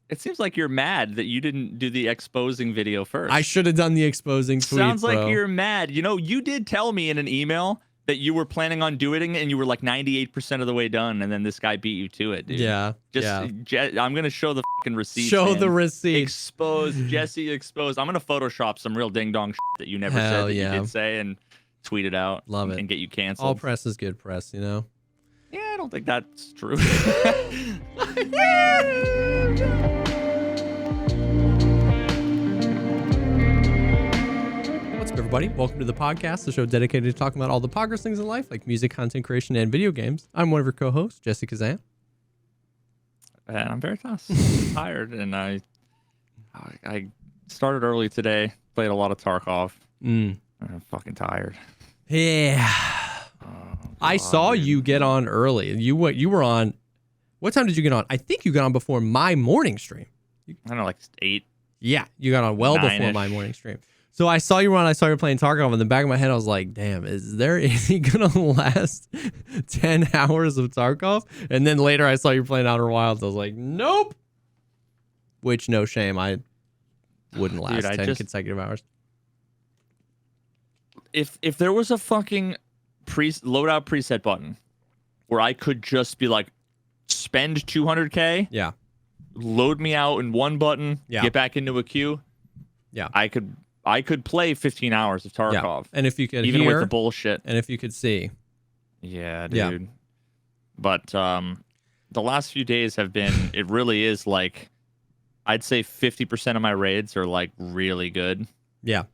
It seems like you're mad that you didn't do the exposing video first. I should have done the exposing tweet. Sounds like bro. you're mad. You know, you did tell me in an email that you were planning on doing it and you were like 98% of the way done, and then this guy beat you to it, dude. Yeah. I'm gonna show the fucking receipts. Show man. the receipt. Exposed, Jesse exposed. I'm gonna Photoshop some real ding dong that you never Hell said that yeah. you did say and tweet it out. Love it. And get you canceled. All press is good press, you know? Yeah, I don't think that's true. What's up, everybody? Welcome to the podcast, the show dedicated to talking about all the progress things in life, like music, content creation, and video games. I'm one of your co-hosts, JesseKazam. And I'm Veritas. I'm tired, and I started early today. Played a lot of Tarkov. I'm fucking tired. Yeah. Oh, I saw you get on early. You were on. What time did you get on? I think you got on before my morning stream. I don't know, like 8. Yeah, you got on well before 9-ish. my morning stream. So I saw you on. I saw you playing Tarkov. In the back of my head, I was like, "Damn, is he gonna last 10 hours of Tarkov?" And then later, I saw you playing Outer Wilds. I was like, "Nope." Which, no shame, I wouldn't last 10 consecutive hours. If there was a fucking loadout preset button where I could just be like, spend 200K, Yeah, load me out in one button, Yeah. get back into a queue, yeah, I could play 15 hours of Tarkov. yeah. And if you could even hear, with the bullshit. and if you could see, Yeah, Yeah. dude. But the last few days have been, it really is like, I'd say 50% of my raids are like really good. yeah,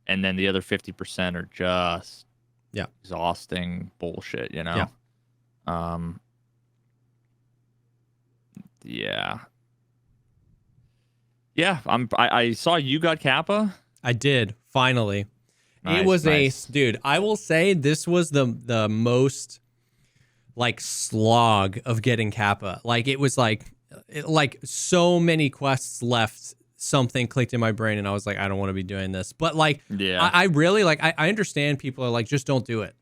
And then the other 50% are just Yeah. exhausting bullshit, you know? Yeah. Yeah, I saw you got Kappa. I did finally. It Nice, was nice. dude. I will say this was the most like slog of getting Kappa. Like it was like so many quests left. Something clicked in my brain, and I was like, I don't want to be doing this. But like, Yeah. I really like. I understand people are like, just don't do it.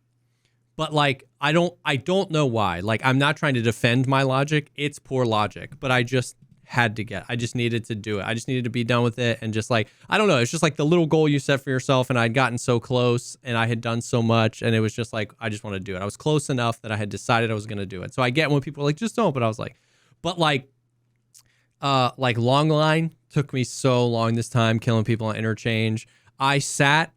But like, I don't know why. Like, I'm not trying to defend my logic. It's poor logic. But I just I just needed to do it. I just needed to be done with it. And just like, I don't know. It's just like the little goal you set for yourself. And I'd gotten so close and I had done so much. And it was just like, I just want to do it. I was close enough that I had decided I was going to do it. So I get when people are like, just don't. But I was like, like long line took me so long this time, killing people on interchange. I sat,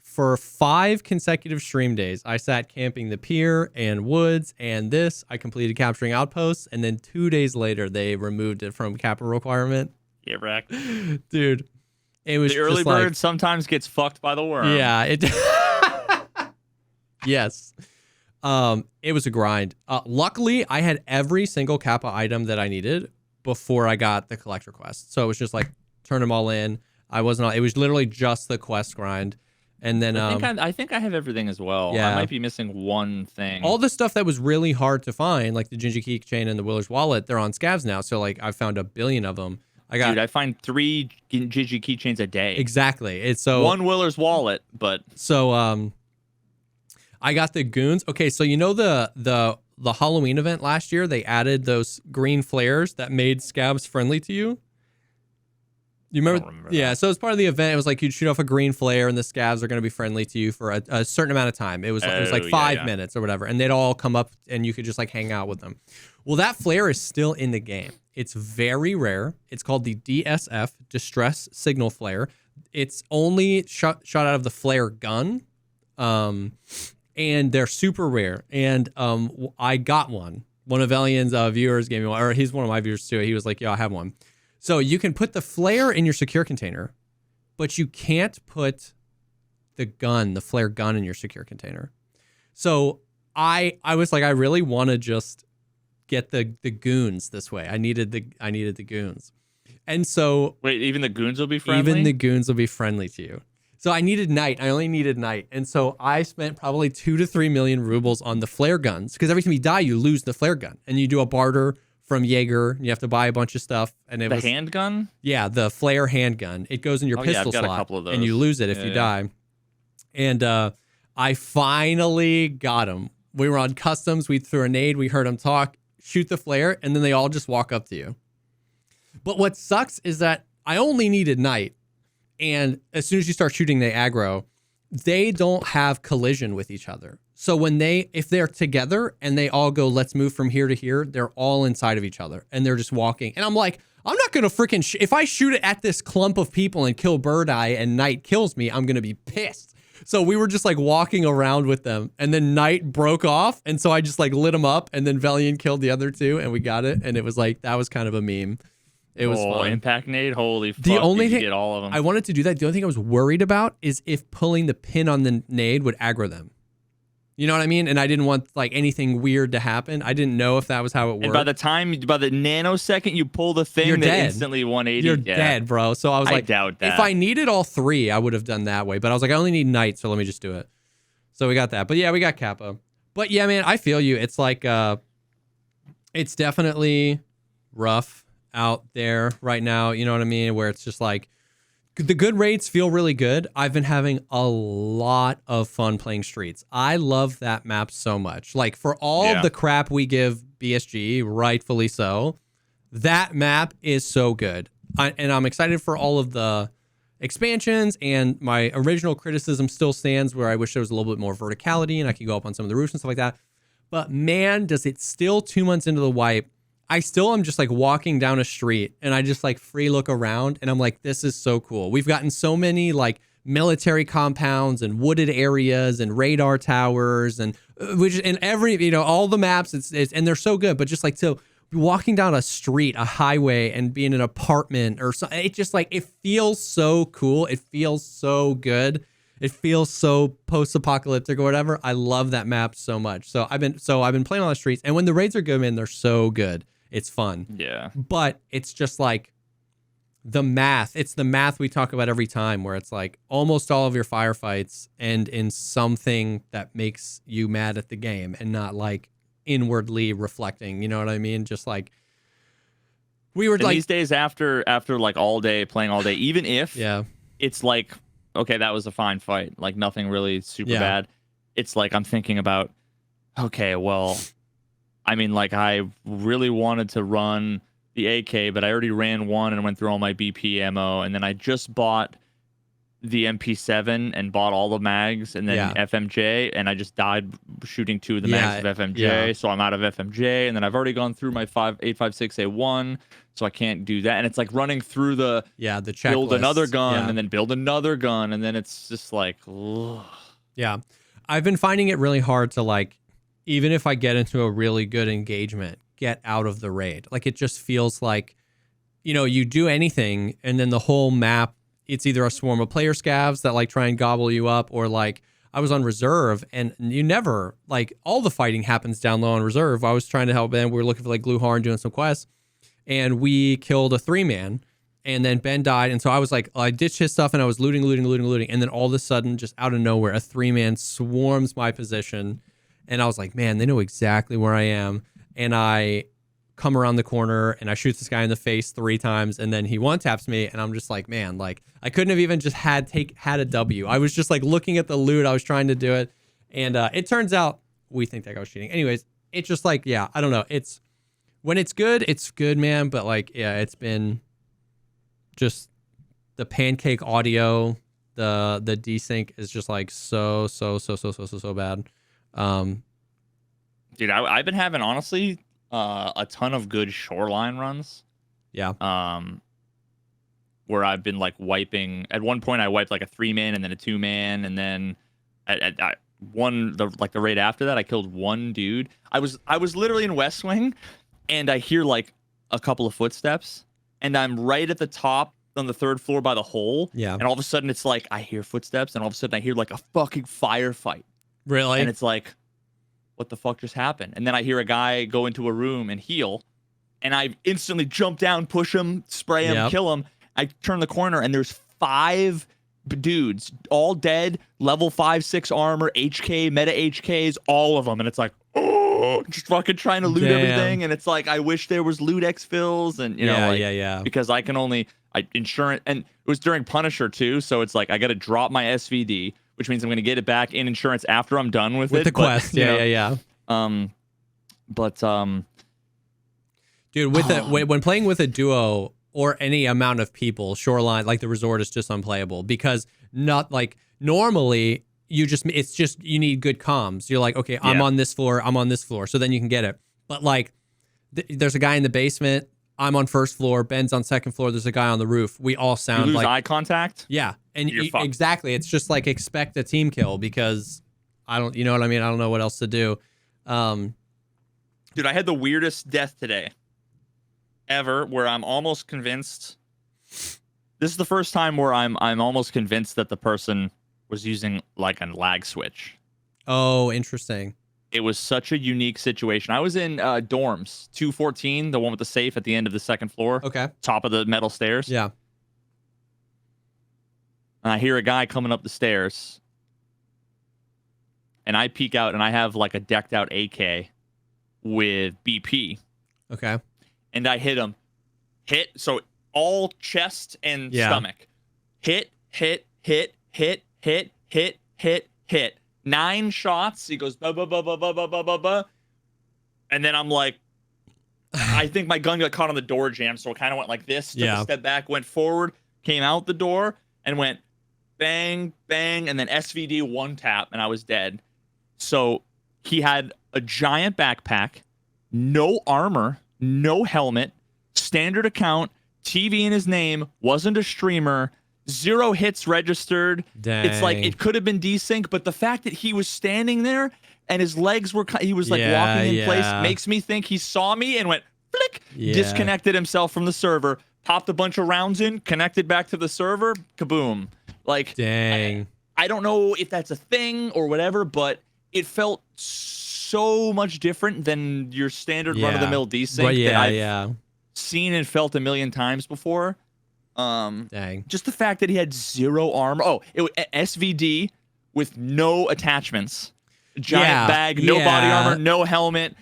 for 5 consecutive stream days, I sat camping the pier and woods and this. I completed capturing outposts, and then 2 days later, they removed it from Kappa requirement. Yeah, wrecked. Dude, it was The early just bird like, sometimes gets fucked by the worm. yeah, it. Yes. It was a grind. Luckily, I had every single Kappa item that I needed before I got the collector quest. So it was just like turn them all in. It was literally just the quest grind. And then I think I have everything as well. Yeah. I might be missing one thing. all the stuff that was really hard to find, like the Ginger keychain and the Willer's wallet, they're on scavs now. So like I found 1 billion of them. I find 3 Gigi keychains a day. Exactly. It's so one Willer's wallet, but So I got the goons. Okay, so you know the Halloween event last year, they added those green flares that made scabs friendly to you. You remember? don't remember Yeah, that. so as part of the event, it was like you'd shoot off a green flare and the scabs are going to be friendly to you for a certain amount of time. It was like Oh, 5 yeah. minutes or whatever, and they'd all come up and you could just like hang out with them. Well, that flare is still in the game. It's very rare. It's called the DSF, Distress Signal Flare. It's only shot out of the flare gun, and they're super rare. And I got one. One of Elian's viewers gave me one, or he's one of my viewers too. He was like, "Yeah, I have one." So you can put the flare in your secure container, but you can't put the flare gun in your secure container. So I was like, I really want to just get the goons this way. I needed the goons. And so wait, even the goons will be friendly? even the goons will be friendly to you. So I needed night. I only needed night. And so I spent probably 2 to 3 million rubles on the flare guns, because every time you die, you lose the flare gun. And you do a barter from Jaeger. You have to buy a bunch of stuff. And it The was handgun? Yeah, the flare handgun. It goes in your Oh, yeah, pistol I've got a slot, couple of and you those. lose it if Yeah, you yeah. die. And I finally got him. We were on customs. We threw a nade. We heard him talk, shoot the flare, and then they all just walk up to you. But what sucks is that I only needed night. And as soon as you start shooting the aggro, they don't have collision with each other. So if they're together and they all go, let's move from here to here, they're all inside of each other and they're just walking. And I'm like, I'm not going to freaking, if I shoot it at this clump of people and kill Bird Eye and Night kills me, I'm going to be pissed. So we were just like walking around with them and then Night broke off. And so I just like lit him up and then Velian killed the other two and we got it. And it was like, that was kind of a meme. It was fun. Impact nade, holy fuck, the only did you thing get all of them. I wanted to do that. The only thing I was worried about is if pulling the pin on the nade would aggro them. You know what I mean? And I didn't want like anything weird to happen. I didn't know if that was how it worked. And by the nanosecond you pull the thing, you're dead. Instantly 180. You're dead, bro. So I was like, doubt that. If I needed all three, I would have done that way. But I was like, I only need Night, so let me just do it. So we got that. But yeah, we got Kappa. But yeah, man, I feel you. It's like, it's definitely rough out there right now. You know what I mean? Where it's just like, the good raids feel really good. I've been having a lot of fun playing Streets. I love that map so much. Like for all of the crap we give BSG, rightfully so, that map is so good. And I'm excited for all of the expansions, and my original criticism still stands where I wish there was a little bit more verticality and I could go up on some of the roofs and stuff like that. But man, does it still 2 months into the wipe, I still am just like walking down a street and I just like free look around and I'm like, this is so cool. We've gotten so many like military compounds and wooded areas and radar towers and every, you know, all the maps it's and they're so good. But just like, so walking down a street, a highway and being in an apartment or something, it just like, it feels so cool. It feels so good. It feels so post-apocalyptic or whatever. I love that map so much. So I've been playing on the streets, and when the raids are good, man, they're so good. It's fun. Yeah. But it's just like the math. It's the math we talk about every time, where it's like almost all of your firefights end in something that makes you mad at the game and not like inwardly reflecting. You know what I mean? Just like we were like these days after like all day playing all day, even if it's like, okay, that was a fine fight, like nothing really super bad. It's like I'm thinking about, okay, well, I mean, like I really wanted to run the AK, but I already ran one and went through all my BP ammo, and then I just bought the MP7 and bought all the mags, and then FMJ, and I just died shooting 2 of the mags of FMJ, so I'm out of FMJ, and then I've already gone through my 856A1, so I can't do that, and it's like running through the checklist. Build another gun, and then build another gun, and then it's just like, ugh. Yeah, I've been finding it really hard to like, even if I get into a really good engagement, get out of the raid. Like it just feels like, you know, you do anything and then the whole map, it's either a swarm of player scavs that like try and gobble you up, or like I was on reserve and you never, like all the fighting happens down low on reserve. I was trying to help Ben. We were looking for like Gluhar and doing some quests, and we killed a 3-man, and then Ben died. And so I was like, I ditched his stuff and I was looting. And then all of a sudden, just out of nowhere, a 3-man swarms my position. And I was like, man, they know exactly where I am. And I come around the corner and I shoot this guy in the face 3 times, and then he one-taps me, and I'm just like, man, like I couldn't have even just had a W. I was just like looking at the loot. I was trying to do it. And it turns out we think that guy was cheating. Anyways, it's just like, yeah, I don't know. It's when it's good, man. But like, yeah, it's been just the pancake audio, the desync is just like so bad. Dude, I've been having honestly a ton of good shoreline runs. Yeah. Where I've been like wiping. At one point, I wiped like a 3-man and then a 2-man, and then at the raid after that, I killed 1 dude. I was literally in West Wing, and I hear like a couple of footsteps, and I'm right at the top on the 3rd floor by the hole. Yeah. And all of a sudden, it's like I hear footsteps, and all of a sudden, I hear like a fucking firefight. Really? And it's like, what the fuck just happened? And then I hear a guy go into a room and heal, and I instantly jump down, push him, spray him, kill him. I turn the corner, and there's 5 dudes, all dead, level 5-6 armor, HK, meta HKs, all of them. And it's like, oh, just fucking trying to loot everything. And it's like, I wish there was loot exfils, and you know, because I can only insurance, and it was during Punisher too, so it's like I got to drop my SVD, which means I'm going to get it back in insurance after I'm done with it. The quest, yeah. But dude, when playing with a duo, or any amount of people, shoreline, like the resort is just unplayable because not like normally you need good comms. You're like, okay, I'm on this floor. So then you can get it. But like there's a guy in the basement. I'm on first floor. Ben's on second floor. There's a guy on the roof. We all sound you lose like eye contact. Yeah. And fucked. Exactly. It's just like expect a team kill because you know what I mean? I don't know what else to do. Dude, I had the weirdest death today ever where I'm almost convinced. This is the first time where I'm almost convinced that the person was using like a lag switch. Oh, interesting. It was such a unique situation. I was in dorms, 214, the one with the safe at the end of the second floor. Okay. Top of the metal stairs. Yeah. And I hear a guy coming up the stairs. And I peek out and I have like a decked out AK with BP. Okay. And I hit him. So all chest and stomach. Hit. 9 shots. He goes, bah, bah, bah, bah, bah, bah, bah, bah, bah. And then I'm like, I think my gun got caught on the door jamb, so it kind of went like this, took a step back, went forward, came out the door, and went bang, bang, and then SVD one tap, and I was dead. So he had a giant backpack, no armor, no helmet, standard account, TV in his name, wasn't a streamer, 0 hits registered. Dang. It's like it could have been desync, but the fact that he was standing there and his legs were, he was like walking in place, makes me think he saw me and went flick, disconnected himself from the server, popped a bunch of rounds in, connected back to the server, kaboom. Like, dang. I don't know if that's a thing or whatever, but it felt so much different than your standard run-of-the-mill desync that I've seen and felt a million times before. Dang. Just the fact that he had 0 armor. Oh, it was SVD with no attachments. Giant bag, no body armor, no helmet,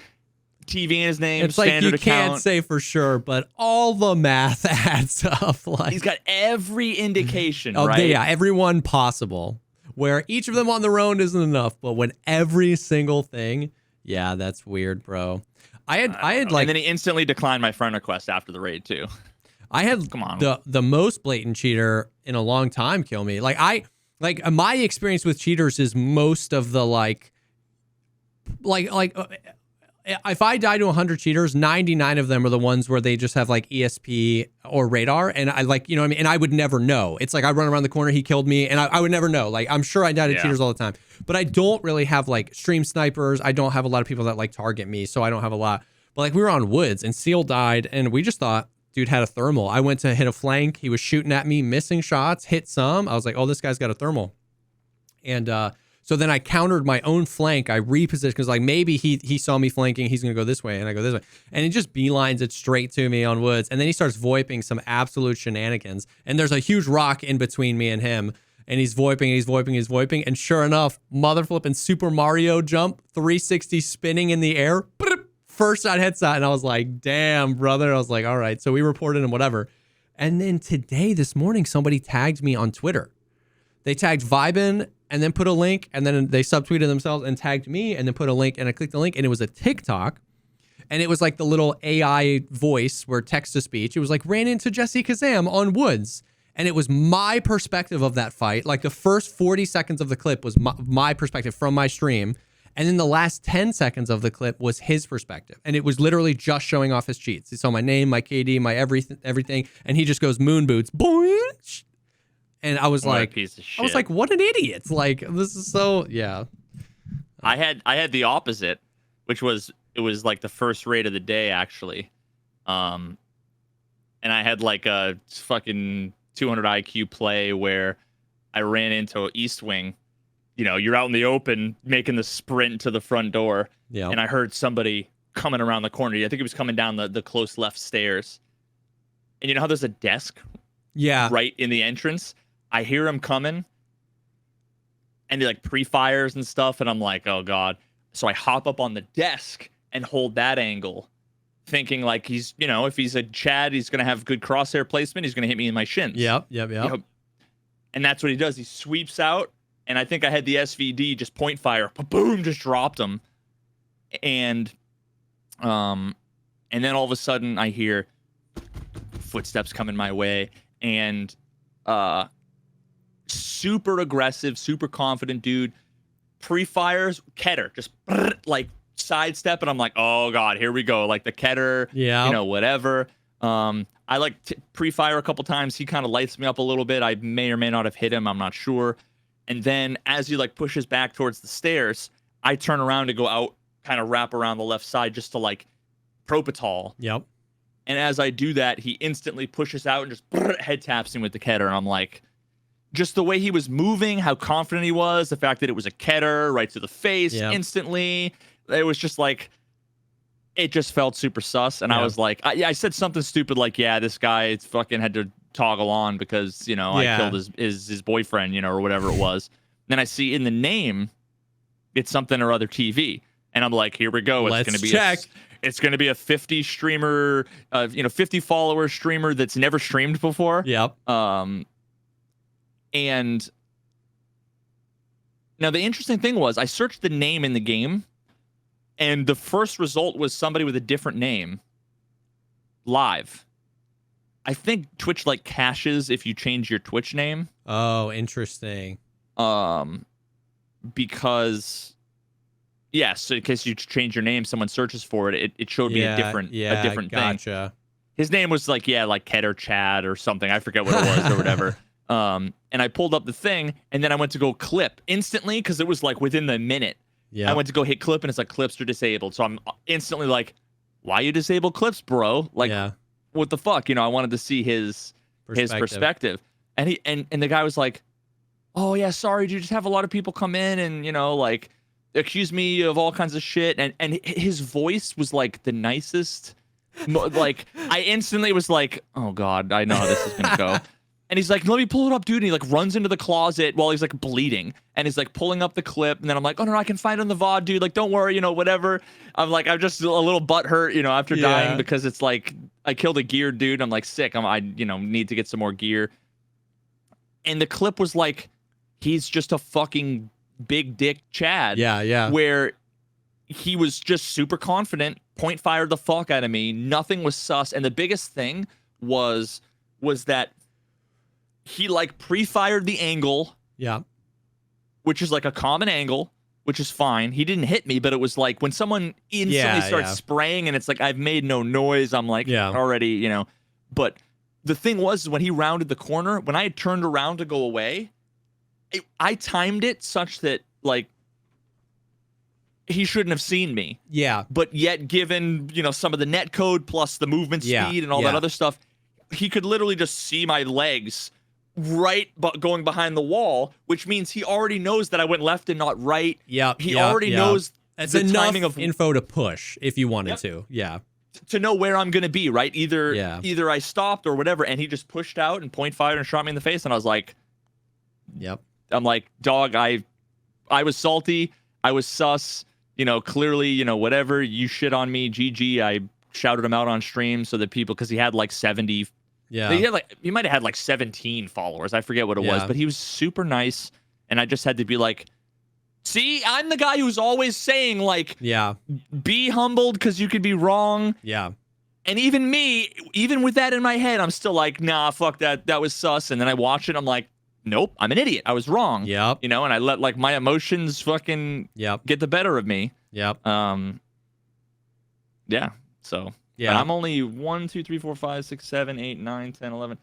TV in his name, it's like standard you account. can't say for sure, but all the math adds up. Like he's got every indication, right? Yeah, every one possible. Where each of them on their own isn't enough, but when every single thing, that's weird, bro. I had like, and then he instantly declined my friend request after the raid too. I had the most blatant cheater in a long time kill me. Like my experience with cheaters is most of the if I die to 100 cheaters, 99 of them are the ones where they just have like ESP or radar, and I like, you know what I mean? And I would never know. It's like I run around the corner, he killed me, and I would never know. Like I'm sure I die to cheaters all the time, but I don't really have like stream snipers. I don't have a lot of people that like target me, so I don't have a lot. But like we were on woods and Seal died, and we just thought dude had a thermal. I went to hit a flank. He was shooting at me, missing shots, hit some. I was like, oh, this guy's got a thermal. And so then I countered my own flank. I repositioned because like maybe he saw me flanking. He's going to go this way and I go this way. And he just beelines it straight to me on woods. And then he starts VoIPing some absolute shenanigans. And there's a huge rock in between me and him. And he's VoIPing. And sure enough, mother flipping Super Mario jump, 360 spinning in the air. First shot headshot. And I was like, damn, brother. I was like, all right. So we reported him, whatever. And then this morning, somebody tagged me on Twitter. They tagged Vibin and then put a link, and then they subtweeted themselves and tagged me and then put a link, and I clicked the link, and it was a TikTok, and it was like the little AI voice where text to speech. It was like ran into JesseKazam on woods, and it was my perspective of that fight. Like the first 40 seconds of the clip was my perspective from my stream, and then the last 10 seconds of the clip was his perspective, and it was literally just showing off his cheats. He saw my name, my KD, my everything, and he just goes moon boots, boing. And I was like, piece of shit. I was like, what an idiot. Like, this is so, yeah. I had the opposite, which was, it was like the first raid of the day, actually. And I had like a fucking 200 IQ play where I ran into East Wing. You know, you're out in the open making the sprint to the front door. Yeah. And I heard somebody coming around the corner. I think it was coming down the close left stairs. And you know how there's a desk right in the entrance? I hear him coming, and he like pre-fires and stuff, and I'm like, oh god. So I hop up on the desk and hold that angle, thinking like he's, you know, if he's a Chad, he's gonna have good crosshair placement. He's gonna hit me in my shins. Yep. You know? And that's what he does. He sweeps out, and I think I had the SVD just point fire, boom, just dropped him, and then all of a sudden I hear footsteps coming my way, and super aggressive, super confident dude. Pre-fires, Keter, just like sidestep, and I'm like, oh god, here we go, like the Keter, whatever. I like pre-fire a couple times. He kind of lights me up a little bit. I may or may not have hit him, I'm not sure. And then as he like pushes back towards the stairs, I turn around to go out, kind of wrap around the left side just to like Propital. Yep. And as I do that, he instantly pushes out and just head taps him with the Keter. And I'm like, just the way he was moving, how confident he was, the fact that it was a Keter right to the face instantly. It was just like, it just felt super sus. And I was like, I said something stupid like, yeah, this guy fucking had to toggle on because, I killed his boyfriend, or whatever it was. Then I see in the name, it's something or other TV. And I'm like, here we go. It's going to be check. It's going to be a 50 streamer, 50 follower streamer that's never streamed before. Yep. And now the interesting thing was I searched the name in the game, and the first result was somebody with a different name live. I think Twitch like caches if you change your Twitch name. Oh, interesting. Because yes, in case you change your name, someone searches for it. It showed me a different thing. Gotcha. His name was like Keter Chad or something. I forget what it was or whatever. And I pulled up the thing, and then I went to go clip instantly because it was like within the minute. Yeah. I went to go hit clip, and it's like clips are disabled. So I'm instantly like, why you disable clips, bro? Like, what the fuck? I wanted to see his perspective. And he and the guy was like, oh yeah, sorry, dude, just have a lot of people come in and like accuse me of all kinds of shit. And his voice was like the nicest. Like I instantly was like, oh god, I know how this is gonna go. And he's like, let me pull it up, dude. And he like runs into the closet while he's like bleeding. And he's like pulling up the clip. And then I'm like, oh no, I can find it on the VOD, dude. Like, don't worry, whatever. I'm like, I'm just a little butthurt, after dying because it's like I killed a gear dude. I'm like sick. I need to get some more gear. And the clip was like, he's just a fucking big dick Chad. Yeah. Where he was just super confident, point fired the fuck out of me. Nothing was sus. And the biggest thing was that he like pre-fired the angle. Yeah. Which is like a common angle, which is fine. He didn't hit me, but it was like when someone instantly starts spraying and it's like I've made no noise, I'm like already, But the thing was when he rounded the corner, when I had turned around to go away, I timed it such that like he shouldn't have seen me. Yeah. But yet given, some of the net code plus the movement speed and all that other stuff, he could literally just see my legs but going behind the wall, which means he already knows that I went left and not right. He already knows that's the enough timing of info to push if you wanted to. Yeah. To know where I'm gonna be, right? Either I stopped or whatever, and he just pushed out and point fired and shot me in the face, and I was like, yep. I'm like, dog, I was salty, I was sus, clearly, whatever, you shit on me, GG. I shouted him out on stream so that people, because he had like 70. Yeah. He might have had like 17 followers. I forget what it was, but he was super nice. And I just had to be like, see, I'm the guy who's always saying like, be humbled because you could be wrong. Yeah. And even with that in my head, I'm still like, nah, fuck that. That was sus. And then I watch it. I'm like, nope, I'm an idiot. I was wrong. Yep. And I let like my emotions fucking get the better of me. Yep. Yeah. So. Yeah, I'm only 1, 2, 3, 4, 5, 6, 7, 8, 9, 10, 11.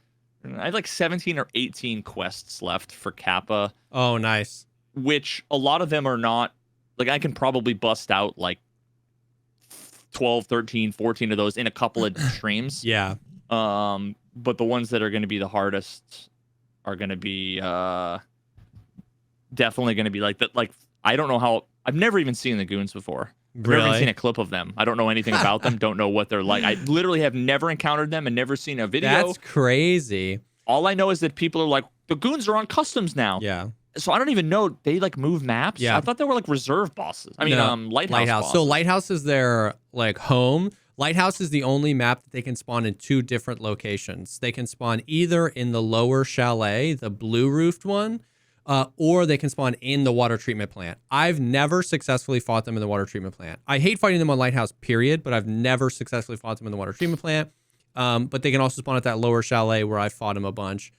I have like 17 or 18 quests left for Kappa. Oh, nice. Which a lot of them are not, like I can probably bust out like 12, 13, 14 of those in a couple of streams. Yeah. But the ones that are going to be the hardest are going to be definitely going to be like that. Like, I don't know how, I've never even seen the goons before. I've never even seen a clip of them. I don't know anything about them. Don't know what they're like. I literally have never encountered them and never seen a video. That's crazy. All I know is that people are like, the goons are on customs now. Yeah. So I don't even know. They like move maps. Yeah. I thought they were like reserve bosses. I mean, lighthouse bosses. So lighthouse is their like home. Lighthouse is the only map that they can spawn in 2 different locations. They can spawn either in the lower chalet, the blue roofed one, or they can spawn in the water treatment plant. I've never successfully fought them in the water treatment plant. I hate fighting them on Lighthouse, period, but I've never successfully fought them in the water treatment plant. But they can also spawn at that lower chalet where I fought him a bunch.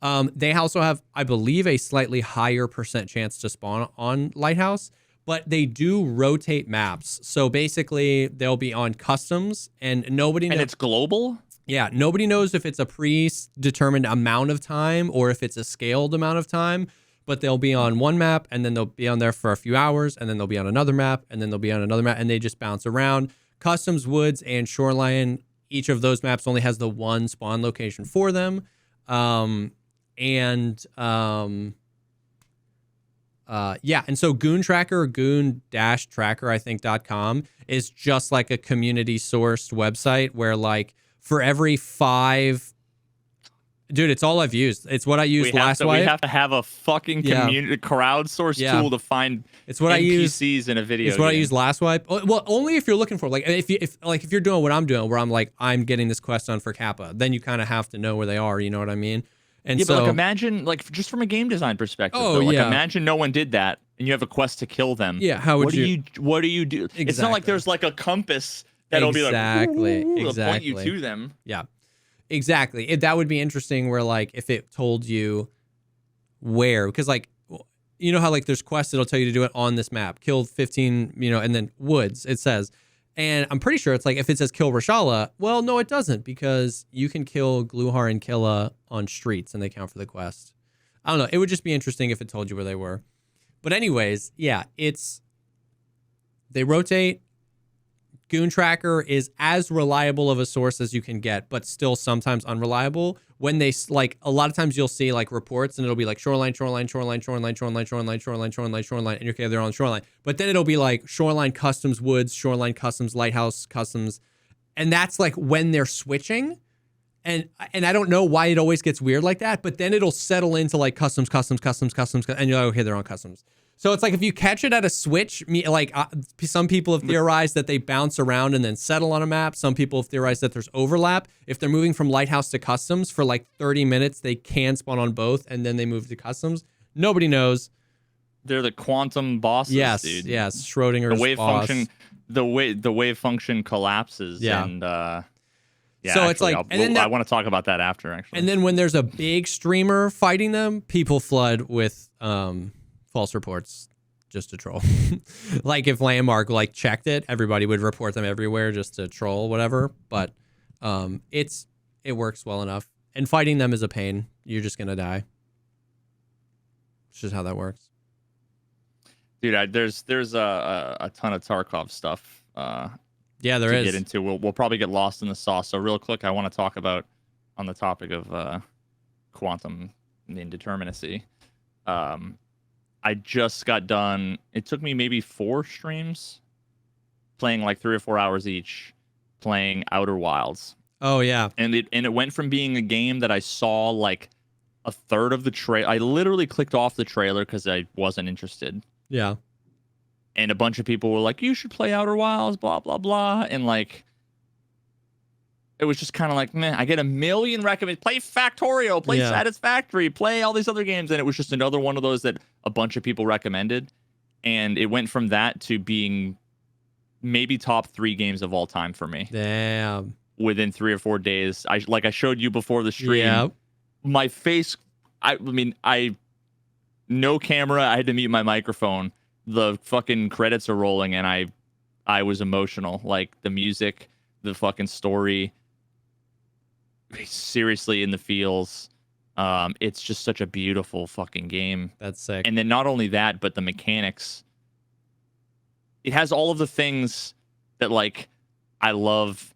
They also have, I believe, a slightly higher percent chance to spawn on Lighthouse, but they do rotate maps. So basically, they'll be on customs, and nobody knows. And it's global? Yeah, nobody knows if it's a predetermined amount of time or if it's a scaled amount of time, but they'll be on one map, and then they'll be on there for a few hours, and then they'll be on another map, and then they'll be on another map, and they just bounce around. Customs, Woods, and Shoreline, each of those maps only has the one spawn location for them. And so Goon Tracker, goon-tracker, I think, .com is just like a community sourced website where, like, for every 5, dude, it's all I've used. It's what I used last wipe. We have to have a fucking community crowdsourced tool to find NPCs in a video. It's what I used last wipe. Well, only if you're looking for, like, if you're doing what I'm doing, where I'm like, I'm getting this quest done for Kappa, then you kind of have to know where they are. You know what I mean? And so, but like, imagine, like, just from a game design perspective, imagine no one did that, and you have a quest to kill them. Yeah, how would you? What do you do? Exactly. It's not like there's like a compass that'll be like, to point you to them. Yeah, exactly. That would be interesting. Where, like, if it told you where, because, like, you know how, like, there's quests that'll tell you to do it on this map, kill 15, and then Woods, it says. And I'm pretty sure it's like, if it says kill Rashala, well, no, it doesn't, because you can kill Gluhar and Killa on streets and they count for the quest. I don't know. It would just be interesting if it told you where they were. But anyways, yeah, they rotate. Goon Tracker is as reliable of a source as you can get, but still sometimes unreliable. When they, like, a lot of times you'll see, like, reports and it'll be like shoreline, and you're okay, they're on shoreline. But then it'll be like shoreline, customs, Woods, shoreline, customs, Lighthouse, customs. And that's like when they're switching. And I don't know why it always gets weird like that, but then it'll settle into like customs, and you're like, okay, they're on customs. So it's like, if you catch it at a switch, like, some people have theorized that they bounce around and then settle on a map. Some people have theorized that there's overlap. If they're moving from Lighthouse to customs for like 30 minutes, they can spawn on both, and then they move to customs. Nobody knows. They're the quantum bosses, dude. Yes, Schrodinger's the wave boss. function. The wave function collapses, and so it's like, I want to talk about that after, actually. And then when there's a big streamer fighting them, people flood with false reports just to troll. Like, if Landmark, like, checked it, everybody would report them everywhere just to troll, whatever. But it works well enough. And fighting them is a pain. You're just gonna die. It's just how that works. Dude, there's a ton of Tarkov stuff. Yeah, there is. Get into. We'll probably get lost in the sauce. So real quick, I want to talk about, on the topic of quantum indeterminacy. I just got done. It took me maybe 4 streams, playing like 3 or 4 hours each, playing Outer Wilds. Oh yeah. And it went from being a game that I saw like a third of the trailer. I literally clicked off the trailer because I wasn't interested. Yeah. And a bunch of people were like, you should play Outer Wilds, blah, blah, blah. And like, it was just kind of like, man, I get a million recommend. Play Factorio, play Satisfactory, play all these other games. And it was just another one of those that a bunch of people recommended. And it went from that to being maybe top 3 games of all time for me. Damn. Within 3 or 4 days. I showed you before the stream. My face, no camera. I had to mute my microphone. The fucking credits are rolling, and I was emotional. Like, the music, the fucking story, seriously in the feels. It's just such a beautiful fucking game. That's sick. And then not only that, but the mechanics. It has all of the things that, like, I love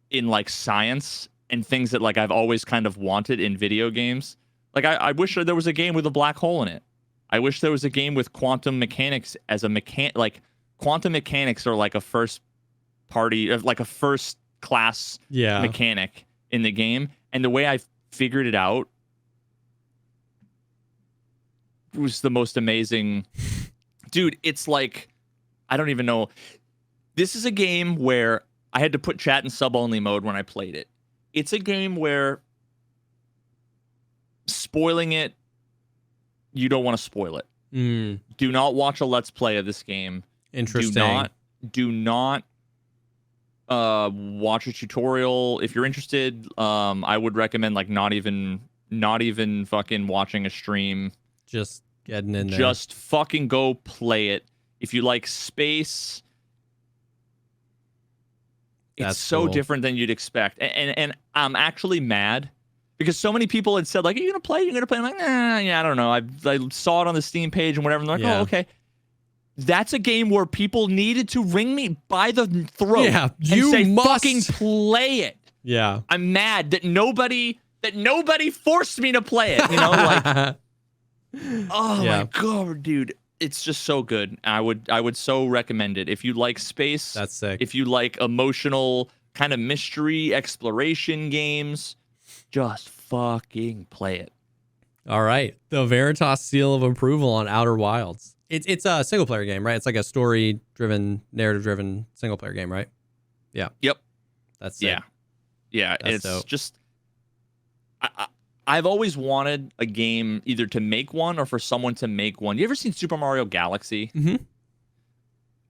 in, like, science, and things that, like, I've always kind of wanted in video games. Like, I wish there was a game with a black hole in it. I wish there was a game with quantum mechanics as a like, quantum mechanics are like a first class mechanic in the game. And the way I figured it out was the most amazing. Dude, it's like, I don't even know. This is a game where I had to put chat in sub-only mode when I played it. It's a game where spoiling it, you don't want to spoil it. Do not watch a Let's Play of this game. Interesting. Do not Watch a tutorial if you're interested. I would recommend like not even fucking watching a stream. Just getting in there. Just fucking go play it. If you like space, it's so different than you'd expect. And I'm actually mad because so many people had said like, "Are you gonna play? You're gonna play?" I'm like, "Nah, yeah, I don't know." I saw it on the Steam page and whatever. And they're like, "Oh, okay." That's a game where people needed to wring me by the throat and say, "Fucking play it." Yeah, I'm mad that nobody forced me to play it. You know, like, oh my god, dude, it's just so good. I would so recommend it if you like space. That's sick. If you like emotional kind of mystery exploration games, just fucking play it. All right, the Veritas seal of approval on Outer Wilds. It's a single player game, right? It's like a story driven, narrative driven single player game, right? Yeah. Yep. That's sick. Yeah. That's it's dope. Just I've always wanted a game either to make one or for someone to make one. You ever seen Super Mario Galaxy? Mm-hmm.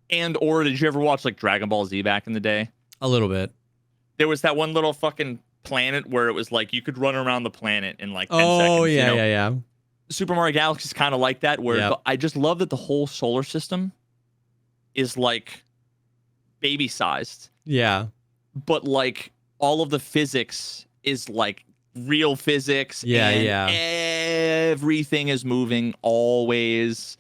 And or did you ever watch like Dragon Ball Z back in the day? A little bit. There was that one little fucking planet where it was like you could run around the planet in like 10 seconds. Oh, yeah, yeah. Super Mario Galaxy is kind of like that, where I just love that the whole solar system is like baby sized. Yeah. But like all of the physics is like real physics. Yeah. Everything is moving always.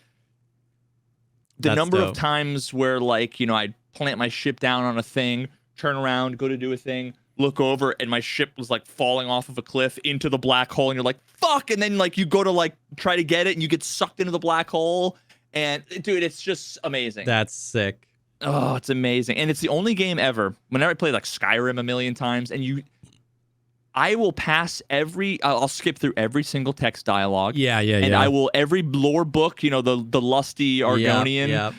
The number of times where like, you know, I'd plant my ship down on a thing, turn around, go to do a thing, look over, and my ship was like falling off of a cliff into the black hole, and you're like, fuck, and then like you go to like try to get it and you get sucked into the black hole, and dude, it's just amazing. That's sick. Oh, it's amazing. And it's the only game ever, whenever I play like Skyrim a million times, and I will pass I'll skip through every single text dialogue. Yeah. And I will, every lore book, you know, the lusty Argonian,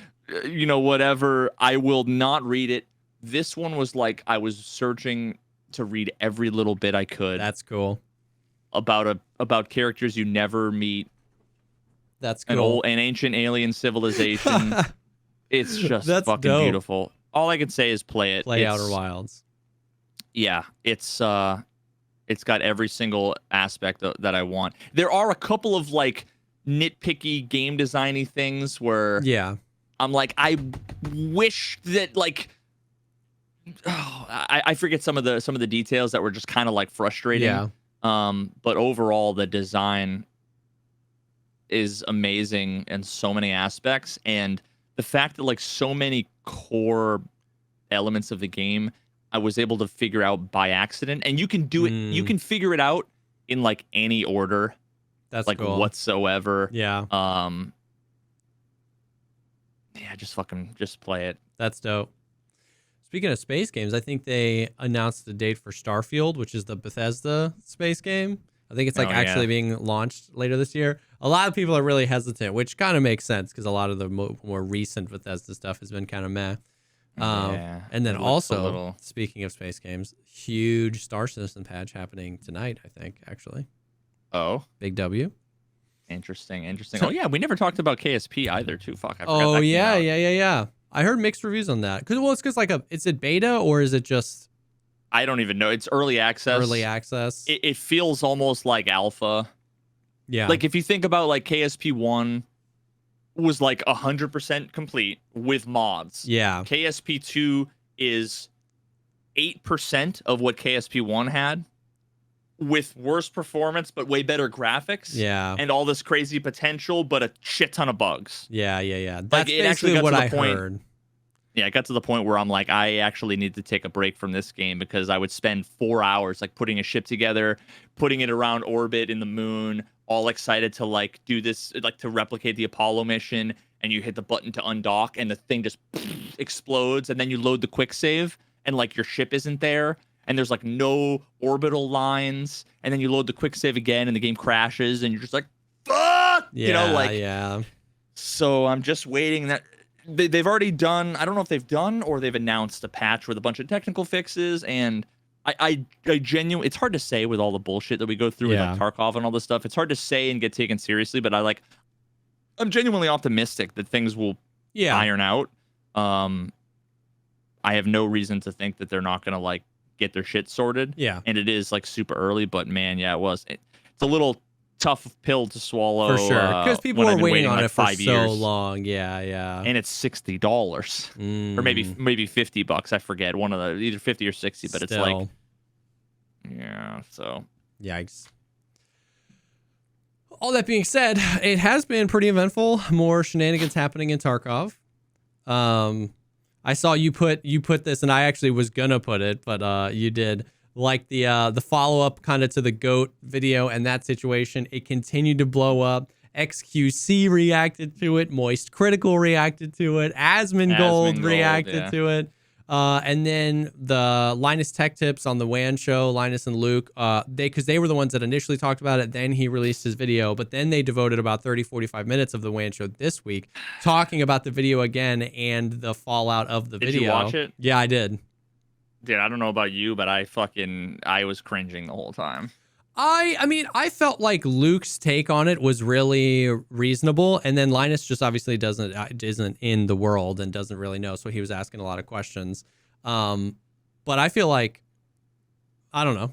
you know, whatever, I will not read it. This one was like, I was searching to read every little bit I could. That's cool. About characters you never meet. That's cool. An ancient alien civilization. It's just fucking dope. beautiful. All I can say is play it. Play Outer Wilds. Yeah, it's got every single aspect that I want. There are a couple of like nitpicky game designy things where I'm like, I wish that like, I forget some of the details that were just kind of like frustrating. Yeah. But overall, the design is amazing in so many aspects, and the fact that like so many core elements of the game I was able to figure out by accident, and you can do it. You can figure it out in like any order. That's like cool. Whatsoever. Yeah. Yeah, just play it. That's dope. Speaking of space games, I think they announced the date for Starfield, which is the Bethesda space game. I think it's like actually being launched later this year. A lot of people are really hesitant, which kind of makes sense because a lot of the more recent Bethesda stuff has been kind of meh. And then also, speaking of space games, huge Star Citizen patch happening tonight, I think, actually. Oh. Big W. Interesting. Oh, yeah, we never talked about KSP either, too. Fuck, I forgot Oh, that yeah. I heard mixed reviews on that. It's because like is it beta or is it just? I don't even know. It's early access. Early access. It feels almost like alpha. Yeah. Like if you think about like KSP 1 was like 100% complete with mods. Yeah. KSP 2 is 8% of what KSP 1 had, with worse performance but way better graphics. Yeah. And all this crazy potential but a shit ton of bugs. Yeah. That's like, it actually what I heard. Yeah, it got to the point where I'm like, I actually need to take a break from this game because I would spend 4 hours like putting a ship together, putting it around orbit in the moon, all excited to like do this, like to replicate the Apollo mission, and you hit the button to undock and the thing just explodes, and then you load the quick save and like your ship isn't there and there's like no orbital lines, and then you load the quick save again and the game crashes and you're just like, fuck! Yeah, you know, like, yeah. So I'm just waiting that they've already done, I don't know if they've done or they've announced a patch with a bunch of technical fixes, and I genuinely, it's hard to say with all the bullshit that we go through with like Tarkov and all this stuff. It's hard to say and get taken seriously, but I'm genuinely optimistic that things will iron out. I have no reason to think that they're not gonna like get their shit sorted. Yeah. And it is like super early, but man, yeah, it's a little tough pill to swallow For sure, because people when were I've been waiting on like it for 5 so years. long. Yeah. And it's $60 or maybe $50. I forget, one of the either 50 or 60, but it's like, yeah. So yikes. All that being said, it has been pretty eventful. More shenanigans happening in Tarkov. I saw you put this, and I actually was gonna put it, but you did. Like the follow up kind of to the GOAT video and that situation. It continued to blow up. XQC reacted to it. Moist Critical reacted to it. Asmongold reacted to it. And then the Linus Tech Tips on the WAN show, Linus and Luke, because they were the ones that initially talked about it. Then he released his video, but then they devoted about 45 minutes of the WAN show this week talking about the video again and the fallout of the video. Did you watch it? Yeah, I did. Dude, I don't know about you, but I was cringing the whole time. I mean, I felt like Luke's take on it was really reasonable, and then Linus just obviously isn't in the world and doesn't really know, so he was asking a lot of questions. But I feel like, I don't know.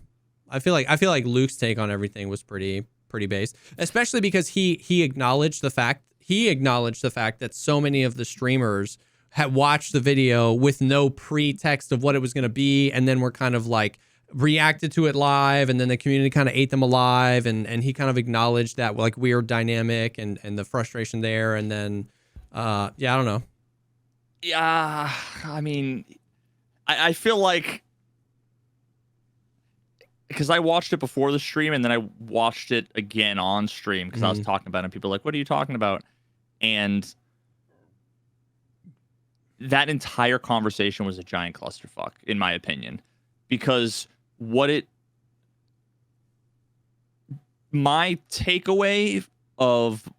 I feel like Luke's take on everything was pretty base, especially because he acknowledged the fact that so many of the streamers had watched the video with no pretext of what it was going to be, and then were kind of like reacted to it live, and then the community kind of ate them alive, and he kind of acknowledged that like weird dynamic and the frustration there, and then I don't know. Yeah, I mean, I feel like, because I watched it before the stream and then I watched it again on stream because I was talking about it, and people were like, what are you talking about? And that entire conversation was a giant clusterfuck, in my opinion, because my takeaway of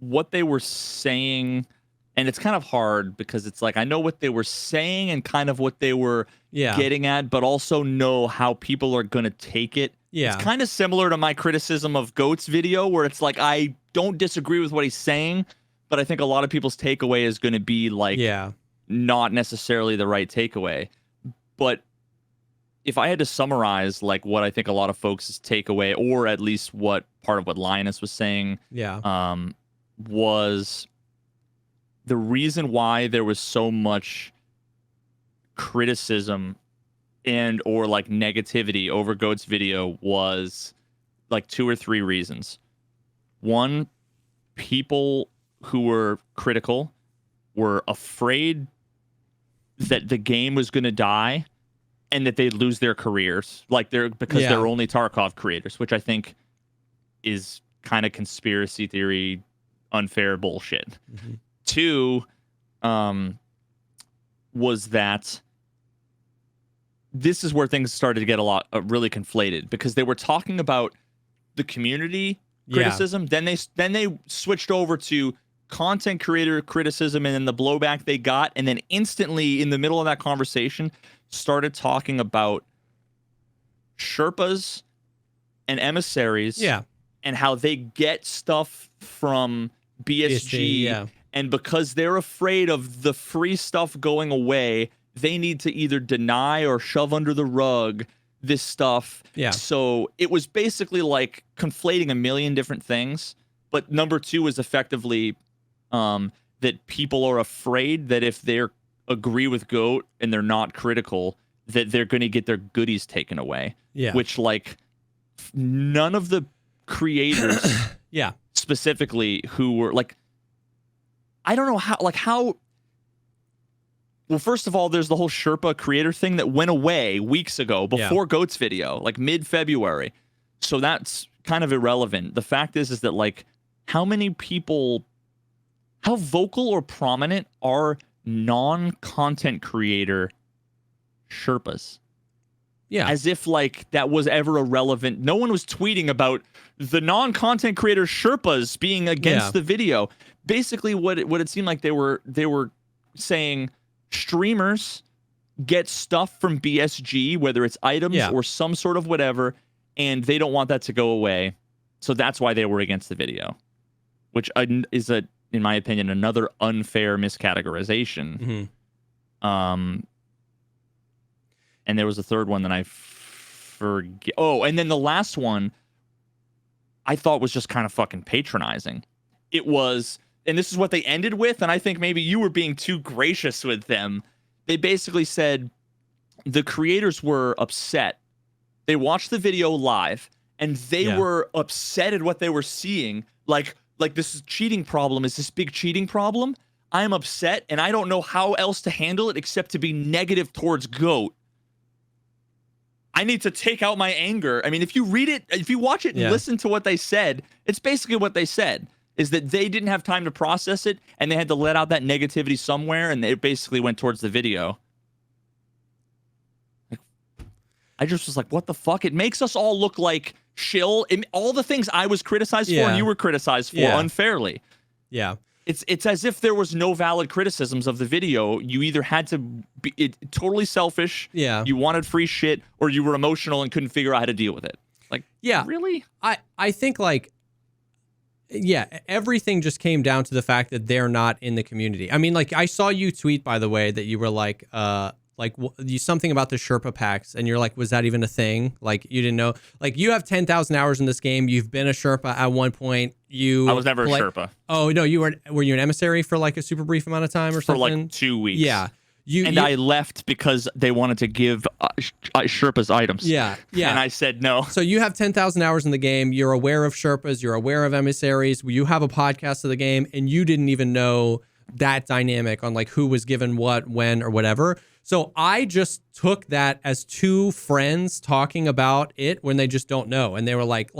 what they were saying, and it's kind of hard because it's like I know what they were saying and kind of what they were getting at, but also know how people are going to take it. Yeah. It's kind of similar to my criticism of Goat's video, where it's like I don't disagree with what he's saying, but I think a lot of people's takeaway is going to be like not necessarily the right takeaway. But if I had to summarize like what I think a lot of folks' takeaway, or at least what part of what Linus was saying, was the reason why there was so much criticism and or like negativity over Goat's video was like 2 or 3 reasons. One, people who were critical were afraid that the game was going to die and that they'd lose their careers, because they're only Tarkov creators, which I think is kind of conspiracy theory, unfair bullshit. 2, was that this is where things started to get a lot really conflated, because they were talking about the community criticism, then they switched over to content creator criticism, and then the blowback they got, and then instantly in the middle of that conversation started talking about Sherpas and emissaries, and how they get stuff from BSG, and because they're afraid of the free stuff going away, they need to either deny or shove under the rug this stuff. So it was basically like conflating a million different things. But number 2 is effectively that people are afraid that if they agree with GOAT and they're not critical, that they're going to get their goodies taken away. Which, like, none of the creators specifically who were like, I don't know how. Well, first of all, there's the whole Sherpa creator thing that went away weeks ago before Goat's video, like mid-February. So that's kind of irrelevant. The fact is that like how vocal or prominent are non-content creator Sherpas? As if like that was ever irrelevant. No one was tweeting about the non-content creator Sherpas being against the video. Basically what it seemed like they were saying, streamers get stuff from BSG, whether it's items or some sort of whatever, and they don't want that to go away. So that's why they were against the video, which is, in my opinion, another unfair miscategorization. and there was a third one that I forget. Oh, and then the last one I thought was just kind of fucking patronizing. It was, and this is what they ended with, and I think maybe you were being too gracious with them. They basically said the creators were upset. They watched the video live, and they were upset at what they were seeing. Like this cheating problem is this big cheating problem. I am upset, and I don't know how else to handle it except to be negative towards GOAT. I need to take out my anger. I mean, if you read it, if you watch it and listen to what they said, it's basically what they said, is that they didn't have time to process it, and they had to let out that negativity somewhere, and it basically went towards the video. I just was like, what the fuck? It makes us all look like shill. All the things I was criticized for, you were criticized for unfairly. Yeah. It's as if there was no valid criticisms of the video. You either had to be totally selfish, you wanted free shit, or you were emotional and couldn't figure out how to deal with it. Like, really? I think, like, everything just came down to the fact that they're not in the community. I mean, like, I saw you tweet, by the way, that you were like something about the Sherpa packs, and you're like, was that even a thing? Like, you didn't know? Like, you have 10,000 hours in this game. You've been a Sherpa at one point. I was never a Sherpa. Oh no, were you an emissary for like a super brief amount of time or something? For like 2 weeks. Yeah. I left because they wanted to give Sherpas items. Yeah. And I said no. So you have 10,000 hours in the game. You're aware of Sherpas. You're aware of emissaries. You have a podcast of the game, and you didn't even know that dynamic on like who was given what, when, or whatever. So I just took that as two friends talking about it when they just don't know. And they were like,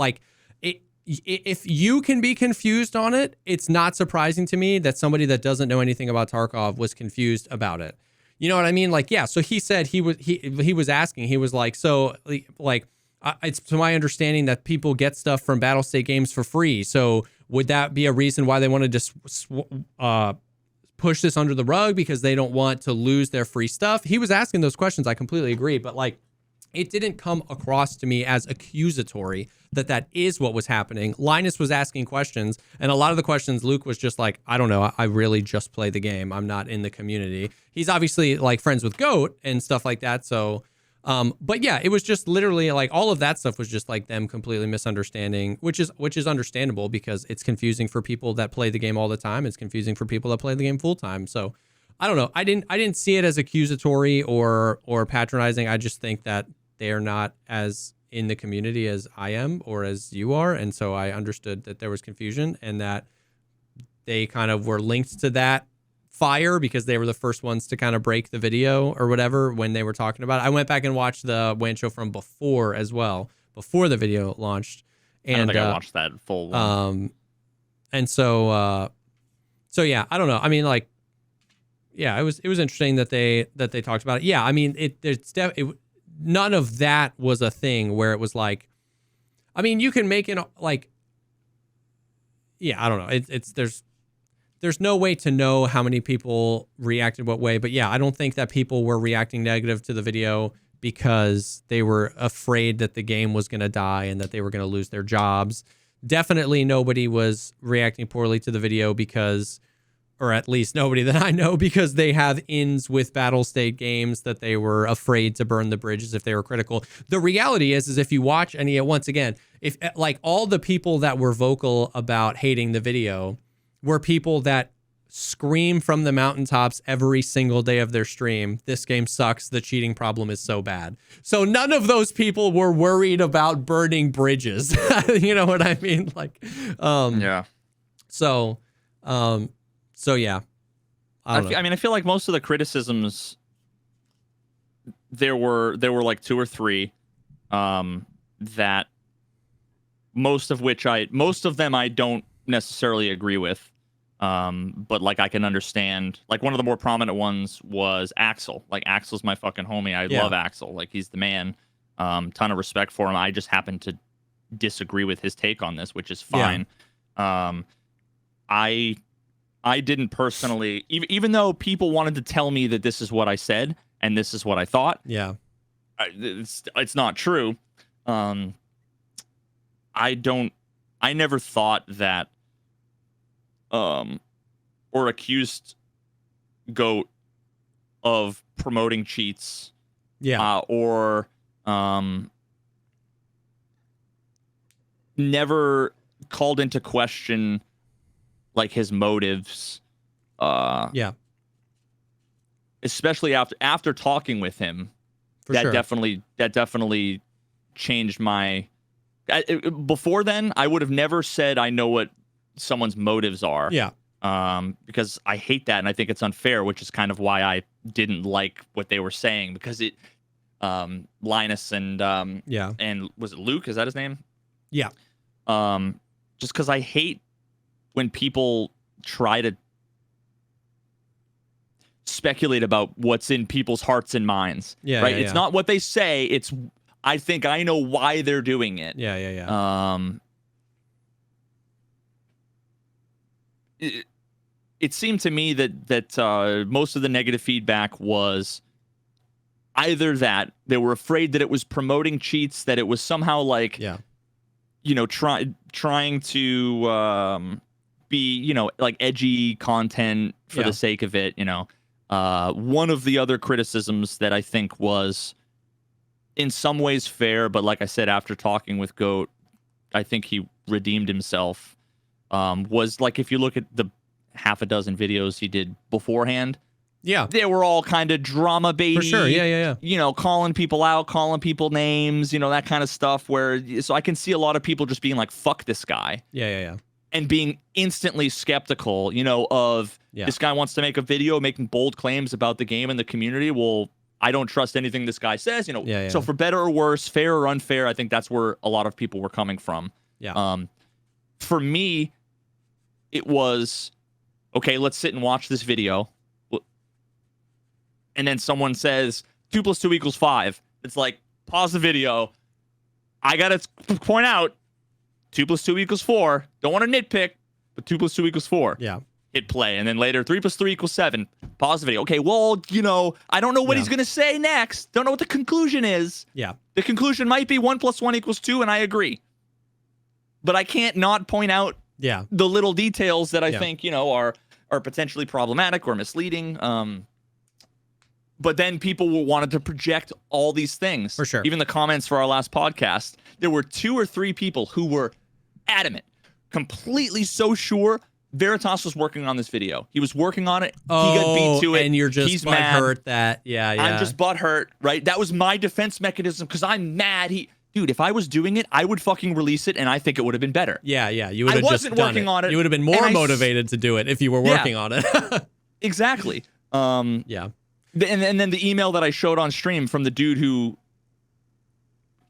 if you can be confused on it, it's not surprising to me that somebody that doesn't know anything about Tarkov was confused about it. You know what I mean? Like, yeah. So he said he was asking, he was like, so like, it's to my understanding that people get stuff from Battlestate games for free. So would that be a reason why they wanted to push this under the rug because they don't want to lose their free stuff? He was asking those questions. I completely agree. But like, it didn't come across to me as accusatory that is what was happening. Linus was asking questions, and a lot of the questions, Luke was just like, I don't know. I really just play the game. I'm not in the community. He's obviously like friends with GOAT and stuff like that. So, but yeah, it was just literally like all of that stuff was just like them completely misunderstanding, which is understandable because it's confusing for people that play the game all the time. It's confusing for people that play the game full time. So I don't know. I didn't see it as accusatory or patronizing. I just think that they are not as in the community as I am or as you are. And so I understood that there was confusion and that they kind of were linked to that fire because they were the first ones to kind of break the video or whatever when they were talking about it. I went back and watched the WAN show from before as well, before the video launched. And I don't think I watched that full one. And so yeah, I don't know. I mean, like, yeah, it was interesting that they talked about it. Yeah, I mean, none of that was a thing where it was like, I mean, you can make it like, yeah, I don't know. There's no way to know how many people reacted what way, but yeah, I don't think that people were reacting negative to the video because they were afraid that the game was going to die and that they were going to lose their jobs. Definitely nobody was reacting poorly to the video because, or at least nobody that I know, because they have ins with Battlestate games that they were afraid to burn the bridges if they were critical. The reality is if you watch any, once again, if like all the people that were vocal about hating the video were people that scream from the mountaintops every single day of their stream, this game sucks, the cheating problem is so bad. So none of those people were worried about burning bridges. You know what I mean? Like, yeah. So yeah, I don't know. I mean, I feel like most of the criticisms there were like two or three, that most of them I don't necessarily agree with, but like I can understand. Like one of the more prominent ones was Axel. Like Axel's my fucking homie. I love Axel. Like he's the man. Ton of respect for him. I just happen to disagree with his take on this, which is fine. Yeah. I didn't personally, even though people wanted to tell me that this is what I said and this is what I thought. Yeah, it's not true. I never thought that, or accused GOAT of promoting cheats or never called into question like his motives. Especially after talking with him, that definitely changed my. Before then, I would have never said I know what someone's motives are. Because I hate that and I think it's unfair, which is kind of why I didn't like what they were saying, because it Linus and was it Luke? Is that his name? Yeah. Just because I hate when people try to speculate about what's in people's hearts and minds. Right? It's not what they say, it's I think I know why they're doing it. It seemed to me that most of the negative feedback was either that they were afraid that it was promoting cheats, that it was somehow like, trying to be, like edgy content for the sake of it. One of the other criticisms that I think was in some ways fair, but like I said, after talking with Goat, I think he redeemed himself. Was like, if you look at the half a dozen videos he did beforehand, they were all kind of drama baity. For sure, calling people out, calling people names, that kind of stuff. So I can see a lot of people just being like, "Fuck this guy," and being instantly skeptical, of this guy wants to make a video making bold claims about the game and the community. Well, I don't trust anything this guy says, So for better or worse, fair or unfair, I think that's where a lot of people were coming from. For me, it was, okay, let's sit and watch this video. And then someone says 2 + 2 = 5. It's like, pause the video. I got to point out 2 + 2 = 4. Don't want to nitpick, but 2 + 2 = 4. Hit play. And then later, 3 + 3 = 7. Pause the video. Okay, well, I don't know what he's going to say next. Don't know what the conclusion is. The conclusion might be 1 + 1 = 2, and I agree. But I can't not point out the little details that I think, are potentially problematic or misleading. But then people wanted to project all these things. For sure. Even the comments for our last podcast, there were 2 or 3 people who were adamant, completely so sure Veritas was working on this video. He was working on it. He got beat to it. And you're just He's mad. Hurt that. I'm just butthurt, right? That was my defense mechanism because I'm mad. Dude, if I was doing it, I would fucking release it, and I think it would have been better. You would have just done working on it. You would have been more motivated to do it if you were working on it. Exactly. And then the email that I showed on stream from the dude who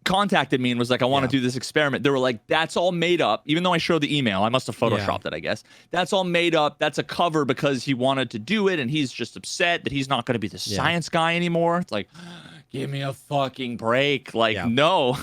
contacted me and was like, I want to do this experiment. They were like, that's all made up. Even though I showed the email, I must have photoshopped it, I guess. That's all made up. That's a cover because he wanted to do it, and he's just upset that he's not going to be the science guy anymore. It's like, give me a fucking break. Like, no.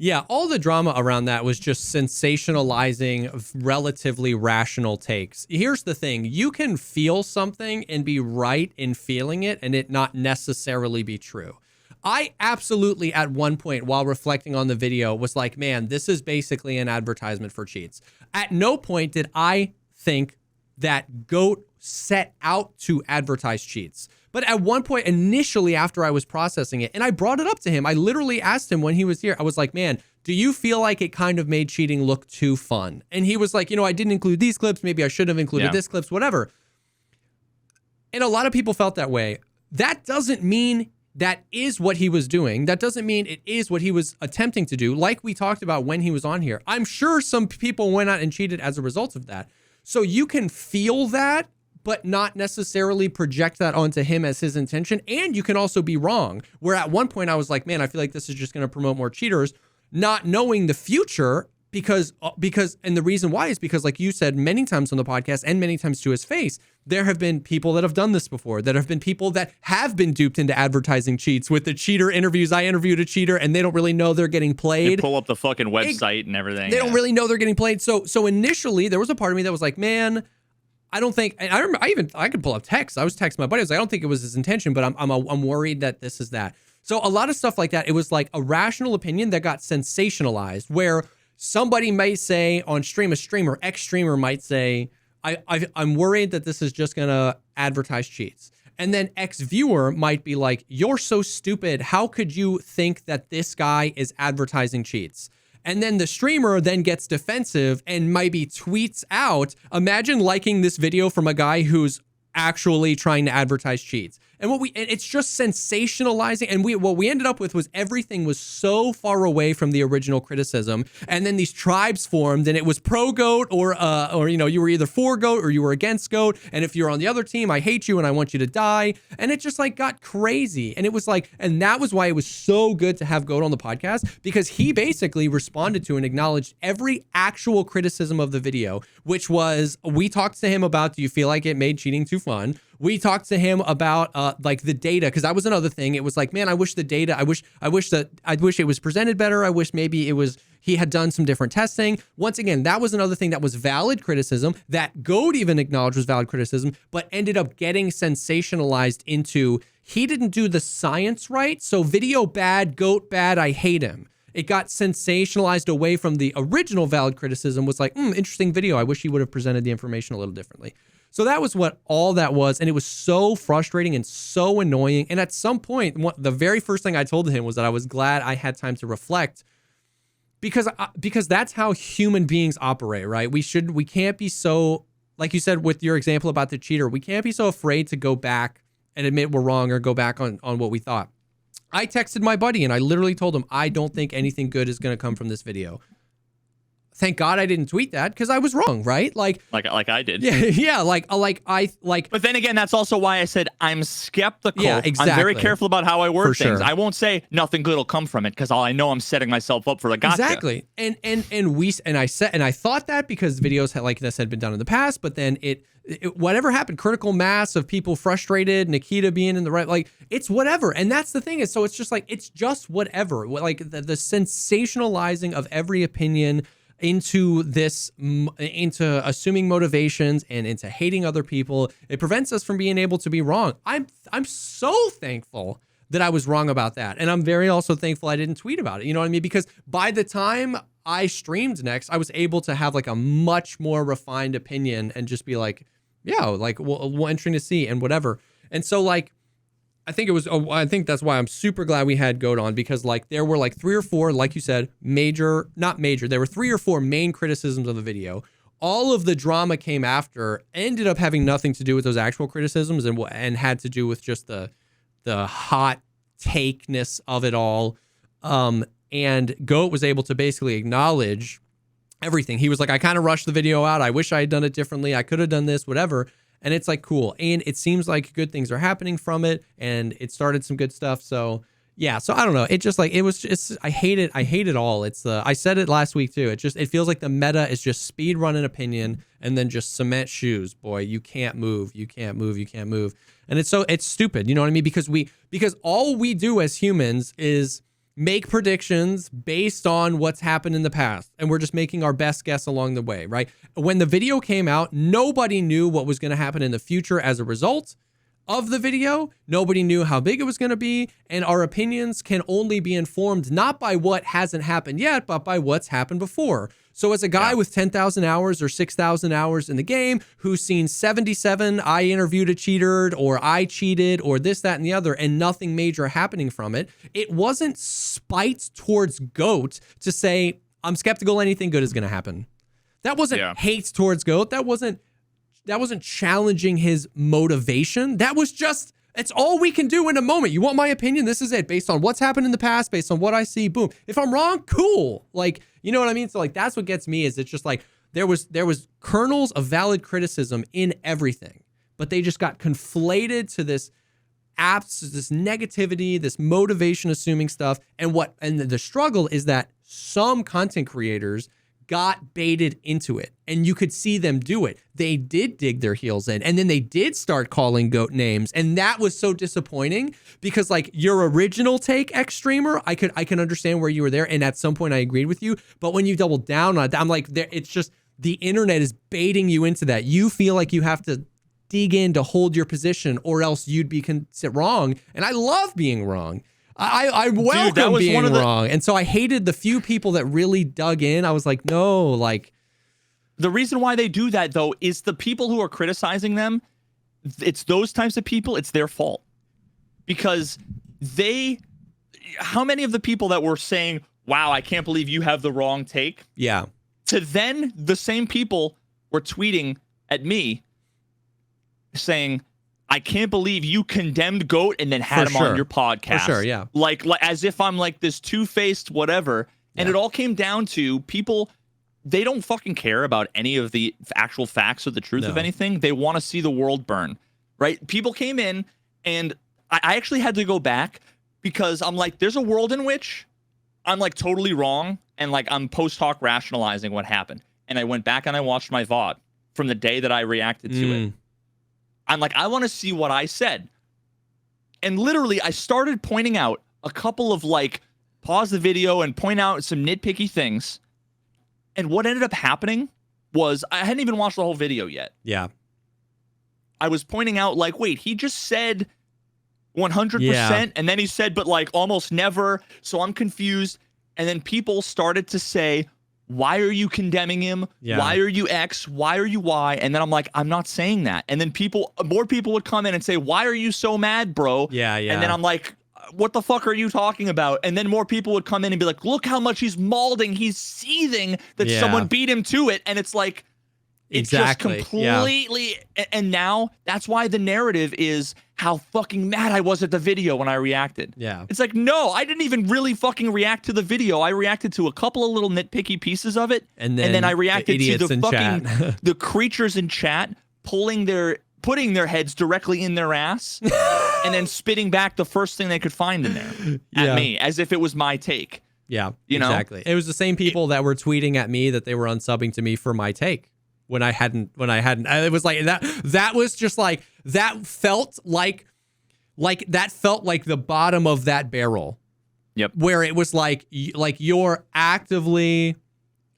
Yeah, all the drama around that was just sensationalizing relatively rational takes. Here's the thing. You can feel something and be right in feeling it and it not necessarily be true. I absolutely, at one point, while reflecting on the video, was like, man, this is basically an advertisement for cheats. At no point did I think that Goat set out to advertise cheats. But at one point, initially after I was processing it, and I brought it up to him, I literally asked him when he was here, I was like, man, do you feel like it kind of made cheating look too fun? And he was like, I didn't include these clips. Maybe I should have included this clips, whatever. And a lot of people felt that way. That doesn't mean that is what he was doing. That doesn't mean it is what he was attempting to do. Like we talked about when he was on here, I'm sure some people went out and cheated as a result of that. So you can feel that, but not necessarily project that onto him as his intention. And you can also be wrong. Where at one point I was like, man, I feel like this is just going to promote more cheaters, not knowing the future because, and the reason why is because, like you said many times on the podcast and many times to his face, there have been people that have done this before. There have been people that have been duped into advertising cheats with the cheater interviews. I interviewed a cheater and they don't really know they're getting played. They pull up the fucking website and everything. They don't really know they're getting played. So initially there was a part of me that was like, man, I don't think, and I remember I could pull up text. I was texting my buddy. I was like, I don't think it was his intention, but I'm worried that this is that. So a lot of stuff like that, it was like a rational opinion that got sensationalized where somebody might say on stream, a streamer, ex-streamer might say, I'm worried that this is just going to advertise cheats. And then X viewer might be like, you're so stupid. How could you think that this guy is advertising cheats? And then the streamer then gets defensive and maybe tweets out, imagine liking this video from a guy who's actually trying to advertise cheats. And it's just sensationalizing. And what we ended up with was everything was so far away from the original criticism. And then these tribes formed, and it was pro GOAT or you were either for GOAT or you were against GOAT. And if you're on the other team, I hate you and I want you to die. And it just like got crazy. And it was like, and that was why it was so good to have GOAT on the podcast, because he basically responded to and acknowledged every actual criticism of the video, which was, we talked to him about, do you feel like it made cheating too fun? We talked to him about like the data, because that was another thing. It was like, man, I wish the data, I wish it was presented better. I wish maybe he had done some different testing. Once again, that was another thing that was valid criticism that GOAT even acknowledged was valid criticism, but ended up getting sensationalized into, he didn't do the science right. So video bad, GOAT bad, I hate him. It got sensationalized away from the original valid criticism, was like, interesting video. I wish he would have presented the information a little differently. So that was what all that was. And it was so frustrating and so annoying. And at some point, the very first thing I told him was that I was glad I had time to reflect, because that's how human beings operate, right? We can't be so, like you said with your example about the cheater, we can't be so afraid to go back and admit we're wrong or go back on what we thought. I texted my buddy and I literally told him, I don't think anything good is going to come from this video. Thank God I didn't tweet that, because I was wrong, right? Like I did. Yeah. But then again, that's also why I said I'm skeptical. Yeah, exactly. I'm very careful about how I word things. Sure. I won't say nothing good will come from it, because I know I'm setting myself up for a gotcha. Exactly. And I thought that because videos like this had been done in the past, but then it whatever happened, critical mass of people frustrated, Nikita being in the right, like it's whatever. And that's the thing is, so it's just like, it's just whatever. Like the sensationalizing of every opinion into assuming motivations and into hating other people. It prevents us from being able to be wrong. I'm so thankful that I was wrong about that. And I'm very also thankful I didn't tweet about it. You know what I mean? Because by the time I streamed next, I was able to have like a much more refined opinion and just be like, yeah, like we'll interesting to see and whatever. And so like, I think that's why I'm super glad we had GOAT on, because like there were like 3 or 4, like you said, there were 3 or 4 main criticisms of the video. All of the drama came after, ended up having nothing to do with those actual criticisms and had to do with just the hot takeness of it all. And GOAT was able to basically acknowledge everything. He was like, I kind of rushed the video out. I wish I had done it differently. I could have done this, whatever. And it's like, cool. And it seems like good things are happening from it. And it started some good stuff. So yeah. So I don't know. It just like, I hate it. I hate it all. I said it last week too. It feels like the meta is just speed run an opinion and then just cement shoes. Boy, you can't move. You can't move. You can't move. And it's stupid. You know what I mean? Because all we do as humans is make predictions based on what's happened in the past. And we're just making our best guess along the way, right? When the video came out, nobody knew what was going to happen in the future as a result of the video. Nobody knew how big it was going to be. And our opinions can only be informed not by what hasn't happened yet, but by what's happened before. So as a guy with 10,000 hours or 6,000 hours in the game who's seen 77, I interviewed a cheater or I cheated or this, that, and the other, and nothing major happening from it, it wasn't spite towards GOAT to say, I'm skeptical anything good is going to happen. That wasn't hate towards GOAT. That wasn't challenging his motivation. That was just, it's all we can do in a moment. You want my opinion? This is it. Based on what's happened in the past, based on what I see, boom. If I'm wrong, cool. Like, you know what I mean? So like, that's what gets me is it's just like, there was kernels of valid criticism in everything, but they just got conflated to this negativity, this motivation assuming stuff. And the struggle is that some content creators got baited into it, and you could see them do it. They did dig their heels in, and then they did start calling GOAT names, and that was so disappointing because like your original take, X streamer, I can understand where you were there, and at some point I agreed with you, but when you doubled down on it, I'm like, it's just the internet is baiting you into that. You feel like you have to dig in to hold your position, or else you'd be wrong, and I love being wrong. I welcome being wrong. And so I hated the few people that really dug in. I was like, no, like. The reason why they do that, though, is the people who are criticizing them, it's those types of people, it's their fault. Because how many of the people that were saying, wow, I can't believe you have the wrong take? Yeah. To then the same people were tweeting at me saying, I can't believe you condemned GOAT and then had him on your podcast. For sure, yeah. Like as if I'm like this two-faced whatever. And it all came down to people, they don't fucking care about any of the actual facts or the truth of anything. They want to see the world burn, right? People came in, and I actually had to go back because I'm like, there's a world in which I'm like totally wrong, and like I'm post-hoc rationalizing what happened. And I went back and I watched my VOD from the day that I reacted to it. I'm like, I want to see what I said. And literally, I started pointing out a couple of like, pause the video and point out some nitpicky things. And what ended up happening was I hadn't even watched the whole video yet. Yeah. I was pointing out like, wait, he just said 100%. And then he said, but like almost never. So I'm confused. And then people started to say, why are you condemning him? Yeah. Why are you X? Why are you Y? And then I'm like, I'm not saying that. And then more people would come in and say, why are you so mad, bro? Yeah. And then I'm like, what the fuck are you talking about? And then more people would come in and be like, look how much he's mauling. He's seething that someone beat him to it. And it's like, it's just completely. Yeah. And now that's why the narrative is how fucking mad I was at the video when I reacted. Yeah. It's like, no, I didn't even really fucking react to the video. I reacted to a couple of little nitpicky pieces of it. And then I reacted to the fucking, the creatures in chat putting their heads directly in their ass and then spitting back the first thing they could find in there at me as if it was my take. Yeah, you know? Exactly. It was the same people that were tweeting at me that they were unsubbing to me for my take when I hadn't, it was like that was just like, that felt like the bottom of that barrel. Yep. Where it was like you're actively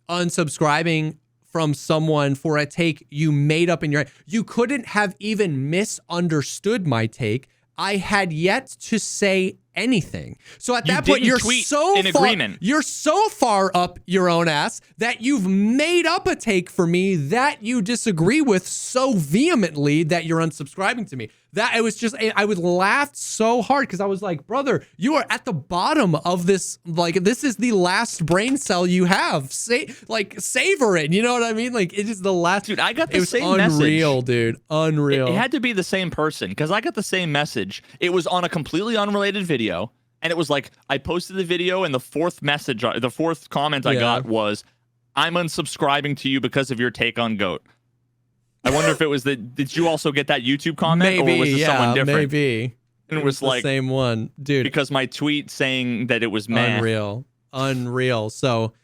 unsubscribing from someone for a take you made up in your head. You couldn't have even misunderstood my take. I had yet to say anything. So at that point, you're so far up your own ass that you've made up a take for me that you disagree with so vehemently that you're unsubscribing to me. That it was just, I would laugh so hard because I was like, brother, you are at the bottom of this. Like, this is the last brain cell you have. Savor it. You know what I mean? Like, it is the last. Dude, I got the same message. Unreal, dude. Unreal. It had to be the same person because I got the same message. It was on a completely unrelated video. And it was like, I posted the video and the fourth comment I got was, I'm unsubscribing to you because of your take on GOAT. I wonder if it was did you also get that YouTube comment? Maybe, or was it someone different? Maybe. And it was like the same one, dude. Because my tweet saying that it was meh. Unreal. So,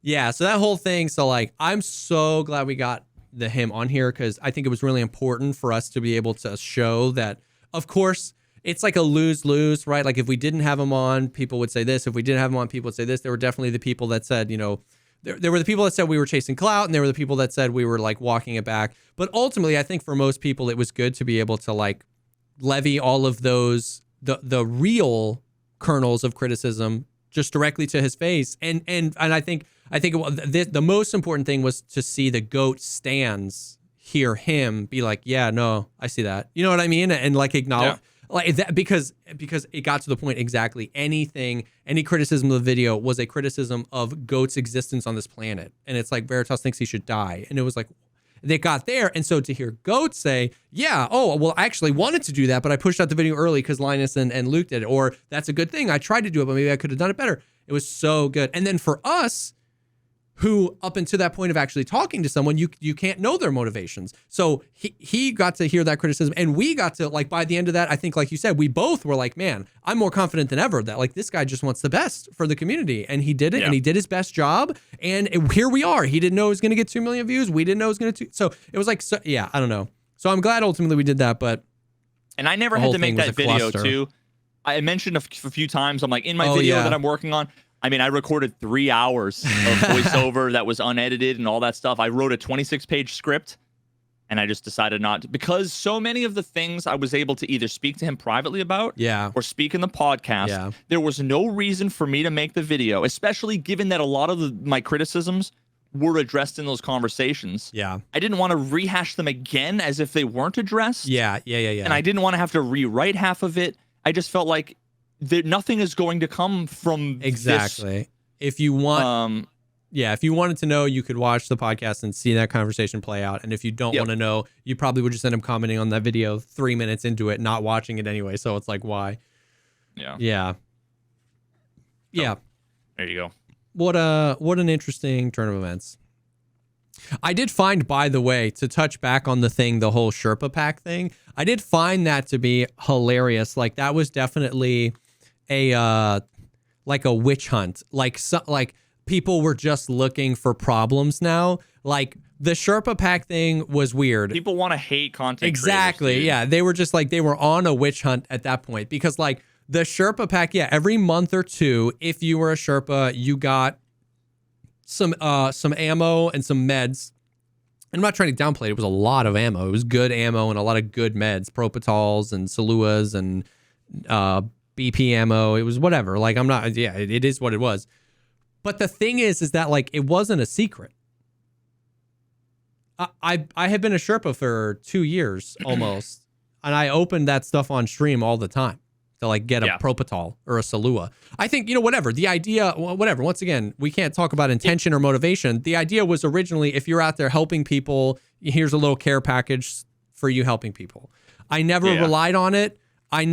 yeah, so that whole thing. So, like, I'm so glad we got him on here because I think it was really important for us to be able to show that, of course, it's like a lose-lose, right? Like, if we didn't have him on, people would say this. If we didn't have him on, people would say this. There were definitely the people that said, you know, there were the people that said we were chasing clout, and there were the people that said we were like walking it back. But ultimately, I think for most people, it was good to be able to like levy all of those the real kernels of criticism just directly to his face. And I think the most important thing was to see the GOAT stands hear him be like, yeah, no, I see that. You know what I mean? And like acknowledge. Yeah. Like that, because it got to the point exactly. Any criticism of the video was a criticism of GOAT's existence on this planet, and it's like Veritas thinks he should die, and it was like they got there, and so to hear GOAT say, yeah, oh well, I actually wanted to do that, but I pushed out the video early because Linus and Luke did it, or that's a good thing. I tried to do it, but maybe I could have done it better. It was so good, and then for us, who up until that point of actually talking to someone, you can't know their motivations. So he got to hear that criticism, and we got to, like, by the end of that, I think, like you said, we both were like, man, I'm more confident than ever that, like, this guy just wants the best for the community, and he did it, and he did his best job, and here we are. He didn't know he was going to get 2 million views. We didn't know it was going to. So it was like, so, yeah, I don't know. So I'm glad ultimately we did that, but. And I never had to make that video, too. I mentioned a few times, I'm like, in my video that I'm working on, I mean, I recorded 3 hours of voiceover that was unedited and all that stuff. I wrote a 26-page script, and I just decided not to, because so many of the things I was able to either speak to him privately about or speak in the podcast. Yeah. There was no reason for me to make the video, especially given that a lot of my criticisms were addressed in those conversations. Yeah. I didn't want to rehash them again as if they weren't addressed. Yeah. And I didn't want to have to rewrite half of it. I just felt like nothing is going to come from exactly. this. If you want, if you wanted to know, you could watch the podcast and see that conversation play out. And if you don't want to know, you probably would just end up commenting on that video 3 minutes into it, not watching it anyway. So it's like, why? Yeah. There you go. What an interesting turn of events. I did find, by the way, to touch back on the whole Sherpa pack thing, I did find that to be hilarious. Like, that was definitely a witch hunt. Like people were just looking for problems now. Like, the Sherpa pack thing was weird. People want to hate content exactly creators, yeah, they were just like, they were on a witch hunt at that point, because like the Sherpa pack, every month or two, if you were a Sherpa, you got some ammo and some meds. I'm not trying to downplay it. It was a lot of ammo. It was good ammo and a lot of good meds, Propitols and Saluas and BP ammo. It was whatever. Like, I'm not, it is what it was. But the thing is that like, it wasn't a secret. I have been a Sherpa for 2 years almost, and I opened that stuff on stream all the time to like get a Propitol or a Salua. I think, whatever. The idea, whatever. Once again, we can't talk about intention or motivation. The idea was originally, if you're out there helping people, here's a little care package for you helping people. I never relied on it. They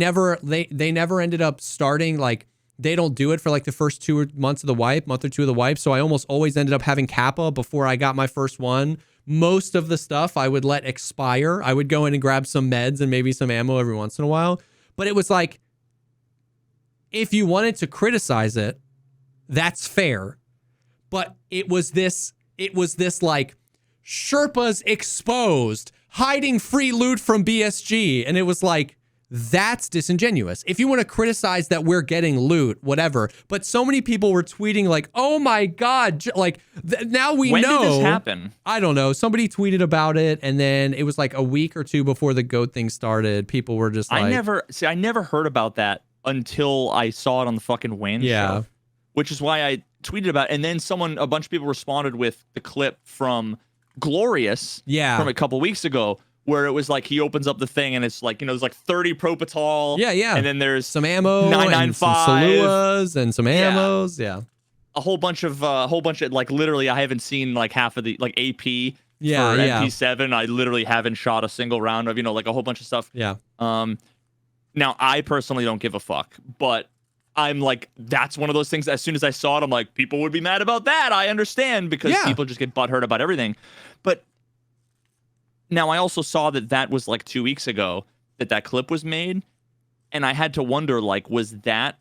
never ended up starting, like, they don't do it for like the first 2 months of the wipe, month or two of the wipe. So I almost always ended up having Kappa before I got my first one. Most of the stuff I would let expire. I would go in and grab some meds and maybe some ammo every once in a while. But it was like, if you wanted to criticize it, that's fair. But it was this like, Sherpas exposed, hiding free loot from BSG. And it was like, that's disingenuous. If you want to criticize that we're getting loot, whatever. But so many people were tweeting like, oh my God, like now we know. When did this happen? I don't know. Somebody tweeted about it, and then it was like a week or two before the GOAT thing started. People were just like, I never heard about that until I saw it on the fucking Wayne show, which is why I tweeted about it. And then a bunch of people responded with the clip from Glorious from a couple weeks ago, where it was like he opens up the thing and it's like, there's like 30 Propitol. Yeah. And then there's some ammo, 995, and some Saluas, and some ammos. Yeah. A whole bunch of like, literally, I haven't seen like half of the like AP for MP7. I literally haven't shot a single round of, like a whole bunch of stuff. Yeah. Now I personally don't give a fuck, but I'm like, that's one of those things. As soon as I saw it, I'm like, people would be mad about that. I understand, because people just get butthurt about everything. But now, I also saw that was like 2 weeks ago that clip was made, and I had to wonder, like, was that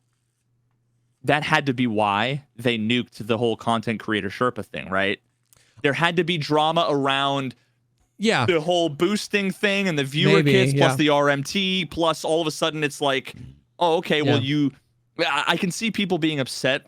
had to be why they nuked the whole content creator Sherpa thing, right? There had to be drama around the whole boosting thing and the viewer kits plus the RMT, plus all of a sudden it's like, oh, okay, well, I can see people being upset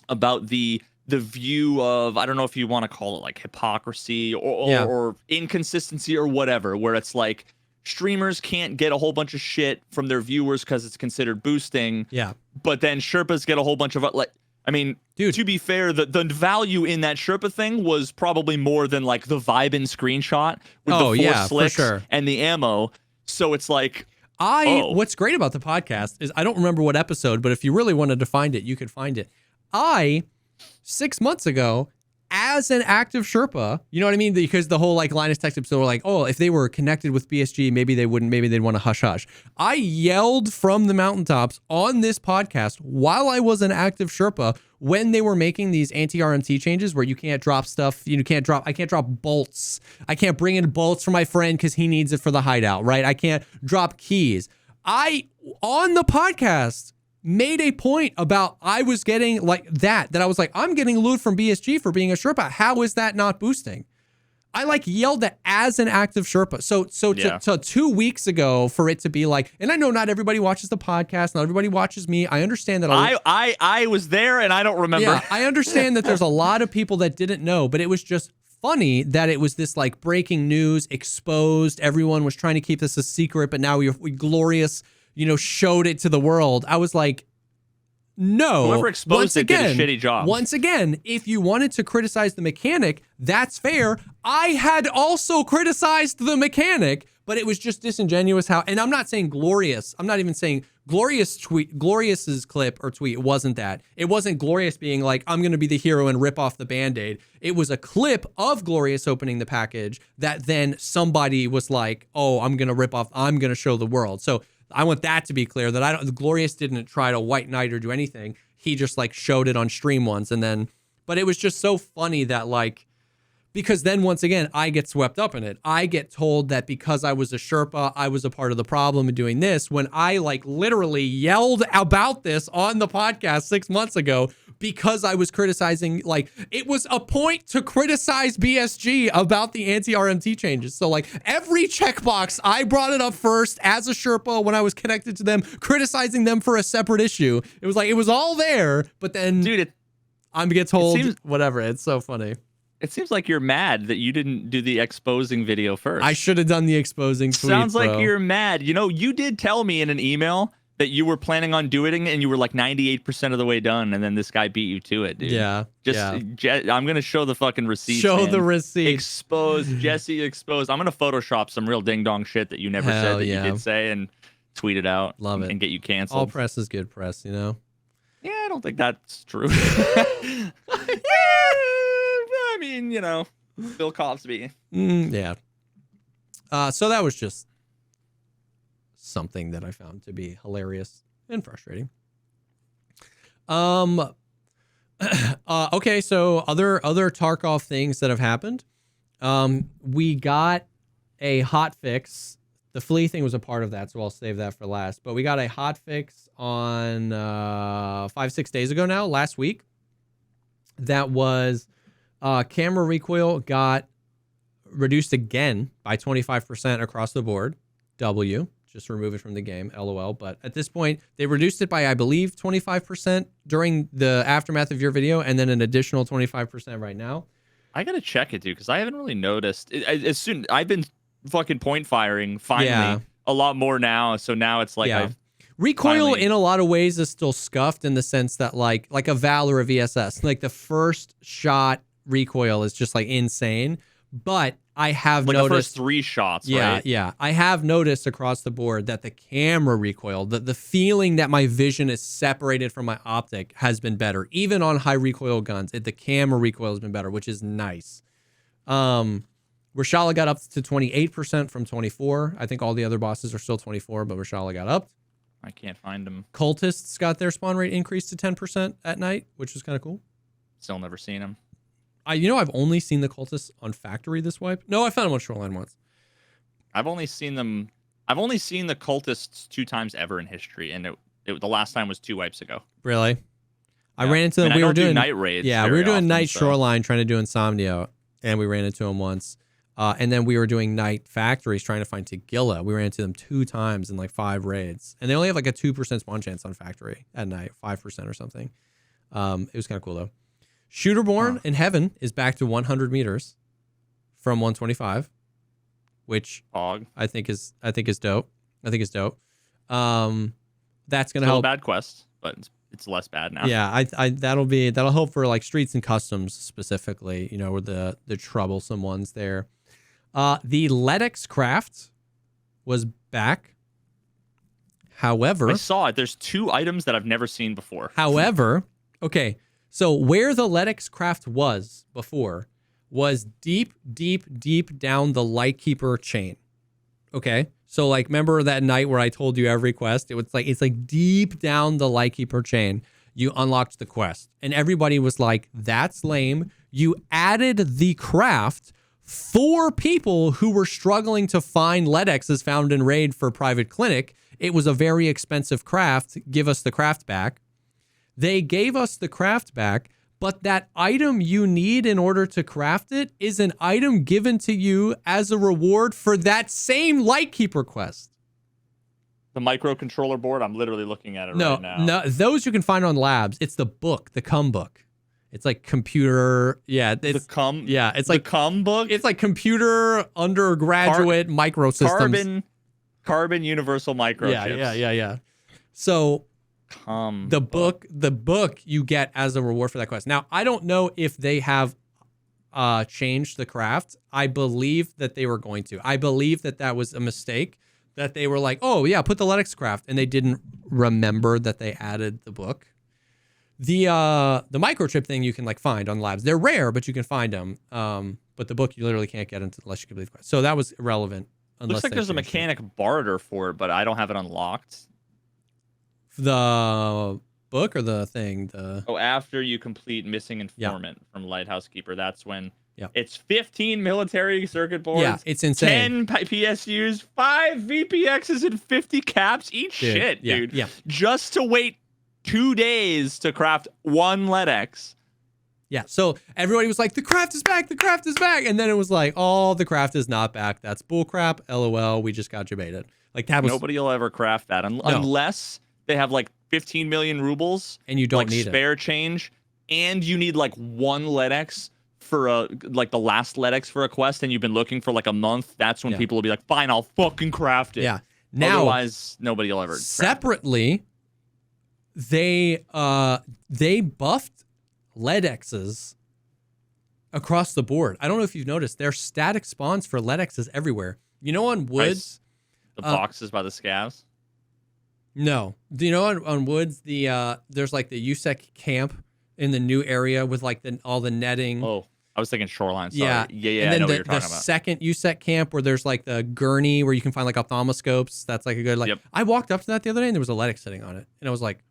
about the view of, I don't know if you want to call it like hypocrisy or inconsistency or whatever, where it's like streamers can't get a whole bunch of shit from their viewers because it's considered boosting. Yeah. But then Sherpas get a whole bunch of, like, I mean, dude, to be fair, the value in that Sherpa thing was probably more than like the vibe in screenshot with the 4 slicks and the ammo. So it's like, what's great about the podcast is, I don't remember what episode, but if you really wanted to find it, you could find it. 6 months ago, as an active Sherpa, you know what I mean? Because the whole like Linus Tech episode were like, oh, if they were connected with BSG, maybe they wouldn't, maybe they'd want to hush hush. I yelled from the mountaintops on this podcast while I was an active Sherpa when they were making these anti-RMT changes where you can't drop stuff, I can't drop bolts. I can't bring in bolts for my friend because he needs it for the hideout, right? I can't drop keys. On the podcast, made a point about I was getting like that I was like, I'm getting loot from BSG for being a Sherpa. How is that not boosting? I like yelled at as an active Sherpa. So 2 weeks ago for it to be like, and I know not everybody watches the podcast, not everybody watches me. I understand that. I was there and I don't remember. Yeah, I understand that there's a lot of people that didn't know, but it was just funny that it was this like breaking news, exposed. Everyone was trying to keep this a secret, but now we Glorious, showed it to the world. I was like, No. Whoever exposed it did a shitty job. Once again, if you wanted to criticize the mechanic, that's fair. I had also criticized the mechanic, but it was just disingenuous how, and I'm not saying Glorious. I'm not even saying Glorious's clip or tweet. It wasn't that. It wasn't Glorious being like, I'm going to be the hero and rip off the Band-Aid. It was a clip of Glorious opening the package that then somebody was like, oh, I'm going to show the world. So I want that to be clear that Glorious didn't try to white knight or do anything. He just like showed it on stream once and then, but it was just so funny that like, because then once again, I get swept up in it. I get told that because I was a Sherpa, I was a part of the problem in doing this when I like literally yelled about this on the podcast 6 months ago because I was criticizing, like it was a point to criticize BSG about the anti-RMT changes. So like every checkbox, I brought it up first as a Sherpa when I was connected to them, criticizing them for a separate issue. It was like, it was all there, but then dude, I'm get told whatever. It's so funny. It seems like you're mad that you didn't do the exposing video first. I should have done the exposing tweet. Sounds like you're mad. You know, you did tell me in an email that you were planning on doing it and you were like 98% of the way done, and then this guy beat you to it, dude. Yeah. I'm going to show the fucking receipt. Show the receipt. Jesse exposed. I'm going to Photoshop some real ding-dong shit that you never said that you did say and tweet it out. Love it. And get you canceled. All press is good press, you know? Yeah, I don't think that's true. I mean, you know, Bill Cosby. Yeah. So that was just something that I found to be hilarious and frustrating. Okay, so other Tarkov things that have happened. We got a hot fix. The flea thing was a part of that, so I'll save that for last. But we got a hot fix on 5-6 days ago now, last week. That was camera recoil got reduced again by 25% across the board. Just remove it from the game, LOL. But at this point, they reduced it by, I believe, 25% during the aftermath of your video, and then an additional 25% right now. I gotta check it, dude, because I haven't really noticed. I've been fucking point firing finally a lot more now, so now it's like recoil in a lot of ways is still scuffed in the sense that like a Val or a VSS, like the first shot recoil is just like insane. But I have noticed the first 3 shots. Right? Yeah. I have noticed across the board that the camera recoil, the feeling that my vision is separated from my optic has been better. Even on high recoil guns, the camera recoil has been better, which is nice. Reshala got up to 28% from 24. I think all the other bosses are still 24, but Reshala got up. I can't find them. Cultists got their spawn rate increased to 10% at night, which was kind of cool. Still never seen them. I've only seen the cultists on factory this wipe. No, I found them on shoreline once. I've only seen the cultists 2 times ever in history, and the last time was 2 wipes ago. Really? Yeah. I ran into them. We were doing night raids. Yeah, we were doing night shoreline trying to do Insomnia, and we ran into them once. And then we were doing night factories trying to find Tagilla. We ran into them 2 times in like 5 raids, and they only have like a 2% spawn chance on factory at night, 5% or something. It was kind of cool though. Shooterborn in Heaven is back to 100 meters from 125, which I think is dope. That's gonna help. A bad quest, but it's less bad now. Yeah, that'll help for like streets and customs specifically. You know, where the troublesome ones there. The Ledix craft was back. However, I saw it. There's 2 items that I've never seen before. However, okay. So where the Ledix craft was before was deep, deep, deep down the Lightkeeper chain. Okay. So like, remember that night where I told you every quest? It's like deep down the Lightkeeper chain. You unlocked the quest, and everybody was like, "That's lame." You added the craft for people who were struggling to find Ledixes found in raid for private clinic. It was a very expensive craft. Give us the craft back. They gave us the craft back, but that item you need in order to craft it is an item given to you as a reward for that same Lightkeeper quest. The microcontroller board, I'm literally looking at it right now. No, those you can find on labs. It's the book, the cum book. It's like computer, it's like the cum book. It's like computer undergraduate microsystems. Carbon universal microchips. Yeah. So come. The book you get as a reward for that quest. Now, I don't know if they have changed the craft. I believe that they were going to. I believe that was a mistake, that they were like, oh yeah, put the Ledex craft, and they didn't remember that they added the book. The microchip thing you can like find on labs. They're rare, but you can find them. But the book you literally can't get unless you complete the quest. So that was irrelevant. Looks like there's a mechanic barter for it, but I don't have it unlocked. The book or the thing? After you complete Missing Informant from Lighthouse Keeper, that's when it's 15 military circuit boards. Yeah, it's insane. 10 PSUs, 5 VPXs, and 50 caps. Eat shit, dude. Yeah. Just to wait 2 days to craft 1 LEDX. Yeah, so everybody was like, the craft is back, the craft is back. And then it was like, oh, the craft is not back. That's bullcrap. LOL, we just got you baited. Like that was nobody will ever craft that unless they have like 15 million rubles and you don't like need spare change, and you need like 1 LEDX for the last LEDX for a quest, and you've been looking for like a month. That's when people will be like, fine, I'll fucking craft it. Yeah. Now, otherwise, nobody will ever. Separately, they buffed LEDXs across the board. I don't know if you've noticed, there's static spawns for LEDXs everywhere. You know, on Woods, the boxes by the scavs. No, do you know on Woods there's like the USEC camp in the new area with like all the netting. Oh, I was thinking shoreline. Sorry. Yeah. And then I know what you're talking about. The second USEC camp where there's like the gurney where you can find like ophthalmoscopes. That's like a good like. I walked up to that the other day and there was a LEDX sitting on it, and I was like,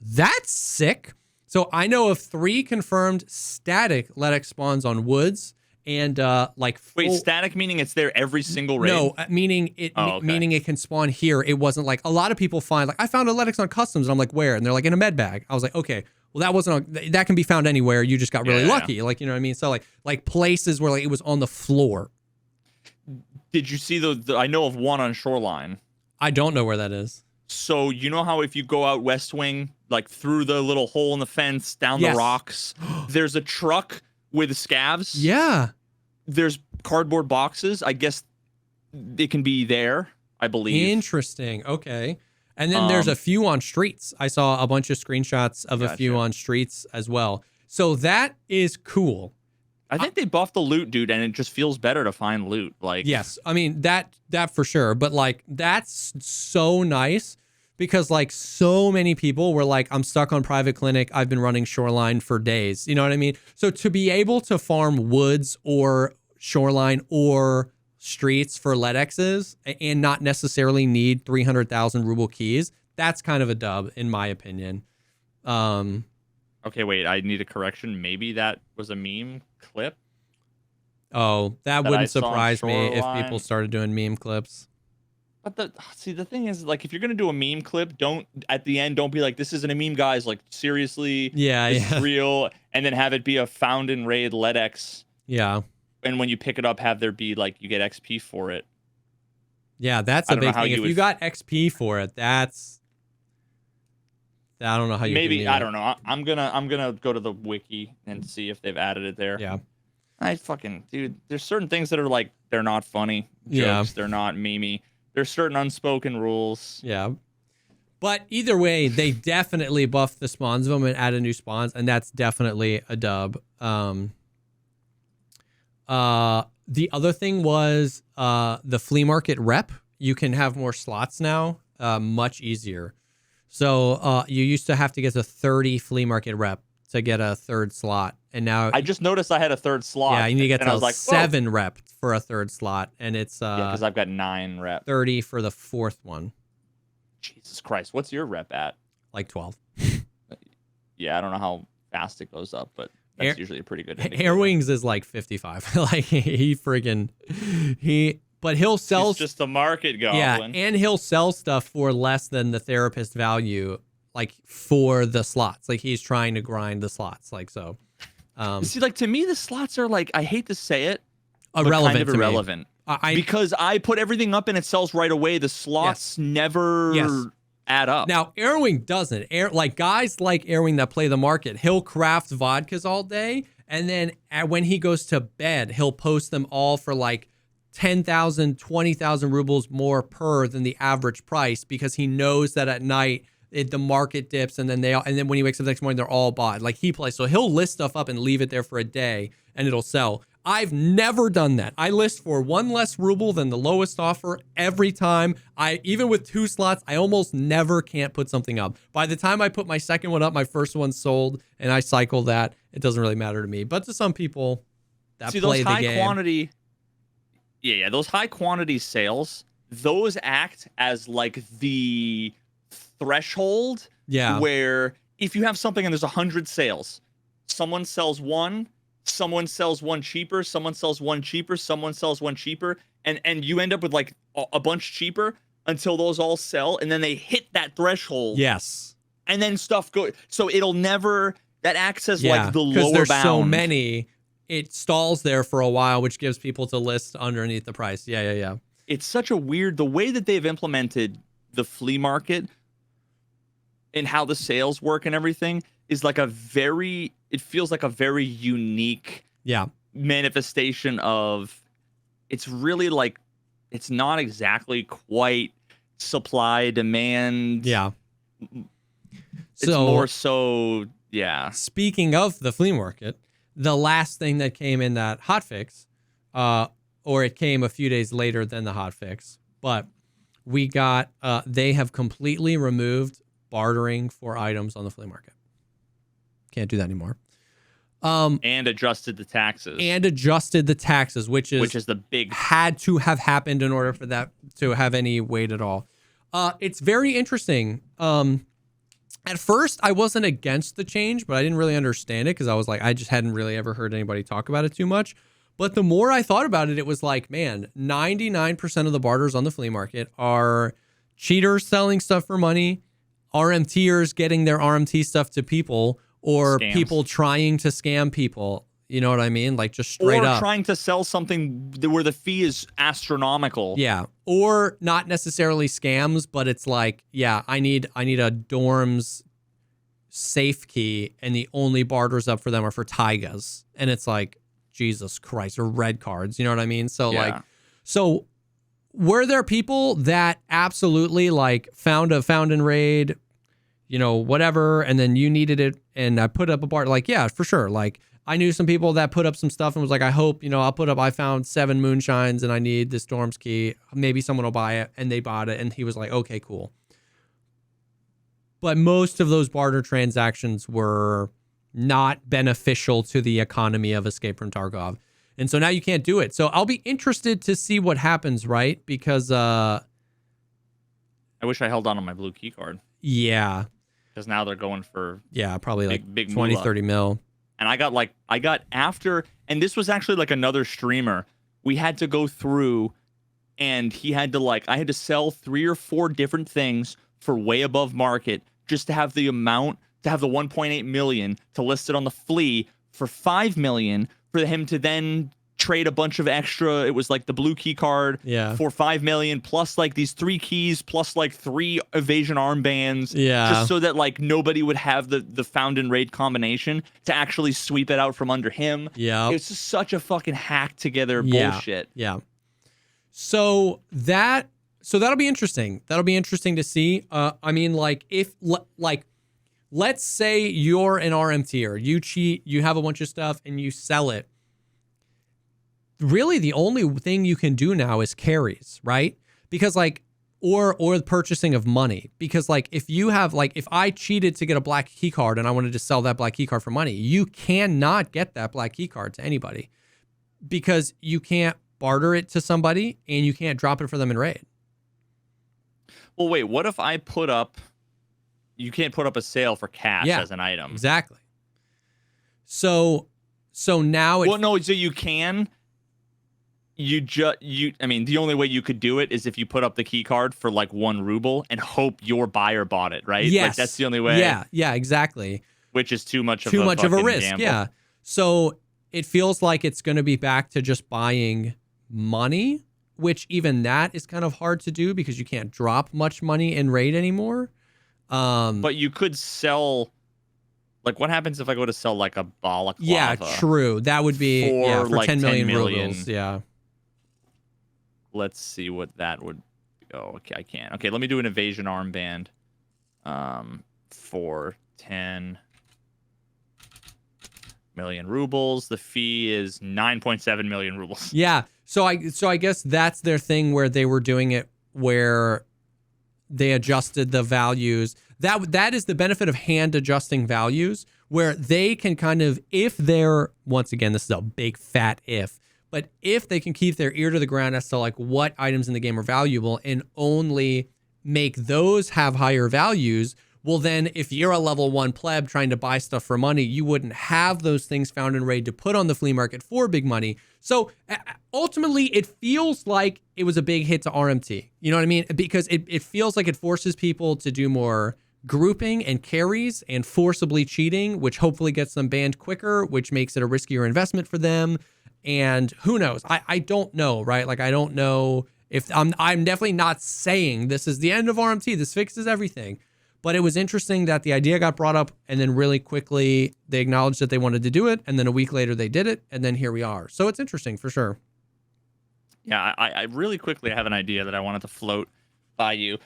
"That's sick." So I know of 3 confirmed static LEDX spawns on Woods, and like wait, static meaning it's there every single raid? No, meaning it can spawn here. It wasn't like a lot of people find like I found a LEDX on customs, and I'm like, where? And they're like in a med bag. I was like, okay, well that wasn't that can be found anywhere. You just got really lucky, like you know what I mean. So like places where like it was on the floor. Did you see the I know of one on Shoreline. I don't know where that is. So you know how if you go out West Wing, like through the little hole in the fence, down the rocks, there's a truck with scavs. Yeah. There's cardboard boxes. I guess it can be there, I believe. Interesting. Okay. And then there's a few on streets. I saw a bunch of screenshots of a few on streets as well. So that is cool. I think they buffed the loot, dude, and it just feels better to find loot. Like, yes, I mean that for sure. But like that's so nice because like so many people were like, I'm stuck on private clinic. I've been running Shoreline for days. You know what I mean? So to be able to farm Woods or Shoreline or streets for LEDXs and not necessarily need 300,000 ruble keys, that's kind of a dub in my opinion. Okay, wait, I need a correction. Maybe that was a meme clip. Oh, that wouldn't surprise me if people started doing meme clips. But the thing is, like, if you're gonna do a meme clip, don't be like, this isn't a meme, guys. Like, seriously, this is real, and then have it be a found in raid LEDX. Yeah. And when you pick it up, have there be like you get XP for it. Yeah, that's a big thing. If you got XP for it, that's. I don't know how you. Maybe I don't know. I'm gonna go to the wiki and see if they've added it there. Yeah. Dude. There's certain things that are like they're not funny jokes. They're not memey. There's certain unspoken rules. Yeah. But either way, they definitely buffed the spawns of them and added new spawns, and that's definitely a dub. The other thing was the flea market rep. You can have more slots now, much easier. So you used to have to get to 30 flea market rep to get a third slot, and now I just noticed I had a third slot. Yeah, you need to get to 7 rep for a third slot, and it's because I've got 9 rep. 30 for the 4th one. Jesus Christ, what's your rep at? Like 12. Yeah, I don't know how fast it goes up, but that's usually a pretty good indicator. Air Wings is like 55. Like but he'll sell. He's just the market goblin. Yeah, and he'll sell stuff for less than the therapist value, like for the slots. Like he's trying to grind the slots, like so. See, like to me, the slots are like, I hate to say it, irrelevant. Kind of irrelevant. Because I put everything up and it sells right away. The slots never add up. Now, Airwing doesn't. Guys like Airwing that play the market, he'll craft vodkas all day, and then when he goes to bed, he'll post them all for like 10,000, 20,000 rubles more per than the average price because he knows that at night the market dips, and then when he wakes up the next morning, they're all bought. Like he plays, so he'll list stuff up and leave it there for a day, and it'll sell. I've never done that. I list for one less ruble than the lowest offer every time. Even with 2 slots, I almost never can't put something up. By the time I put my second one up, my first one's sold, and I cycle that. It doesn't really matter to me. But to some people that play the game. Those high quantity sales, those act as like the threshold. Yeah. Where if you have something and there's 100 sales, someone sells one. Someone sells one cheaper, someone sells one cheaper, someone sells one cheaper, and you end up with like a bunch cheaper until those all sell, and then they hit that threshold. Yes. And then stuff goes. So it'll never, that acts as like the lower bound. Because there's so many, it stalls there for a while, which gives people to list underneath the price. Yeah. It's such a weird, the way that they've implemented the flea market and how the sales work and everything is like it feels like a very unique manifestation of, it's really like, it's not exactly quite supply demand. Yeah. It's more so, yeah. Speaking of the flea market, the last thing that came in that hotfix, or it came a few days later than the hotfix, but we got, they have completely removed bartering for items on the flea market. Can't do that anymore. And adjusted the taxes. Which is the big, had to have happened in order for that to have any weight at all. It's very interesting. At first, I wasn't against the change, but I didn't really understand it because I was like, I just hadn't really ever heard anybody talk about it too much. But the more I thought about it, it was like, man, 99% of the barters on the flea market are cheaters selling stuff for money, RMTers getting their RMT stuff to people, or scams. People trying to scam people. You know what I mean? Like just straight up. Or trying to sell something where the fee is astronomical. Yeah. Or not necessarily scams, but it's like, yeah, I need a dorm's safe key, and the only barters up for them are for taigas. And it's like, Jesus Christ, or red cards. You know what I mean? So so were there people that absolutely like found and raid, you know, whatever, and then you needed it, and I put up a bar, like, yeah, for sure. Like, I knew some people that put up some stuff and was like, I hope, you know, I found 7 moonshines and I need the Storm's key. Maybe someone will buy it, and they bought it, and he was like, okay, cool. But most of those barter transactions were not beneficial to the economy of Escape from Tarkov. And so now you can't do it. So I'll be interested to see what happens, right? Because I wish I held on my blue key card. Yeah. Because now they're going for probably big 20, 30 mil. And I got after, and this was actually like another streamer. We had to go through, and he had to I had to sell 3 or 4 different things for way above market just to have the amount, to have the 1.8 million to list it on the flea for 5 million for him to then trade a bunch of extra. It was like the blue key card for 5 million plus like these 3 keys plus like 3 evasion armbands. Just so that like nobody would have the found and raid combination to actually sweep it out from under him. Yeah. It's just such a fucking hack together bullshit. Yeah. So that'll be interesting. That'll be interesting to see. I mean, like let's say you're an RMTer, you cheat, you have a bunch of stuff and you sell it. Really, the only thing you can do now is carries, right? Because or the purchasing of money. Because if you have if I cheated to get a black key card and I wanted to sell that black key card for money, you cannot get that black key card to anybody because you can't barter it to somebody and you can't drop it for them in raid. Well, wait, what if I you can't put up a sale for cash as an item? Exactly. So now well, no, so you can. I mean, the only way you could do it is if you put up the key card for 1 ruble and hope your buyer bought it, right? Yes. That's the only way. Yeah, exactly. Which is too much of a risk. Gamble. Yeah. So it feels like it's going to be back to just buying money, which even that is kind of hard to do because you can't drop much money in raid anymore. But you could sell. What happens if I go to sell a balaclava? Yeah, true. That would be for 10 million rubles. Yeah. Let's see what that would go. Okay, I can't. Okay, let me do an evasion armband. for 10 million rubles. The fee is 9.7 million rubles. Yeah. So I guess that's their thing where they were doing it where they adjusted the values. That is the benefit of hand adjusting values, where they can kind of, if they're, once again, this is a big fat if, but if they can keep their ear to the ground as to like what items in the game are valuable and only make those have higher values, well then if you're a level 1 pleb trying to buy stuff for money, you wouldn't have those things found in raid to put on the flea market for big money. So ultimately it feels like it was a big hit to RMT. You know what I mean? Because it feels like it forces people to do more grouping and carries and forcibly cheating, which hopefully gets them banned quicker, which makes it a riskier investment for them. And who knows? I don't know, right? Like I don't know if I'm definitely not saying this is the end of RMT. This fixes everything. But it was interesting that the idea got brought up and then really quickly they acknowledged that they wanted to do it. And then a week later they did it. And then here we are. So it's interesting for sure. Yeah, I really quickly have an idea that I wanted to float by you.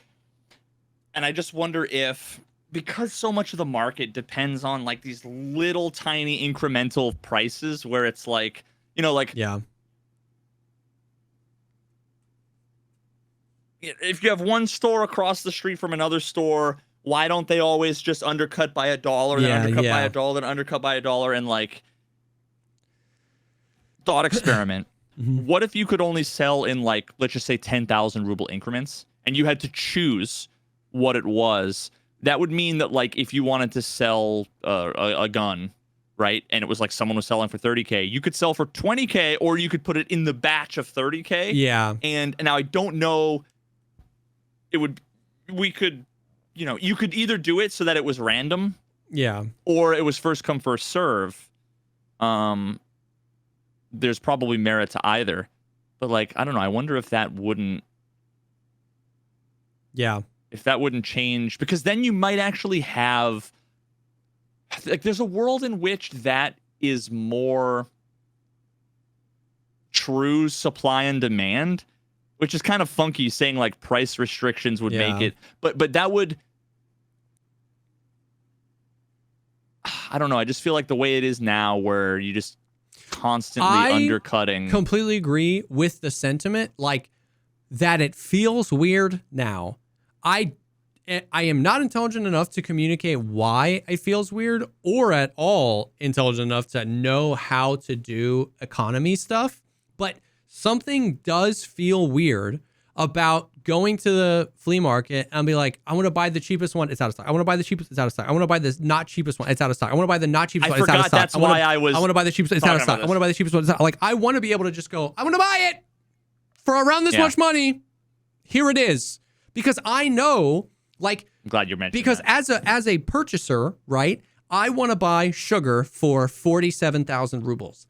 And I just wonder if, because so much of the market depends on like these little tiny incremental prices where it's like, you know, like, yeah, if you have one store across the street from another store, why don't they always just undercut by $1, then undercut by $1, then undercut by $1, and like, thought experiment. What if you could only sell in like, let's just say 10,000 ruble increments, and you had to choose what it was? That would mean that like if you wanted to sell a gun, right, and it was like someone was selling for 30K, you could sell for 20K, or you could put it in the batch of 30K. Yeah. And now I don't know. We could, you know, you could either do it so that it was random, yeah, or it was first come first serve. There's probably merit to either, but like I don't know. I wonder if that wouldn't. Yeah. If that wouldn't change, because then you might actually have, like, there's a world in which that is more true supply and demand, which is kind of funky saying like price restrictions would make it, but that would, I don't know. I just feel like the way it is now where you just constantly undercutting. Completely agree with the sentiment, like that it feels weird now. I am not intelligent enough to communicate why it feels weird, or at all intelligent enough to know how to do economy stuff. But something does feel weird about going to the flea market and be like, I want to buy the cheapest one. It's out of stock. I want to buy the cheapest. It's out of stock. I want to buy the not cheapest one. It's out of stock. I want to buy the not cheapest one. It's out of stock. That's why I want to buy the cheapest. It's out of stock. I want to buy the cheapest one. Like, I want to be able to just go, I want to buy it for around this much money. Here it is. Because I know, like, I'm glad you mentioned because that. as a purchaser, right, I want to buy sugar for 47,000 rubles.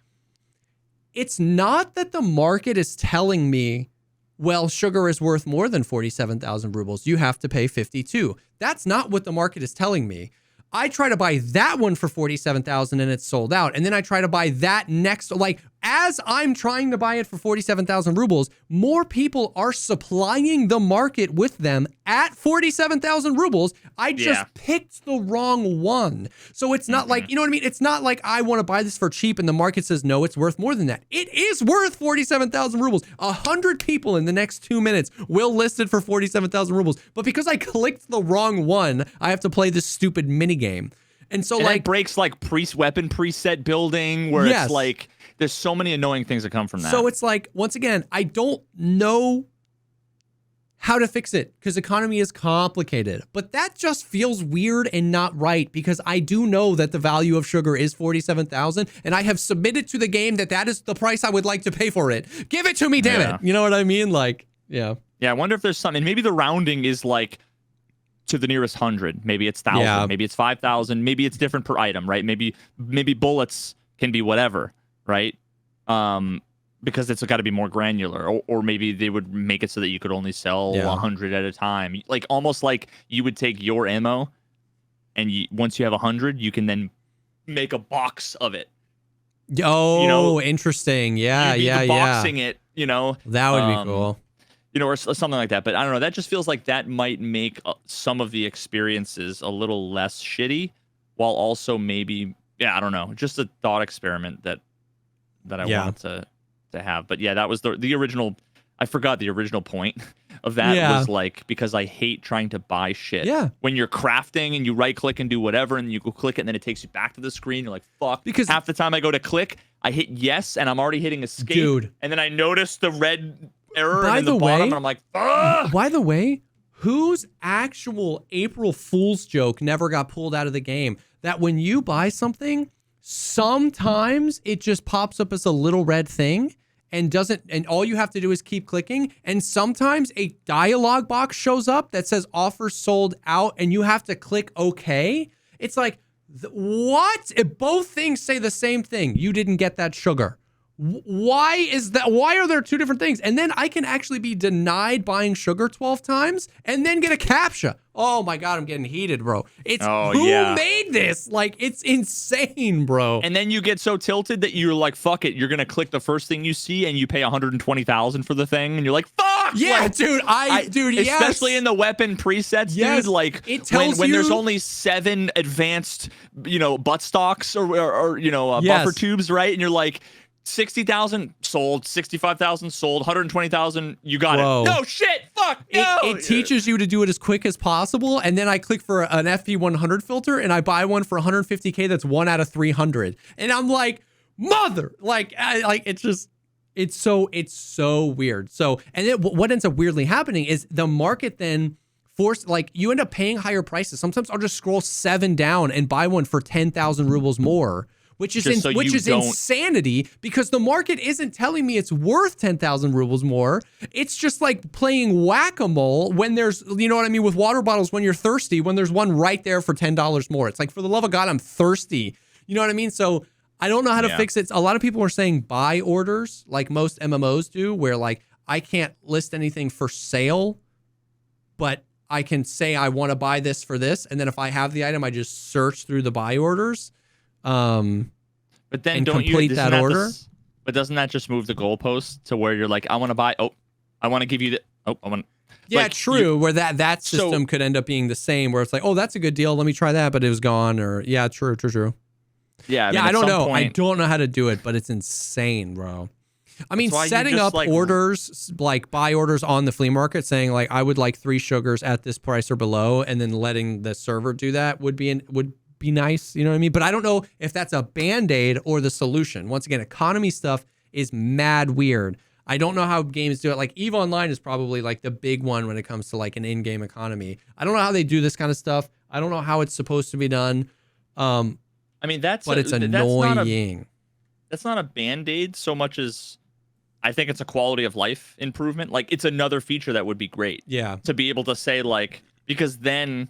It's not that the market is telling me, well, sugar is worth more than 47,000 rubles. You have to pay 52. That's not what the market is telling me. I try to buy that one for 47,000 and it's sold out. And then I try to buy that next, like, as I'm trying to buy it for 47,000 rubles, more people are supplying the market with them at 47,000 rubles. I just picked the wrong one. So it's not like, you know what I mean? It's not like I want to buy this for cheap and the market says, no, it's worth more than that. It is worth 47,000 rubles. 100 people in the next 2 minutes will list it for 47,000 rubles. But because I clicked the wrong one, I have to play this stupid mini game. And so, like, it breaks like weapon preset building where it's like there's so many annoying things that come from that. So it's like, once again, I don't know how to fix it because economy is complicated, but that just feels weird and not right because I do know that the value of sugar is 47,000 and I have submitted to the game that is the price I would like to pay for it. Give it to me, damn it. You know what I mean? Like, yeah. Yeah, I wonder if there's something, maybe the rounding is like to the nearest 100. Maybe it's 1,000. Maybe it's 5,000. Maybe it's different per item, right? Maybe bullets can be whatever, right? Because it's got to be more granular. Or maybe they would make it so that you could only sell 100 at a time. Like almost like you would take your ammo, and once you have 100, you can then make a box of it. Oh, you know, interesting. Yeah, boxing it. You know, that would be cool. or something like that. But I don't know. That just feels like that might make some of the experiences a little less shitty, while also maybe, I don't know, just a thought experiment that I want to have. But yeah, that was the original. I forgot the original point of that was like, because I hate trying to buy shit. Yeah. When you're crafting and you right click and do whatever and you go click it and then it takes you back to the screen, you're like, fuck. Because half the time I go to click, I hit yes and I'm already hitting escape. Dude. And then I notice the red error in the bottom and I'm like, fuck. By the way, whose actual April Fool's joke never got pulled out of the game? That when you buy something, sometimes it just pops up as a little red thing and all you have to do is keep clicking. And sometimes a dialogue box shows up that says offer sold out and you have to click OK. It's like, what? If both things say the same thing, you didn't get that sugar. Why is that? Why are there two different things? And then I can actually be denied buying sugar 12 times and then get a CAPTCHA. Oh my God, I'm getting heated, bro. It's who made this? Like, it's insane, bro. And then you get so tilted that you're like, fuck it. You're going to click the first thing you see and you pay $120,000 for the thing. And you're like, fuck. Yeah, like, dude, yes. Especially in the weapon presets, dude. Like, it tells when there's only 7 advanced, butt stocks or buffer tubes, right? And you're like, 60,000 sold, 65,000 sold, 120,000. You got it. No shit. Fuck. No. It teaches you to do it as quick as possible. And then I click for an FP100 filter and I buy one for 150K. That's 1 out of 300. And I'm like, it's so weird. So, and then what ends up weirdly happening is the market then you end up paying higher prices. Sometimes I'll just scroll 7 down and buy one for 10,000 rubles more. Which is insanity because the market isn't telling me it's worth 10,000 rubles more. It's just like playing whack-a-mole when there's, you know what I mean, with water bottles when you're thirsty, when there's one right there for $10 more. It's like, for the love of God, I'm thirsty. You know what I mean? So I don't know how to fix it. A lot of people are saying buy orders like most MMOs do, where like I can't list anything for sale, but I can say I want to buy this for this. And then if I have the item, I just search through the buy orders. But then complete that order. But doesn't that just move the goalpost to where you're like, I want to buy. Oh, I want to give you the. Oh, I want. Yeah, like, true. Where that system could end up being the same. Where it's like, oh, that's a good deal. Let me try that, but it was gone. Or true. Yeah. I don't know. I don't know how to do it, but it's insane, bro. I mean, setting up orders, like buy orders on the flea market, saying like, I would like 3 sugars at this price or below, and then letting the server do that would be nice, you know what I mean? But I don't know if that's a band-aid or the solution. Once again, economy stuff is mad weird. I don't know how games do it. Like EVE Online is probably like the big one when it comes to like an in-game economy. I don't know how they do this kind of stuff. I don't know how it's supposed to be done. I mean, it's annoying. That's not a band-aid so much as I think it's a quality of life improvement. Like, it's another feature that would be great. Yeah. To be able to say, like, because then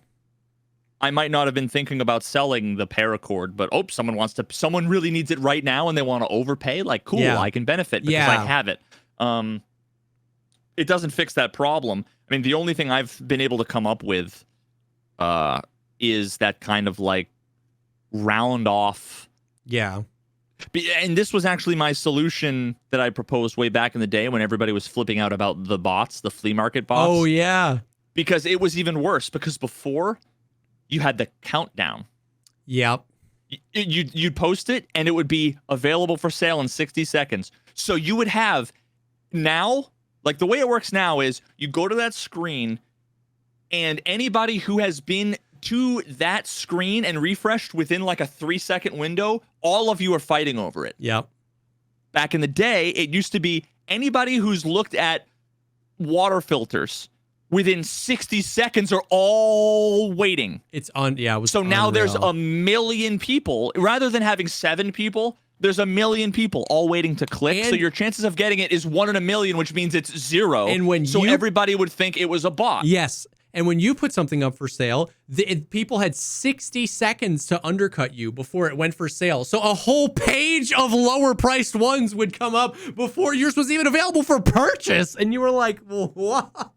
I might not have been thinking about selling the paracord, but someone really needs it right now and they want to overpay. Like, cool, I can benefit because I have it. It doesn't fix that problem. I mean, the only thing I've been able to come up with is that kind of like round off. Yeah. And this was actually my solution that I proposed way back in the day when everybody was flipping out about the bots, the flea market bots. Oh, yeah. Because it was even worse because before you had the countdown. Yep. You'd post it and it would be available for sale in 60 seconds. So you would have now, like the way it works now is you go to that screen and anybody who has been to that screen and refreshed within like a 3-second window, all of you are fighting over it. Yep. Back in the day, it used to be anybody who's looked at water filters within 60 seconds are all waiting. It was so now unreal. There's 1 million people. Rather than having 7 people, there's 1 million people all waiting to click. So your chances of getting it is 1 in 1 million, which means it's 0. And everybody would think it was a bot. Yes. And when you put something up for sale, people had 60 seconds to undercut you before it went for sale. So a whole page of lower priced ones would come up before yours was even available for purchase. And you were like, well, what?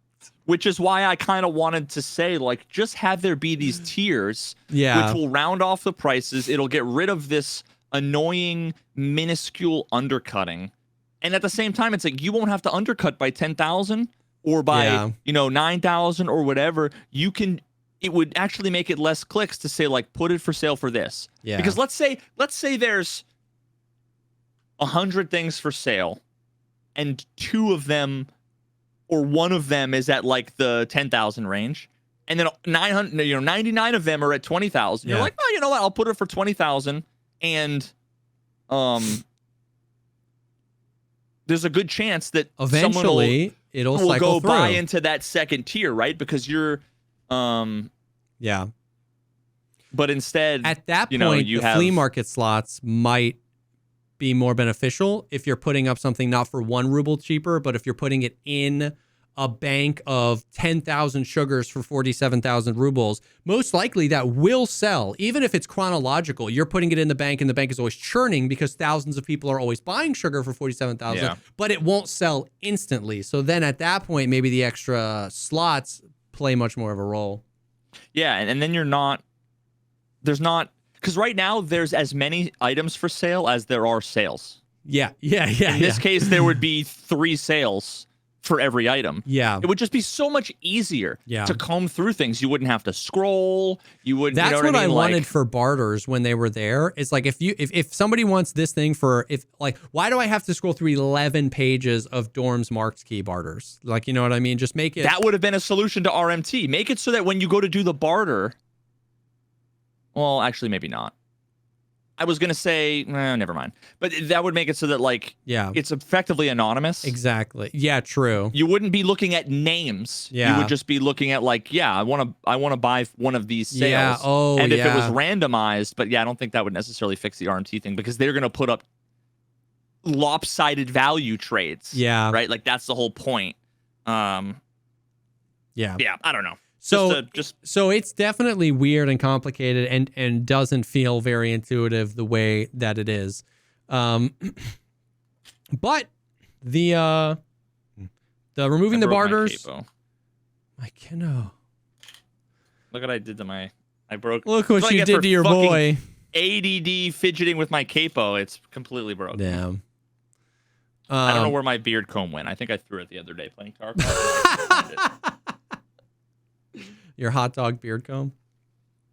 Which is why I kind of wanted to say, like, just have there be these tiers, which will round off the prices. It'll get rid of this annoying, minuscule undercutting. And at the same time, it's like, you won't have to undercut by 10,000. or by 9,000 or whatever, it would actually make it less clicks to say like put it for sale for this. Yeah. Because let's say there's 100 things for sale, and 2 of them or 1 of them is at like the 10,000 range, and then 99 of them are at 20,000. You're like, oh, you know what? I'll put it for 20,000, and there's a good chance that eventually it'll go buy into that second tier, right? Because you're yeah. But instead, at that point, the flea market slots might be more beneficial if you're putting up something not for 1 ruble cheaper, but if you're putting it in a bank of 10,000 sugars for 47,000 rubles, most likely that will sell. Even if it's chronological, you're putting it in the bank and the bank is always churning because thousands of people are always buying sugar for 47,000, but it won't sell instantly. So then at that point, maybe the extra slots play much more of a role. Yeah, and then because right now there's as many items for sale as there are sales. Yeah. In this case, there would be 3 sales for every item. Yeah. It would just be so much easier to comb through things. You wouldn't have to scroll. You wouldn't. That's what I wanted for barters when they were there. It's like if somebody wants this thing why do I have to scroll through 11 pages of Dorm's marked key barters? Like, you know what I mean? Just make it. That would have been a solution to RMT. Make it so that when you go to do the barter. Well, actually, maybe not. I was going to say, never mind. But that would make it so that, it's effectively anonymous. Exactly. Yeah, true. You wouldn't be looking at names. Yeah. You would just be looking at, I want to buy one of these sales. Yeah. Oh, and if it was randomized, but I don't think that would necessarily fix the RMT thing because they're going to put up lopsided value trades. Yeah. Right? Like, that's the whole point. Yeah. Yeah, I don't know. So it's definitely weird and complicated and doesn't feel very intuitive the way that it is. But the removing the barters. My kiddo. Look what I did to I broke. Look what you did to your boy. ADD fidgeting with my capo. It's completely broken. Damn. I don't know where my beard comb went. I think I threw it the other day playing Tarkov. Your hot dog beard comb?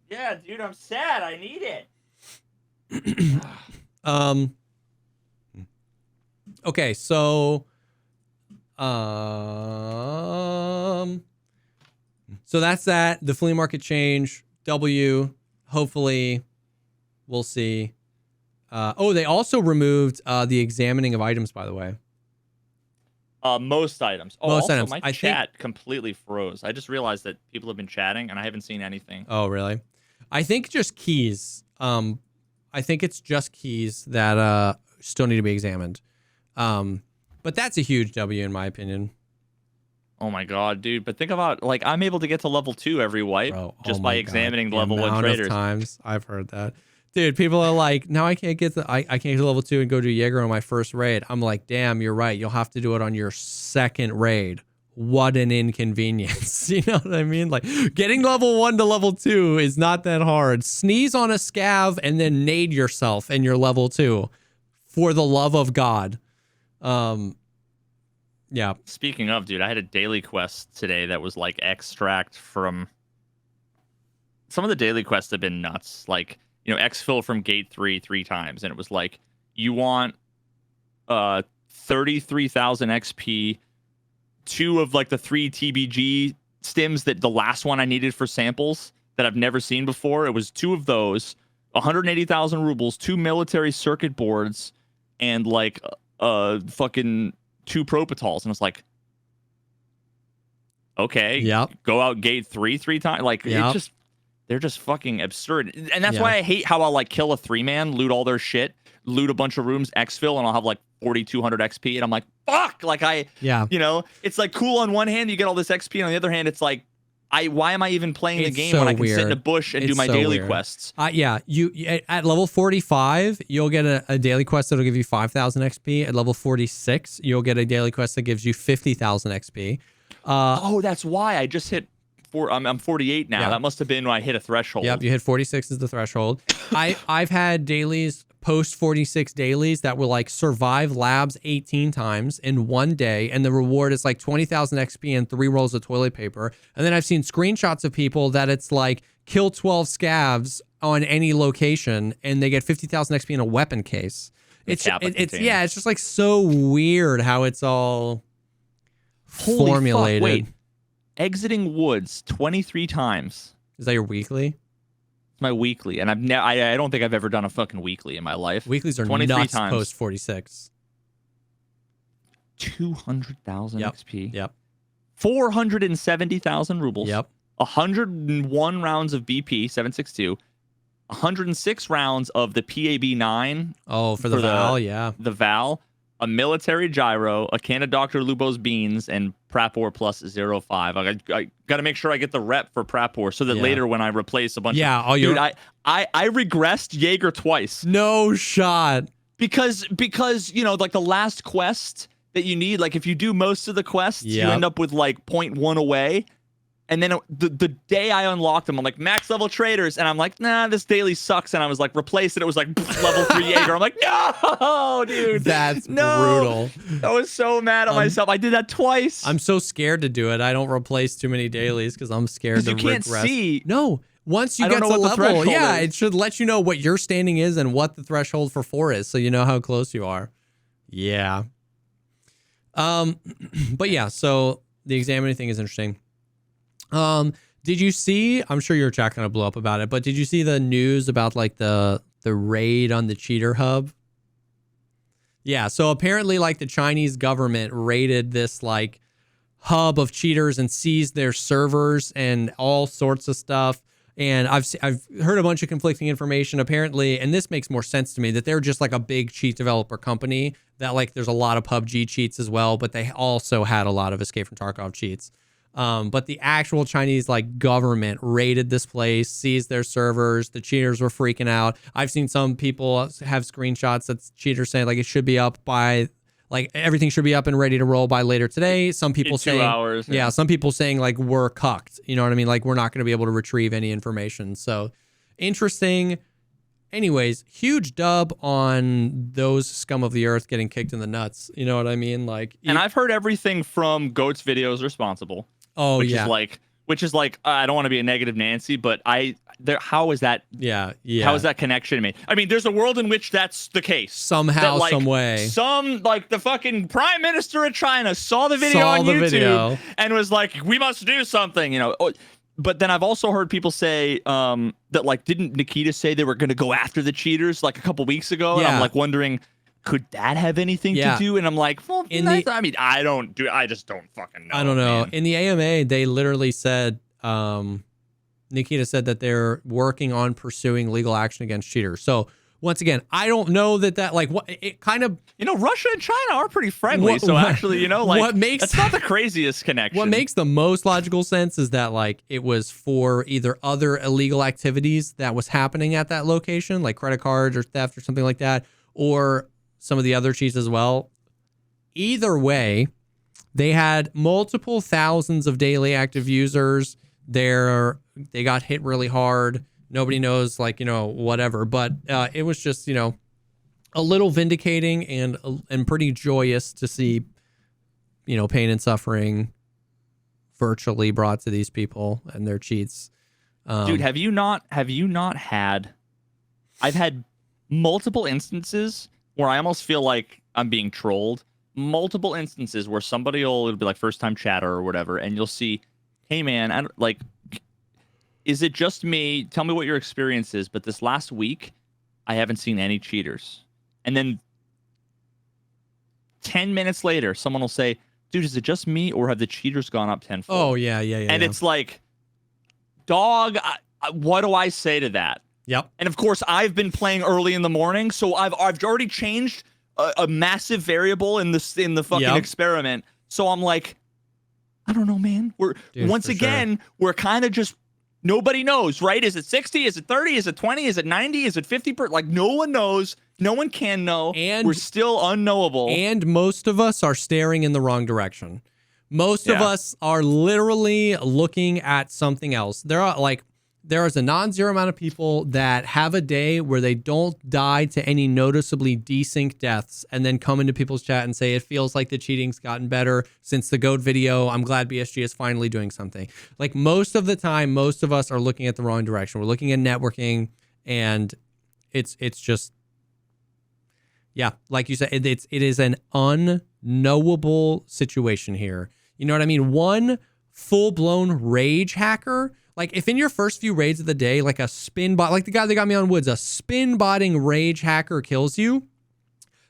Yeah, dude, I'm sad. I need it. Okay, so that's that. The flea market change. W. Hopefully, we'll see. They also removed the examining of items, by the way. Most items. Most items. My chat completely froze. I just realized that people have been chatting, and I haven't seen anything. Oh, really? I think just keys. I think it's just keys that still need to be examined. But that's a huge W in my opinion. Oh my god, dude! But think about I'm able to get to level 2 every wipe just by examining level 1 traders. Times I've heard that. Dude, people are like, no, I can't get I can't get to level 2 and go do Jaeger on my first raid. I'm like, damn, you're right. You'll have to do it on your second raid. What an inconvenience. You know what I mean? Like, getting level 1 to level 2 is not that hard. Sneeze on a scav and then nade yourself and you're level 2. For the love of God. Yeah. Speaking of, dude, I had a daily quest today that was extract from. Some of the daily quests have been nuts. Exfil from gate 3 times, and it was you want 33,000 XP, 2 of the 3 TBG stims that the last one I needed for samples that I've never seen before. It was 2 of those, 180,000 rubles, 2 military circuit boards, and fucking 2 propitols, and it's okay, go out gate 3 times. It just. They're just fucking absurd. And that's why I hate how I'll kill a 3-man, loot all their shit, loot a bunch of rooms, exfil, and I'll have 4,200 XP. And I'm like, fuck. It's cool on one hand, you get all this XP. And on the other hand, it's why am I even playing the game when I can sit in a bush and do my daily quests? You at level 45, you'll get a daily quest that'll give you 5,000 XP. At level 46, you'll get a daily quest that gives you 50,000 XP. That's why I just hit. I'm 48 now. Yeah. That must have been when I hit a threshold. Yep, you hit 46 is the threshold. I've had dailies post 46 dailies that will like survive labs 18 times in one day, and the reward is like 20,000 XP and 3 rolls of toilet paper. And then I've seen screenshots of people that it's like kill 12 scavs on any location and they get 50,000 XP in a weapon case. It's just like so weird how it's all formulated. Holy fuck, wait. Exiting woods 23 times. Is that your weekly? It's my weekly, and I don't think I've ever done a fucking weekly in my life. Weeklies are 23 nuts times. Post 46. 200,000 XP. Yep. 470,000 rubles. Yep. 101 rounds of BP 762. 106 rounds of the PAB-9. Oh, for the Val, yeah. The Val. A military gyro, a can of Dr. Lubo's beans, and Prapor plus 0.5. I got to make sure I get the rep for Prapor so that later when I replace a bunch of... Dude, I regressed Jaeger twice. No shot. Because you know, like the last quest that you need, like if you do most of the quests, you end up with like 0.1 away. And then the day I unlocked them, I'm like, max level traders. And I'm like, nah, this daily sucks. And I was like, replace it. It was like level 3 Jaeger. I'm like, no, dude. That's brutal. I was so mad at myself. I did that twice. I'm so scared to do it. I don't replace too many dailies because I'm scared to regress. You can't see. No. Once you get to level, it should let you know what your standing is and what the threshold for 4 is, so you know how close you are. Yeah. But yeah, so the examining thing is interesting. Did you see, I'm sure your chat gonna blow up about it, but did you see the news about like the raid on the cheater hub? Yeah, so apparently like the Chinese government raided this like hub of cheaters and seized their servers and all sorts of stuff. And I've heard a bunch of conflicting information apparently, and this makes more sense to me, that they're just like a big cheat developer company that like there's a lot of PUBG cheats as well, but they also had a lot of Escape from Tarkov cheats. But the actual Chinese like government raided this place, seized their servers. The cheaters were freaking out. I've seen some people have screenshots that's cheaters saying like it should be up by like everything should be up and ready to roll by later today. Some people saying 2 hours. Yeah, some people saying like we're cucked. You know what I mean? Like we're not going to be able to retrieve any information. So interesting. Anyways, huge dub on those scum of the earth getting kicked in the nuts. You know what I mean? Like, and I've heard everything from Goat's videos responsible. Oh, which is like I don't want to be a negative Nancy, but how is that? Yeah. How is that connection made? I mean, there's a world in which that's the case. Somehow, that, like, some way. Some like the fucking prime minister of China saw the video on YouTube and was like, we must do something, you know. But then I've also heard people say that like, didn't Nikita say they were going to go after the cheaters like a couple weeks ago? Yeah. And I'm like wondering, could that have anything to do? And I'm like, well, I just don't fucking know. I don't know. Man. In the AMA, they literally said, Nikita said that they're working on pursuing legal action against cheaters. So once again, I don't know that like what it kind of, you know, Russia and China are pretty friendly. Actually, you know, like that's not the craziest connection. What makes the most logical sense is that like it was for either other illegal activities that was happening at that location, like credit cards or theft or something like that, or some of the other cheats as well. Either way, they had multiple thousands of daily active users. They got hit really hard. Nobody knows, like, you know, whatever. But it was just, you know, a little vindicating and pretty joyous to see, you know, pain and suffering virtually brought to these people and their cheats. Dude, have you not had? I've had multiple instances where I almost feel like I'm being trolled. Multiple instances where it'll be like first time chatter or whatever, and you'll see, hey man, is it just me? Tell me what your experience is. But this last week, I haven't seen any cheaters. And then 10 minutes later, someone will say, dude, is it just me or have the cheaters gone up tenfold? Oh, yeah. And it's like, dog, what do I say to that? Yep. And of course, I've been playing early in the morning, so I've already changed a massive variable in the fucking experiment. So I'm like, I don't know, man. We're kind of just, nobody knows, right? Is it 60? Is it 30? Is it 20? Is it 90? Is it 50? Like no one knows. No one can know. And we're still unknowable. And most of us are staring in the wrong direction. Most of us are literally looking at something else. There are like there is a non-zero amount of people that have a day where they don't die to any noticeably desync deaths and then come into people's chat and say, it feels like the cheating's gotten better since the GOAT video. I'm glad BSG is finally doing something. Like most of the time, most of us are looking at the wrong direction. We're looking at networking, and it's just, yeah, like you said, it is an unknowable situation here. You know what I mean? One full-blown rage hacker, like if in your first few raids of the day, like a spin bot, like the guy that got me on Woods, a spin botting rage hacker kills you,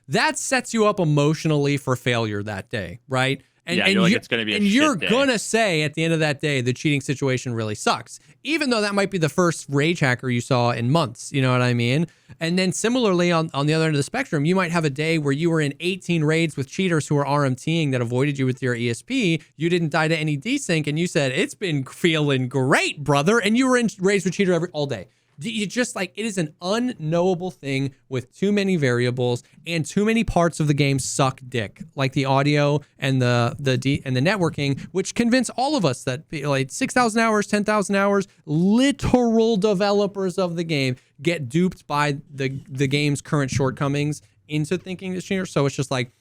that sets you up emotionally for failure that day, right? And, yeah, you're like, it's going to be a shit day. And you're going to say at the end of that day, the cheating situation really sucks, even though that might be the first rage hacker you saw in months. You know what I mean? And then similarly, on the other end of the spectrum, you might have a day where you were in 18 raids with cheaters who are RMTing that avoided you with your ESP. You didn't die to any desync, and you said, it's been feeling great, brother. And you were in raids with cheater all day. You just like, it is an unknowable thing with too many variables, and too many parts of the game suck dick, like the audio and the networking, which convince all of us that like 6,000 hours, 10,000 hours, literal developers of the game get duped by the game's current shortcomings into thinking it's cheater. So it's just like,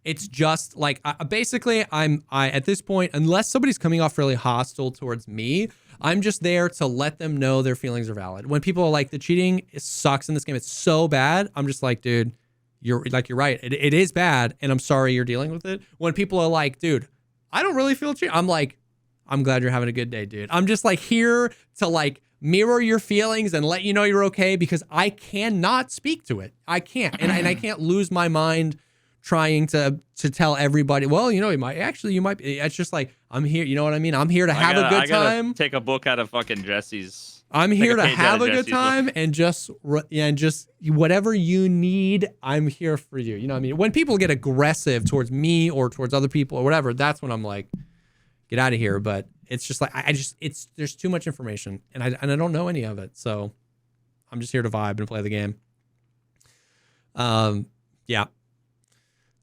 it's just like, basically I at this point, unless somebody's coming off really hostile towards me, I'm just there to let them know their feelings are valid. When people are like, the cheating sucks in this game, it's so bad, I'm just like, dude, you're right. It is bad, and I'm sorry you're dealing with it. When people are like, dude, I don't really feel cheating, I'm like, I'm glad you're having a good day, dude. I'm just like here to like mirror your feelings and let you know you're okay, because I cannot speak to it. I can't, and I can't lose my mind trying to tell everybody, well, you know, you might be. It's just like, I'm here, you know what I mean? I'm here to have a good time. Take a book out of fucking Jesse's. I'm here to have a good time, and just whatever you need, I'm here for you. You know what I mean? When people get aggressive towards me or towards other people or whatever, that's when I'm like, get out of here. But it's just like, there's too much information, and I don't know any of it. So I'm just here to vibe and play the game. Yeah.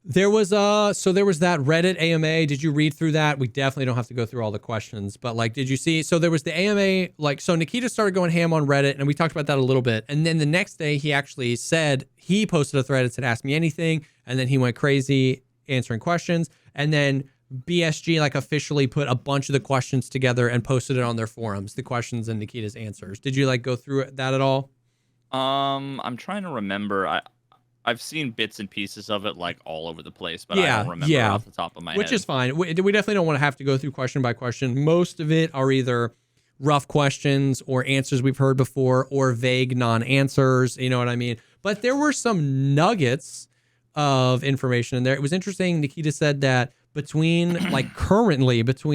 There was that Reddit AMA. Did you read through that? We definitely don't have to go through all the questions, but like, did you see? So there was the AMA, like, so Nikita started going ham on Reddit, and we talked about that a little bit. And then the next day he actually said, he posted a thread and said, ask me anything. And then he went crazy answering questions. And then BSG like officially put a bunch of the questions together and posted it on their forums, the questions and Nikita's answers. Did you like go through that at all? I'm trying to remember. I've seen bits and pieces of it like all over the place, but I don't remember off the top of my head. Which is fine. We definitely don't want to have to go through question by question. Most of it are either rough questions or answers we've heard before, or vague non-answers. You know what I mean? But there were some nuggets of information in there. It was interesting. Nikita said that between 70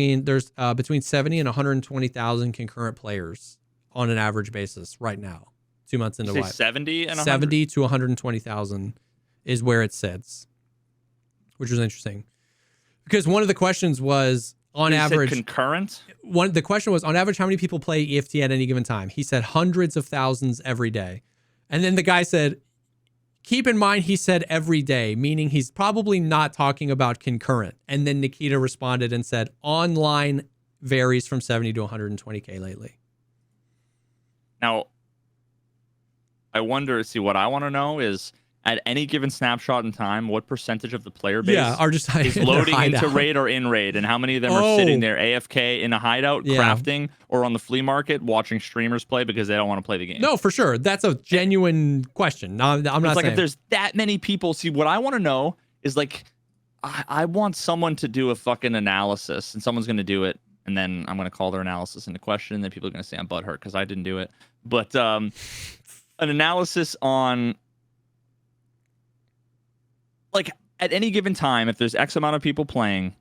and 120,000 concurrent players on an average basis right now. 2 months into life. 70 and 70 to 120,000 is where it sits, which was interesting. Because one of the questions was, on average, concurrent. The question was, on average, how many people play EFT at any given time? He said hundreds of thousands every day. And then the guy said, keep in mind, he said every day, meaning he's probably not talking about concurrent. And then Nikita responded and said, online varies from 70 to 120K lately. Now, I wonder, what I want to know is, at any given snapshot in time, what percentage of the player base are just is loading into raid or in raid, and how many of them are sitting there AFK in a hideout, crafting, or on the flea market watching streamers play because they don't want to play the game? No, for sure. That's a genuine question. I'm not like, saying. If there's that many people, what I want to know is, like, I want someone to do a fucking analysis, and someone's going to do it, and then I'm going to call their analysis into question, and then people are going to say I'm butthurt because I didn't do it. But an analysis on, like, at any given time, if there's X amount of people playing,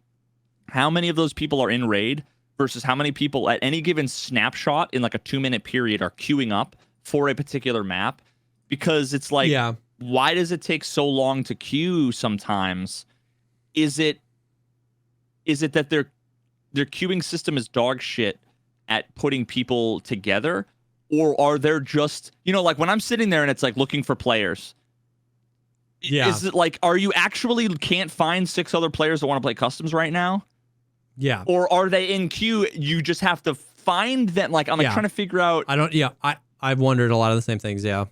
how many of those people are in raid versus how many people at any given snapshot in like a 2-minute period are queuing up for a particular map? Because it's like, why does it take so long to queue sometimes? Is it that their queuing system is dog shit at putting people together? Or are there just, like when I'm sitting there and it's like looking for players, is it like, are you actually can't find 6 other players that want to play customs right now? Yeah. Or are they in queue? You just have to find that like I'm like trying to figure out. I've wondered a lot of the same things. Yeah.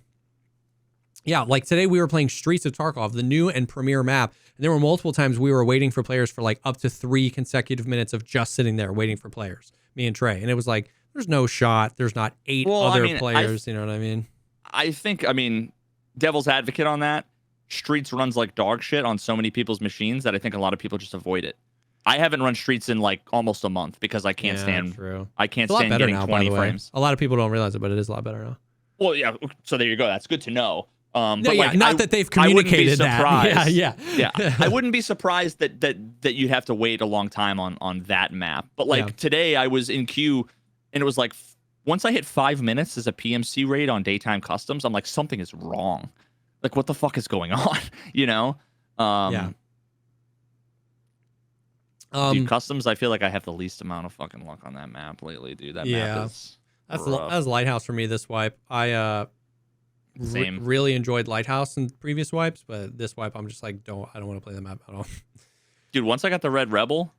Yeah, like today we were playing Streets of Tarkov, the new and premier map, and there were multiple times we were waiting for players for like up to 3 consecutive minutes of just sitting there waiting for players, me and Trey. And it was like, there's no shot. There's not 8 other players. You know what I mean? I think, devil's advocate on that, Streets runs like dog shit on so many people's machines that I think a lot of people just avoid it. I haven't run Streets in like almost a month because I can't stand. True. I can't stand getting now, 20 frames. A lot of people don't realize it, but it is a lot better now. Well, yeah. So there you go. That's good to know. But like, not that they've communicated that. Yeah. I wouldn't be surprised that you'd have to wait a long time on that map. But like today, I was in queue, and it was like once I hit 5 minutes as a PMC raid on daytime customs, I'm like, something is wrong. Like, what the fuck is going on? You know? Dude, customs, I feel like I have the least amount of fucking luck on that map lately, dude. That map is that was Lighthouse for me this wipe. I really enjoyed Lighthouse in previous wipes, but this wipe I'm just like, I don't want to play the map at all. Dude, once I got the Red Rebel,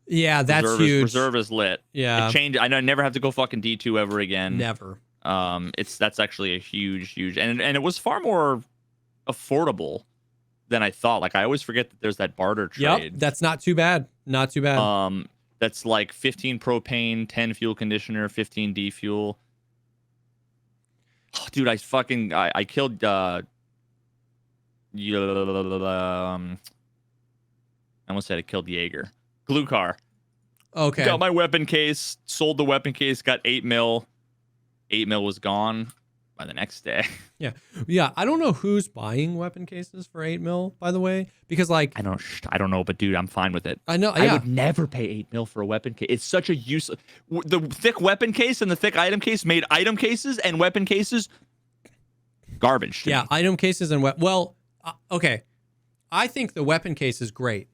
that's huge. Reserve is lit. Yeah, it changed. I never have to go fucking D2 ever again. Never. That's actually a huge, and it was far more affordable than I thought. Like I always forget that there's that barter trade. Yep, that's not too bad. Not too bad. That's like 15 propane, 10 fuel conditioner, 15 D fuel. Oh, dude, I killed I almost said I killed Jaeger. Glue car. Okay. Got my weapon case, sold the weapon case, got 8 mil. 8 mil was gone by the next day. Yeah. I don't know who's buying weapon cases for 8 mil, by the way, because like I don't know, but dude, I'm fine with it. I know. I would never pay 8 mil for a weapon case. It's such a useless. The thick weapon case and the thick item case made item cases and weapon cases garbage. To me. Item cases and okay. I think the weapon case is great,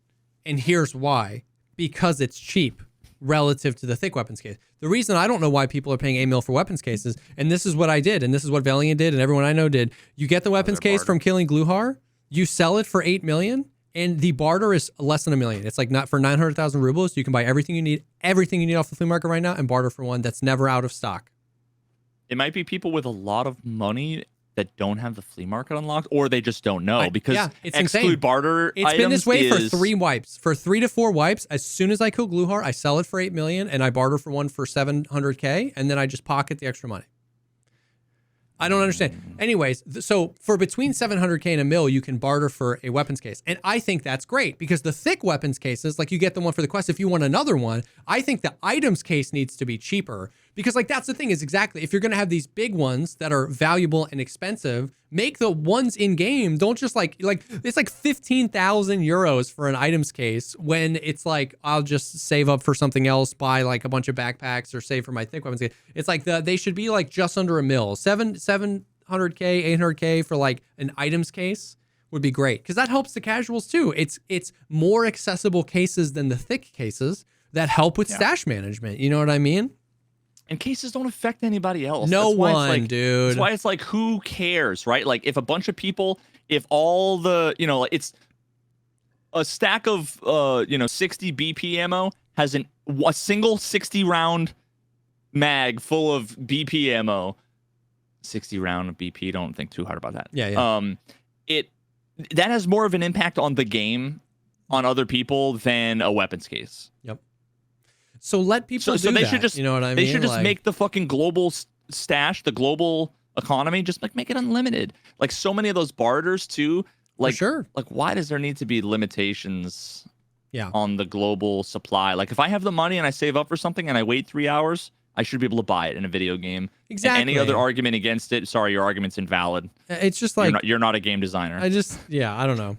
and here's why: because it's cheap relative to the thick weapons case. The reason I don't know why people are paying 8 mil for weapons cases, and this is what I did, and this is what Valiant did, and everyone I know did. You get the weapons case from killing Gluhar, you sell it for 8 million, and the barter is less than $1 million. It's like not for 900,000 rubles. You can buy everything you need off the flea market right now, and barter for one that's never out of stock. It might be people with a lot of money that don't have the flea market unlocked, or they just don't know because it's exclude insane. Barter. It's been this way for 3 wipes. For 3 to 4 wipes, as soon as I kill Gluhar, I sell it for 8 million and I barter for one for 700K, and then I just pocket the extra money. I don't understand. Anyways, so for between 700K and $1 million, you can barter for a weapons case. And I think that's great because the thick weapons cases, like you get the one for the quest, if you want another one, I think the items case needs to be cheaper because like that's the thing is exactly, if you're going to have these big ones that are valuable and expensive, make the ones in game. Don't just like it's like 15,000 euros for an items case when it's like, I'll just save up for something else, buy like a bunch of backpacks or save for my thick weapons case. It's like they should be like just under $1 million, 700K, 800K for like an items case would be great because that helps the casuals too. It's more accessible cases than the thick cases that help with stash management. You know what I mean? And cases don't affect anybody else. No one, dude. That's why it's like, who cares, right? Like if a bunch of people, if all the, it's a stack of, 60 BP ammo has a single 60 round mag full of BP ammo. 60 round of BP. Don't think too hard about that. Yeah. That has more of an impact on the game, on other people than a weapons case. Yep. So let people so do they that. should just, you know what I mean? They should just make the fucking global stash, the global economy, just like make it unlimited. Like so many of those barters too. Like, sure. Like why does there need to be limitations? Yeah. On the global supply? Like if I have the money and I save up for something and I wait 3 hours, I should be able to buy it in a video game. Exactly. And any other argument against it, sorry, your argument's invalid. It's just like you're not a game designer. I don't know.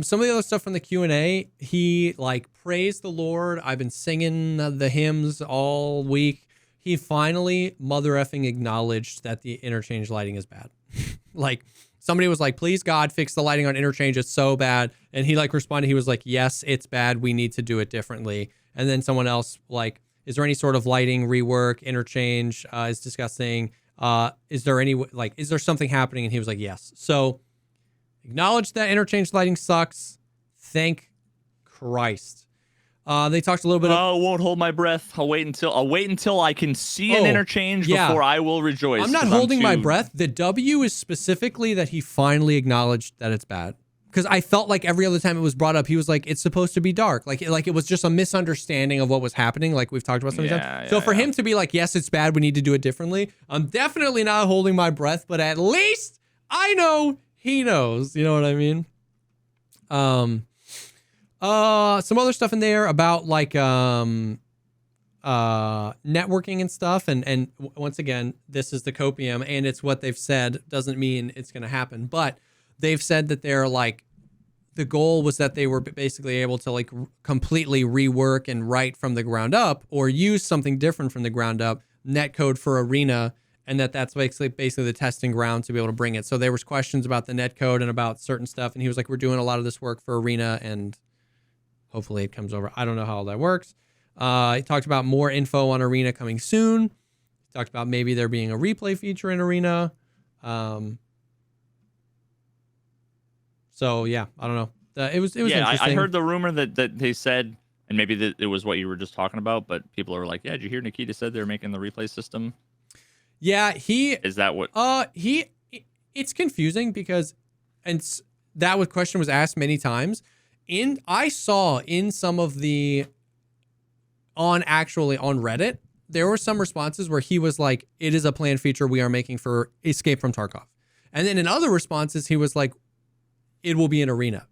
Some of the other stuff from the Q&A, he like praised the Lord. I've been singing the hymns all week. He finally mother effing acknowledged that the interchange lighting is bad. Like somebody was like, please God, fix the lighting on interchange. It's so bad. And he like responded. He was like, yes, it's bad. We need to do it differently. And then someone else like, is there any sort of lighting rework? Interchange is discussing. Is there something happening? And he was like, yes. So acknowledge that interchange lighting sucks. Thank Christ. They talked a little bit. Oh, won't hold my breath. I'll wait until I can see an interchange before I will rejoice. I'm not holding my breath. The W is specifically that he finally acknowledged that it's bad. Because I felt like every other time it was brought up, he was like, it's supposed to be dark. Like it was just a misunderstanding of what was happening, like we've talked about so many times. So for him to be like, yes, it's bad, we need to do it differently, I'm definitely not holding my breath, but at least I know he knows. You know what I mean? Some other stuff in there about like networking and stuff. And once again, this is the copium and it's what they've said. Doesn't mean it's going to happen, but they've said that they're like, the goal was that they were basically able to like completely rework and write from the ground up or use something different from the ground up, netcode for Arena, and that's basically the testing ground to be able to bring it. So there was questions about the netcode and about certain stuff, and he was like, we're doing a lot of this work for Arena, and hopefully it comes over. I don't know how all that works. He talked about more info on Arena coming soon. He talked about maybe there being a replay feature in Arena. So yeah, I don't know. It was interesting. I heard the rumor that they said, and maybe it was what you were just talking about, but people are like, yeah, did you hear Nikita said they're making the replay system? Yeah, is that what? It's confusing because, and that question was asked many times. I saw in some of the on Reddit, there were some responses where he was like, it is a planned feature we are making for Escape from Tarkov. And then in other responses, he was like, it will be an Arena.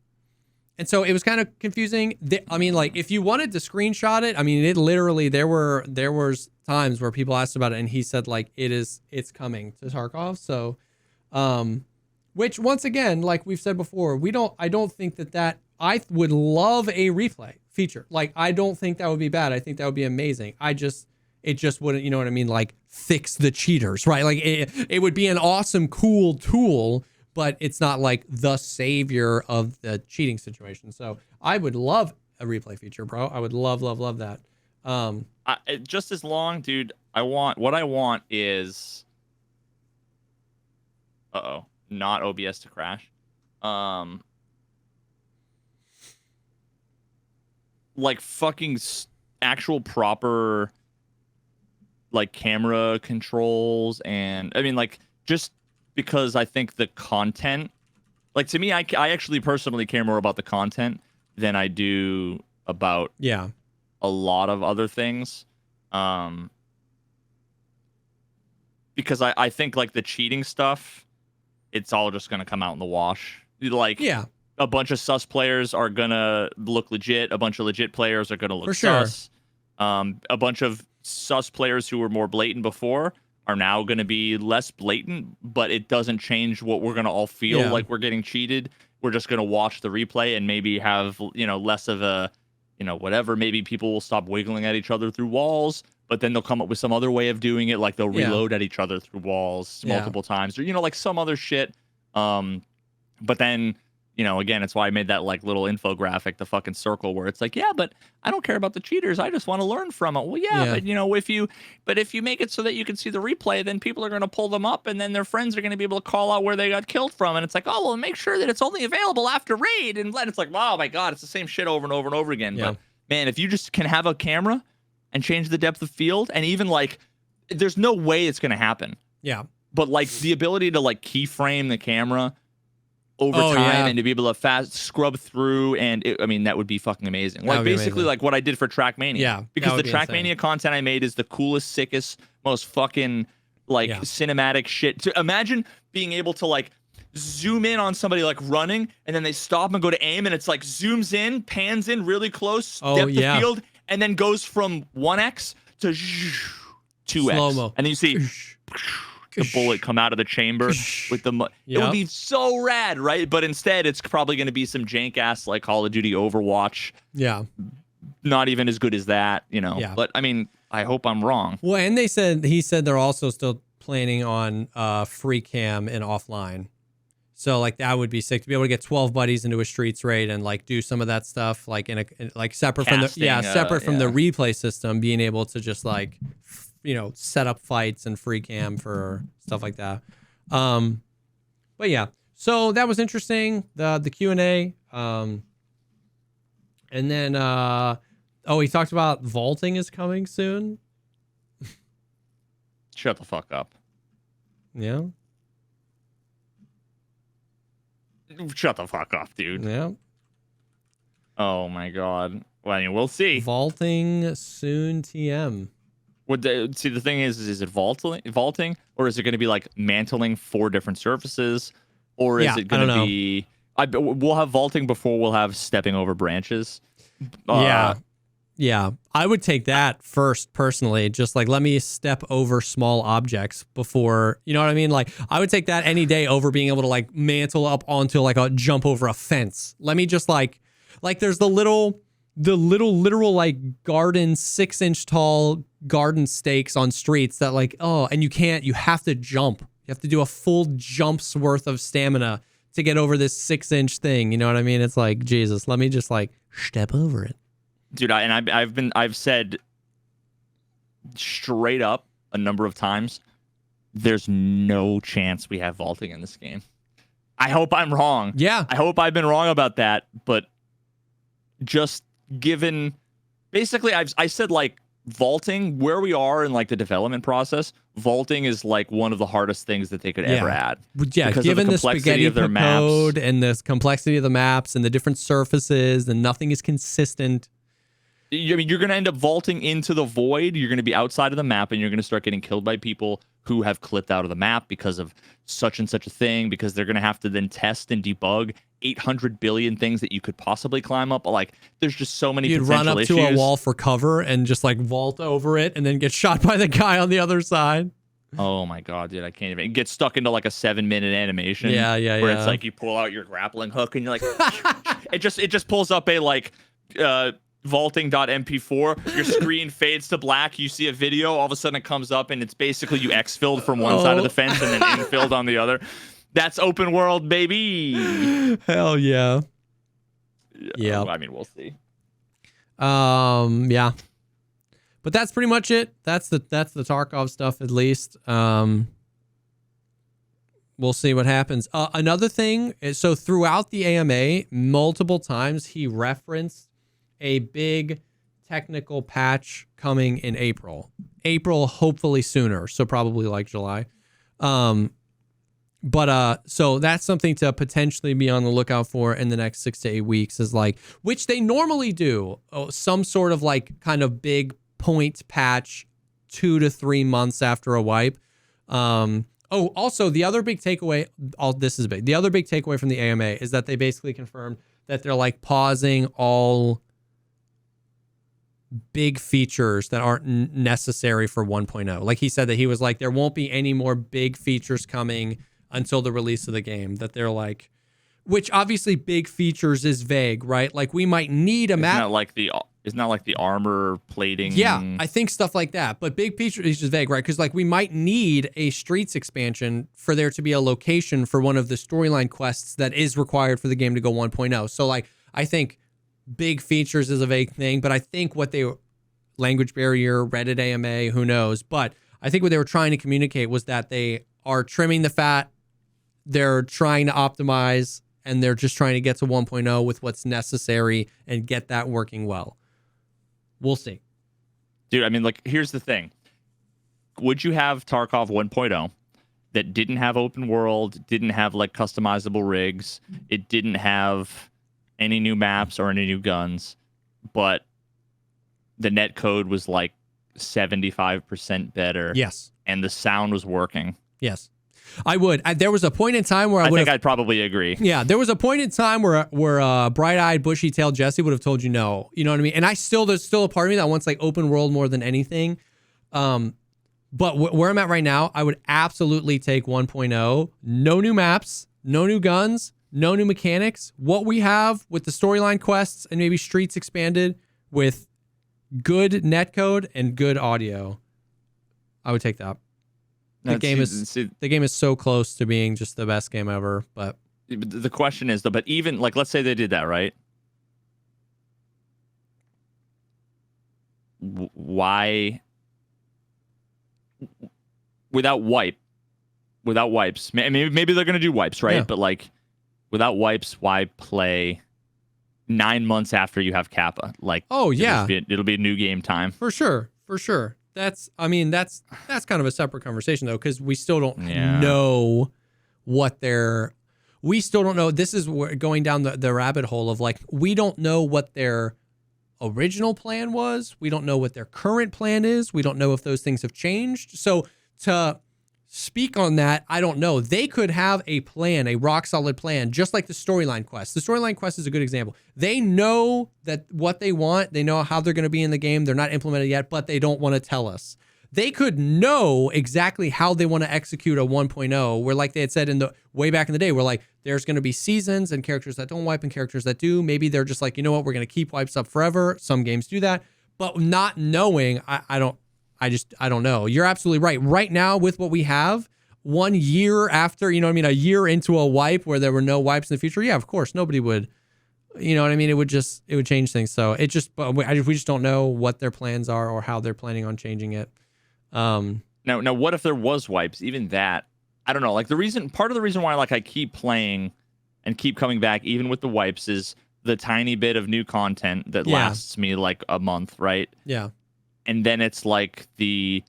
And so it was kind of confusing. I mean, like if you wanted to screenshot it, I mean, it literally, there was times where people asked about it and he said like, it's coming to Tarkov. So, which once again, like we've said before, I don't think that I would love a replay feature. Like, I don't think that would be bad. I think that would be amazing. It just wouldn't, you know what I mean? Like fix the cheaters, right? Like it would be an awesome, cool tool, but it's not like the savior of the cheating situation. So I would love a replay feature, bro. I would love that. Just as long, dude. What I want is, not OBS to crash. Like fucking actual proper, like camera controls, and I mean like just. Because I think the content, like to me, I actually personally care more about the content than I do about a lot of other things. Because I think like the cheating stuff, it's all just gonna come out in the wash. Like a bunch of sus players are gonna look legit. A bunch of legit players are gonna look sus. A bunch of sus players who were more blatant before are now going to be less blatant, but it doesn't change what we're going to all feel like we're getting cheated. We're just going to watch the replay and maybe have, less of a, whatever. Maybe people will stop wiggling at each other through walls, but then they'll come up with some other way of doing it. Like they'll reload at each other through walls multiple times or, like some other shit. But then, again, it's why I made that like little infographic, the fucking circle where it's like, yeah, but I don't care about the cheaters. I just want to learn from it. Well, but if you make it so that you can see the replay, then people are going to pull them up and then their friends are going to be able to call out where they got killed from. And it's like, oh, well, make sure that it's only available after raid. And it's like, wow, my God, it's the same shit over and over and over again. Yeah. But man, if you just can have a camera and change the depth of field and even like, there's no way it's going to happen. Yeah. But like the ability to like keyframe the camera over time and to be able to fast scrub through that would be fucking amazing. Like basically like what I did for Trackmania. Yeah. Because the Trackmania content I made is the coolest, sickest, most fucking like cinematic shit. To imagine being able to like zoom in on somebody like running and then they stop and go to aim and it's like zooms in, pans in really close, depth of field, and then goes from 1x to 2x. Slow-mo. And then you see the bullet come out of the chamber with the it would be so rad, right? But instead it's probably going to be some jank ass like Call of Duty Overwatch, not even as good as that, but I mean, I hope I'm wrong. Well, and he said they're also still planning on free cam and offline, so like that would be sick to be able to get 12 buddies into a streets raid and like do some of that stuff like in like separate from the replay system, being able to just like set up fights and free cam for stuff like that. But yeah, so that was interesting. The Q&A. And then Oh, he talked about vaulting is coming soon. Shut the fuck up. Yeah. Shut the fuck up, dude. Yeah. Oh my god. Well, I mean, we'll see. Vaulting soon, TM. See, the thing is it vaulting, or is it going to be like mantling 4 different surfaces, or is it going to be? We'll have vaulting before we'll have stepping over branches. Yeah. I would take that first personally. Just like, let me step over small objects before, you know what I mean? Like, I would take that any day over being able to like mantle up onto like a jump over a fence. Let me just like there's the little literal like garden 6-inch tall garden stakes on streets that like, and you have to jump. You have to do a full jump's worth of stamina to get over this 6-inch thing. You know what I mean? It's like, Jesus, let me just like step over it. Dude, I've said straight up a number of times, there's no chance we have vaulting in this game. I hope I'm wrong. Yeah. I hope I've been wrong about that, but just given, basically, I said like vaulting, where we are in like the development process, vaulting is like one of the hardest things that they could ever add. Yeah, given the spaghetti of their code maps and the complexity of the maps and the different surfaces, and nothing is consistent. I mean, you're going to end up vaulting into the void. You're going to be outside of the map, and you're going to start getting killed by people who have clipped out of the map because of such and such a thing, because they're going to have to then test and debug 800 billion things that you could possibly climb up. Like, there's just so many potential issues. You'd run up to a wall for cover and just, like, vault over it and then get shot by the guy on the other side. Oh, my God, dude. I can't even get stuck into, like, a 7-minute animation. Yeah. Where it's like you pull out your grappling hook and you're like... it just pulls up a, like... vaulting.mp4, your screen fades to black, you see a video, all of a sudden it comes up and it's basically you exfilled from one side of the fence and then infilled on the other. That's open world, baby. Hell yeah. Yeah. I mean, we'll see. Yeah. But that's pretty much it. That's the Tarkov stuff, at least. We'll see what happens. Another thing is, so throughout the AMA, multiple times he referenced a big technical patch coming in April, hopefully sooner. So probably like July. So that's something to potentially be on the lookout for in the next 6 to 8 weeks, is like, which they normally do, some sort of like kind of big point patch 2 to 3 months after a wipe. Also the other big takeaway, this is big. The other big takeaway from the AMA is that they basically confirmed that they're like pausing all big features that aren't necessary for 1.0. Like he said that he was like, there won't be any more big features coming until the release of the game, that they're like, which obviously big features is vague, right? Like we might need a map. It's not like the armor plating. Yeah, I think stuff like that. But big features is just vague, right? Because like we might need a streets expansion for there to be a location for one of the storyline quests that is required for the game to go 1.0. So like, I think big features is a vague thing, but I think what language barrier, Reddit AMA, who knows? But I think what they were trying to communicate was that they are trimming the fat, they're trying to optimize, and they're just trying to get to 1.0 with what's necessary and get that working well. We'll see. Dude, I mean, like, here's the thing. Would you have Tarkov 1.0 that didn't have open world, didn't have, like, customizable rigs, it didn't have any new maps or any new guns, but the net code was like 75% better? Yes. And the sound was working? Yes. I would. There was a point in time where I think I'd probably agree. Yeah, there was a point in time where bright-eyed, bushy-tailed Jesse would have told you no. You know what I mean? And there's still a part of me that wants like open world more than anything. But where I'm at right now, I would absolutely take 1.0. No new maps, no new guns, no new mechanics. What we have with the storyline quests and maybe streets expanded with good netcode and good audio, I would take that. The game is so close to being just the best game ever. But the question is, though, but even like, let's say they did that, right? Why, without wipes? Maybe they're gonna do wipes, right? Yeah. But like, without wipes, why play 9 months after you have Kappa. Like, oh yeah, it'll be a new game time for sure. That's kind of a separate conversation though, because we still don't know what we still don't know. This is going down the rabbit hole of like, we don't know what their original plan was. We don't know what their current plan is. We don't know if those things have changed. So to speak on that, I don't know. They could have a plan, a rock solid plan, just like the storyline quest. The storyline quest is a good example. They know that what they want, they know how they're going to be in the game. They're not implemented yet, but they don't want to tell us. They could know exactly how they want to execute a 1.0, where like they had said way back in the day, where like there's going to be seasons and characters that don't wipe and characters that do. Maybe they're just like, you know what, we're going to keep wipes up forever. Some games do that, but not knowing, I don't know. You're absolutely right. Right now with what we have, 1 year after, a year into a wipe where there were no wipes in the future. Yeah, of course, nobody would, you know what I mean? It would change things. So we just don't know what their plans are or how they're planning on changing it. Now, what if there was wipes? Even that, I don't know. Like part of the reason why like I keep playing and keep coming back, even with the wipes, is the tiny bit of new content that lasts me like a month, right? Yeah. And then it's like the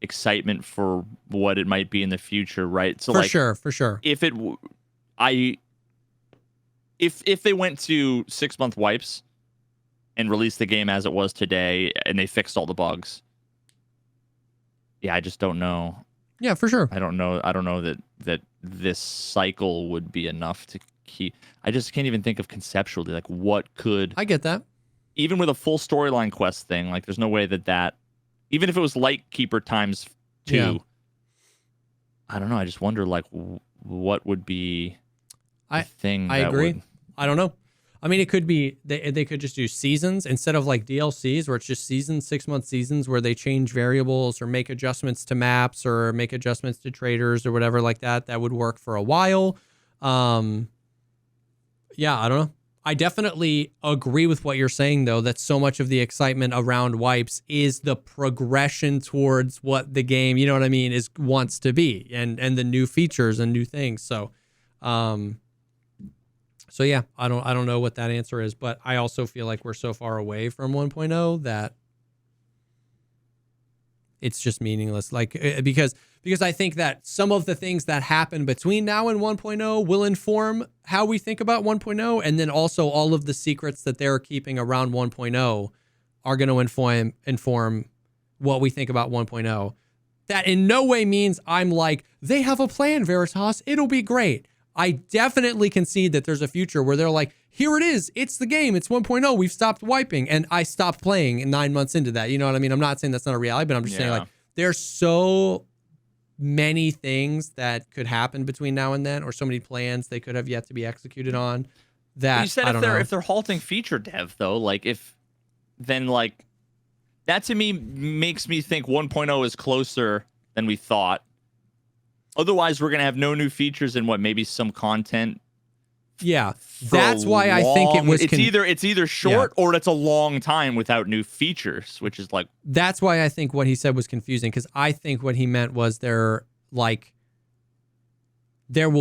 excitement for what it might be in the future, right? So for sure. If they went to 6-month wipes and released the game as it was today, and they fixed all the bugs. Yeah, I just don't know. Yeah, for sure. I don't know that this cycle would be enough to keep. I just can't even think of conceptually like what could. I get that. Even with a full storyline quest thing, like there's no way that even if it was Lightkeeper times 2, I don't know. I just wonder like what would be the thing. I agree. I don't know. I mean, it could be they could just do seasons instead of like DLCs where it's just seasons, 6-month seasons where they change variables or make adjustments to maps or make adjustments to traders or whatever like that. That would work for a while. Yeah, I don't know. I definitely agree with what you're saying, though, that so much of the excitement around wipes is the progression towards what the game, you know what I mean, wants to be and the new features and new things. So yeah, I don't know what that answer is, but I also feel like we're so far away from 1.0 that it's just meaningless. Like because I think that some of the things that happen between now and 1.0 will inform how we think about 1.0, and then also all of the secrets that they're keeping around 1.0 are going to inform what we think about 1.0. That in no way means I'm like, they have a plan, Veritas, it'll be great. I definitely concede that there's a future where they're like, here it is. It's the game. It's 1.0. We've stopped wiping. And I stopped playing in 9 months into that. You know what I mean? I'm not saying that's not a reality, but I'm just saying like there's so many things that could happen between now and then, or so many plans they could have yet to be executed on. That you said if they're halting feature dev though, like then that to me makes me think 1.0 is closer than we thought. Otherwise, we're gonna have no new features and maybe some content. Yeah, that's why I think it was. It's either short or it's a long time without new features, which is like. That's why I think what he said was confusing, because I think what he meant was there will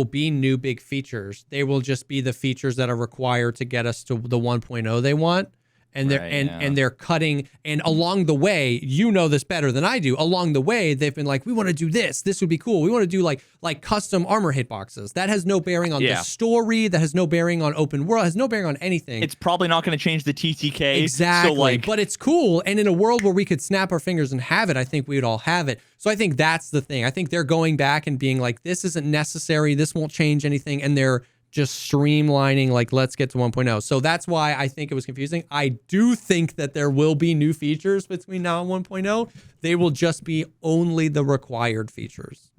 be new big features. They will just be the features that are required to get us to the 1.0 they want. And they're cutting, and along the way, you know this better than I do. Along the way, they've been like, we want to do this. This would be cool. We want to do like custom armor hitboxes. That has no bearing on the story. That has no bearing on open world. Has no bearing on anything. It's probably not going to change the TTK. Exactly. But it's cool. And in a world where we could snap our fingers and have it, I think we would all have it. So I think that's the thing. I think they're going back and being like, this isn't necessary. This won't change anything. And they're just streamlining, like, let's get to 1.0. So that's why I think it was confusing. I do think that there will be new features between now and 1.0. They will just be only the required features.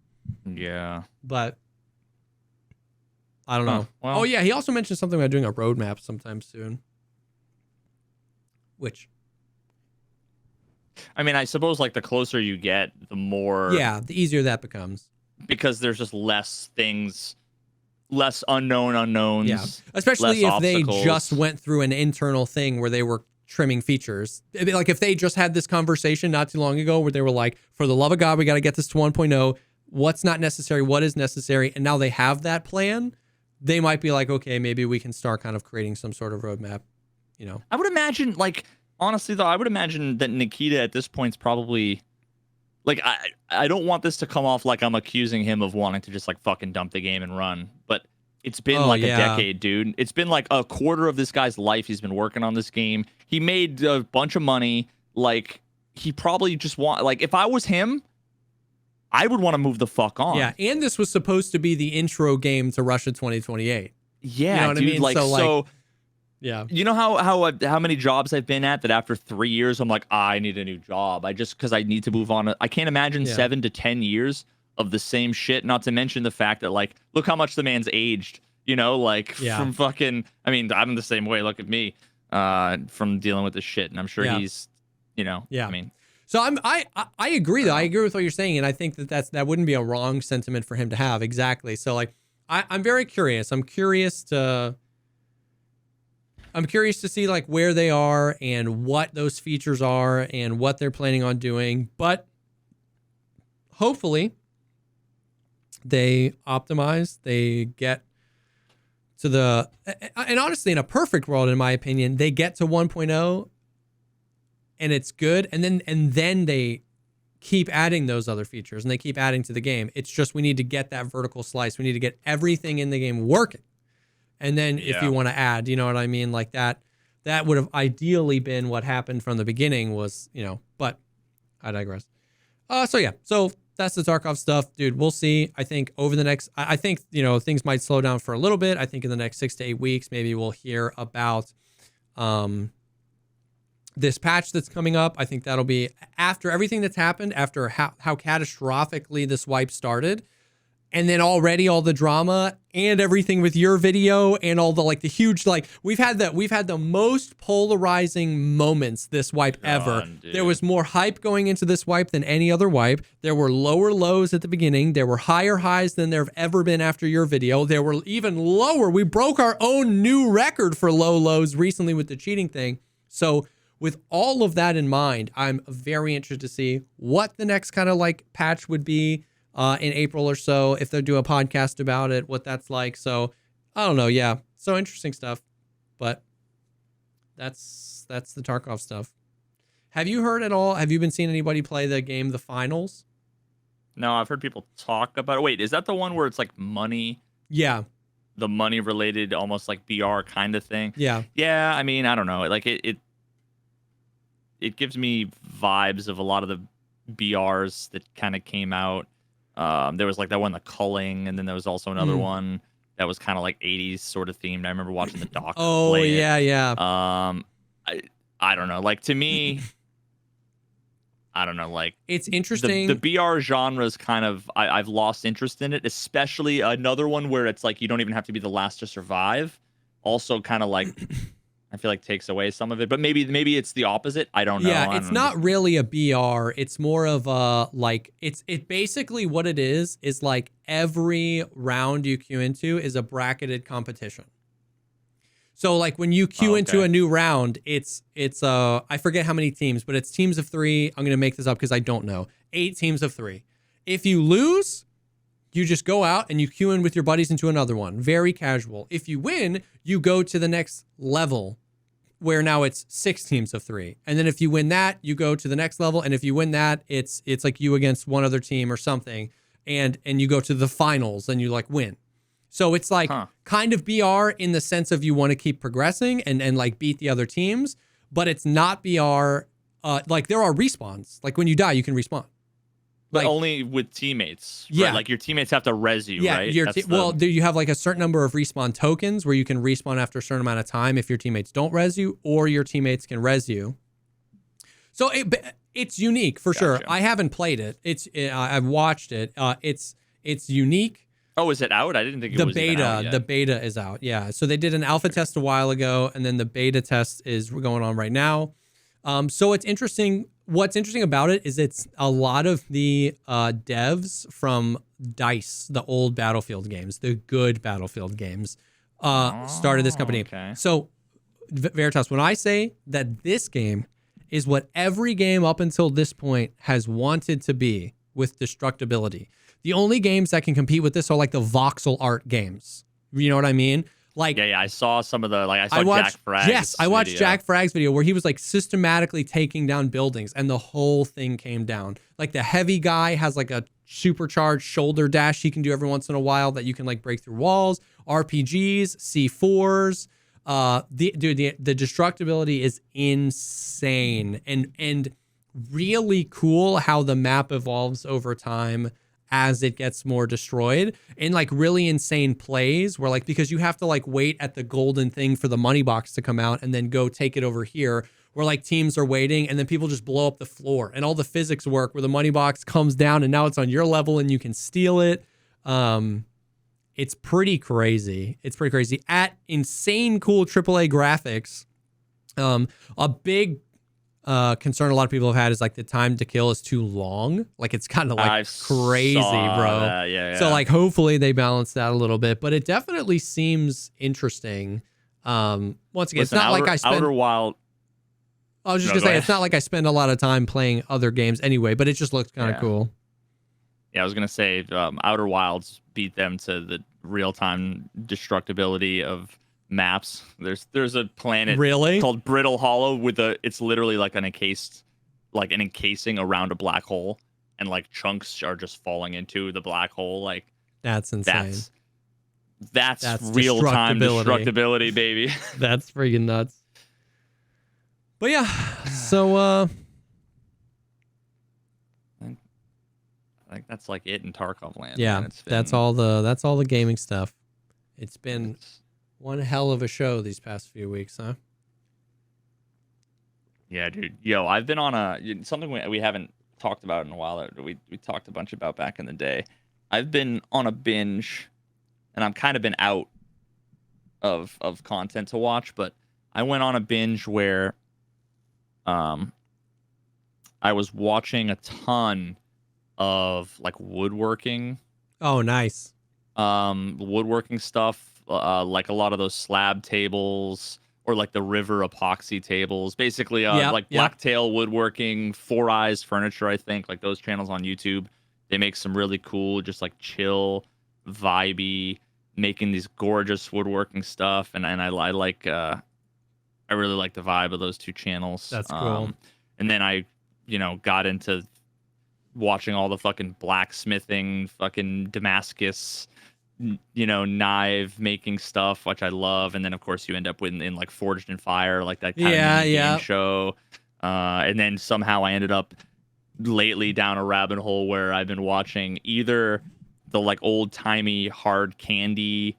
Yeah. But I don't know. Well, oh, yeah. He also mentioned something about doing a roadmap sometime soon. Which? I mean, I suppose like the closer you get, the more. Yeah, the easier that becomes. Because there's just less things. Less unknowns. Yeah, especially if they just went through an internal thing where they were trimming features. It'd be like if they just had this conversation not too long ago where they were like, for the love of God, we got to get this to 1.0. What's not necessary? What is necessary? And now they have that plan. They might be like, okay, maybe we can start kind of creating some sort of roadmap you know. I would imagine, like, honestly though, I would imagine that Nikita at this point is probably, like, I don't want this to come off like I'm accusing him of wanting to just like fucking dump the game and run, but it's been a decade, dude. It's been like a quarter of this guy's life he's been working on this game. He made a bunch of money. Like, he probably just like, if I was him, I would want to move the fuck on. Yeah, and this was supposed to be the intro game to Russia 2028. Yeah, you know what dude, I mean? Like, so yeah. You know how many jobs I've been at that after 3 years I'm like, I need a new job. Because I need to move on. I can't imagine 7 to 10 years of the same shit. Not to mention the fact that, like, look how much the man's aged. You know, like, from fucking. I mean, I'm the same way. Look at me, from dealing with this shit, and I'm sure he's, you know. Yeah. I mean. So I agree though. I agree with what you're saying, and I think that wouldn't be a wrong sentiment for him to have. Exactly. So like, I'm very curious. I'm curious to see like where they are and what those features are and what they're planning on doing. But hopefully they optimize, they get to and honestly, in a perfect world, in my opinion, they get to 1.0 and it's good. And then they keep adding those other features and they keep adding to the game. It's just, we need to get that vertical slice. We need to get everything in the game working. And then if you want to add, you know what I mean? Like that would have ideally been what happened from the beginning was, you know, but I digress. So that's the Tarkov stuff, dude. We'll see. I think over the next, I think, you know, things might slow down for a little bit. I think in the next 6 to 8 weeks, maybe we'll hear about, this patch that's coming up. I think that'll be after everything that's happened, after how catastrophically this wipe started. And then already all the drama and everything with your video and all the, like, the huge, like, we've had the most polarizing moments this wipe ever. Dude. There was more hype going into this wipe than any other wipe. There were lower lows at the beginning. There were higher highs than there have ever been after your video. There were even lower. We broke our own new record for low lows recently with the cheating thing. So with all of that in mind, I'm very interested to see what the next kind of like patch would be in April or so, if they do a podcast about it, what that's like. So I don't know. Yeah. So interesting stuff, but that's the Tarkov stuff. Have you heard at all? Have you been seeing anybody play the game, The Finals? No, I've heard people talk about it. Wait, is that the one where it's like money? Yeah. The money related, almost like BR kind of thing. Yeah. Yeah. I mean, I don't know. Like it gives me vibes of a lot of the BRs that kind of came out. There was like that one, The Culling, and then there was also another one that was kind of like 80s sort of themed. I remember watching the doc. Play yeah. I don't know. Like, to me, I don't know. Like, it's interesting. The BR genre is kind of, I've lost interest in it, especially another one where it's like you don't even have to be the last to survive. Also kind of like, I feel like takes away some of it, but maybe it's the opposite. I don't know. Yeah, it's not really a BR. It's more of a, like, it basically what it is like every round you queue into is a bracketed competition. So like when you queue into a new round, it's I forget how many teams, but it's teams of 3. I'm going to make this up because I don't know. 8 teams of 3. If you lose, you just go out and you queue in with your buddies into another one. Very casual. If you win, you go to the next level, where now it's 6 teams of 3. And then if you win that, you go to the next level. And if you win that, it's like you against one other team or something. And you go to the finals and you like win. So it's like kind of BR in the sense of you want to keep progressing and like beat the other teams, but it's not BR. Like there are respawns. Like when you die, you can respawn. But like, only with teammates. Yeah. Right? Like your teammates have to res you, right? Well, you have like a certain number of respawn tokens where you can respawn after a certain amount of time if your teammates don't res you, or your teammates can res you. So it's unique for sure. I haven't played it. I've watched it. It's unique. Oh, is it out? I didn't think it was even out yet. The beta is out. Yeah. So they did an alpha test a while ago, and then the beta test is going on right now. So it's interesting. What's interesting about it is it's a lot of the devs from DICE, the old Battlefield games, the good Battlefield games, started this company. Okay. So Veritas, when I say that this game is what every game up until this point has wanted to be with destructibility, the only games that can compete with this are like the voxel art games. You know what I mean? Like, yeah, I saw some of the I saw Jack Fragg's Yes, I watched video. Jack Fragg's video where he was like systematically taking down buildings, and the whole thing came down. Like the heavy guy has like a supercharged shoulder dash he can do every once in a while that you can like break through walls. RPGs, C4s. The destructibility is insane and really cool how the map evolves over time as it gets more destroyed, and like really insane plays where like, because you have to like wait at the golden thing for the money box to come out and then go take it over here, where like teams are waiting and then people just blow up the floor and all the physics work where the money box comes down and now it's on your level and you can steal it. It's pretty crazy. It's pretty crazy at insane cool AAA graphics. A big concern a lot of people have had is like the time to kill is too long. Like it's kind of like crazy, bro. Yeah. So like hopefully they balance that a little bit, but it definitely seems interesting. Once again, it's not like I spend Outer Wild. I was just gonna say it's not like I spend a lot of time playing other games anyway, but it just looks kind of cool. Yeah, I was gonna say Outer Wilds beat them to the real-time destructibility of maps. There's a planet called Brittle Hollow with it's literally like an encasing around a black hole, and like chunks are just falling into the black hole. Like that's insane. That's real-time destructibility, baby. That's freaking nuts. But yeah, so I think that's like it in Tarkov land. Yeah, that's all the gaming stuff. It's been one hell of a show these past few weeks, huh? Yeah, dude. Yo, I've been on something we haven't talked about in a while that we talked a bunch about back in the day. I've been on a binge, and I've kind of been out of content to watch, but I went on a binge where I was watching a ton of like woodworking. Oh, nice. Woodworking stuff, like a lot of those slab tables or like the river epoxy tables. Basically, like Blacktail Woodworking, Four Eyes Furniture, I think, like those channels on YouTube. They make some really cool, just like chill, vibey, making these gorgeous woodworking stuff, and I like I really like the vibe of those two channels. That's cool. And then I, got into watching all the fucking blacksmithing, fucking Damascus, knife making stuff, which I love. And then of course you end up in like Forged in Fire, like that kind of game show. And then somehow I ended up lately down a rabbit hole where I've been watching either the like old timey hard candy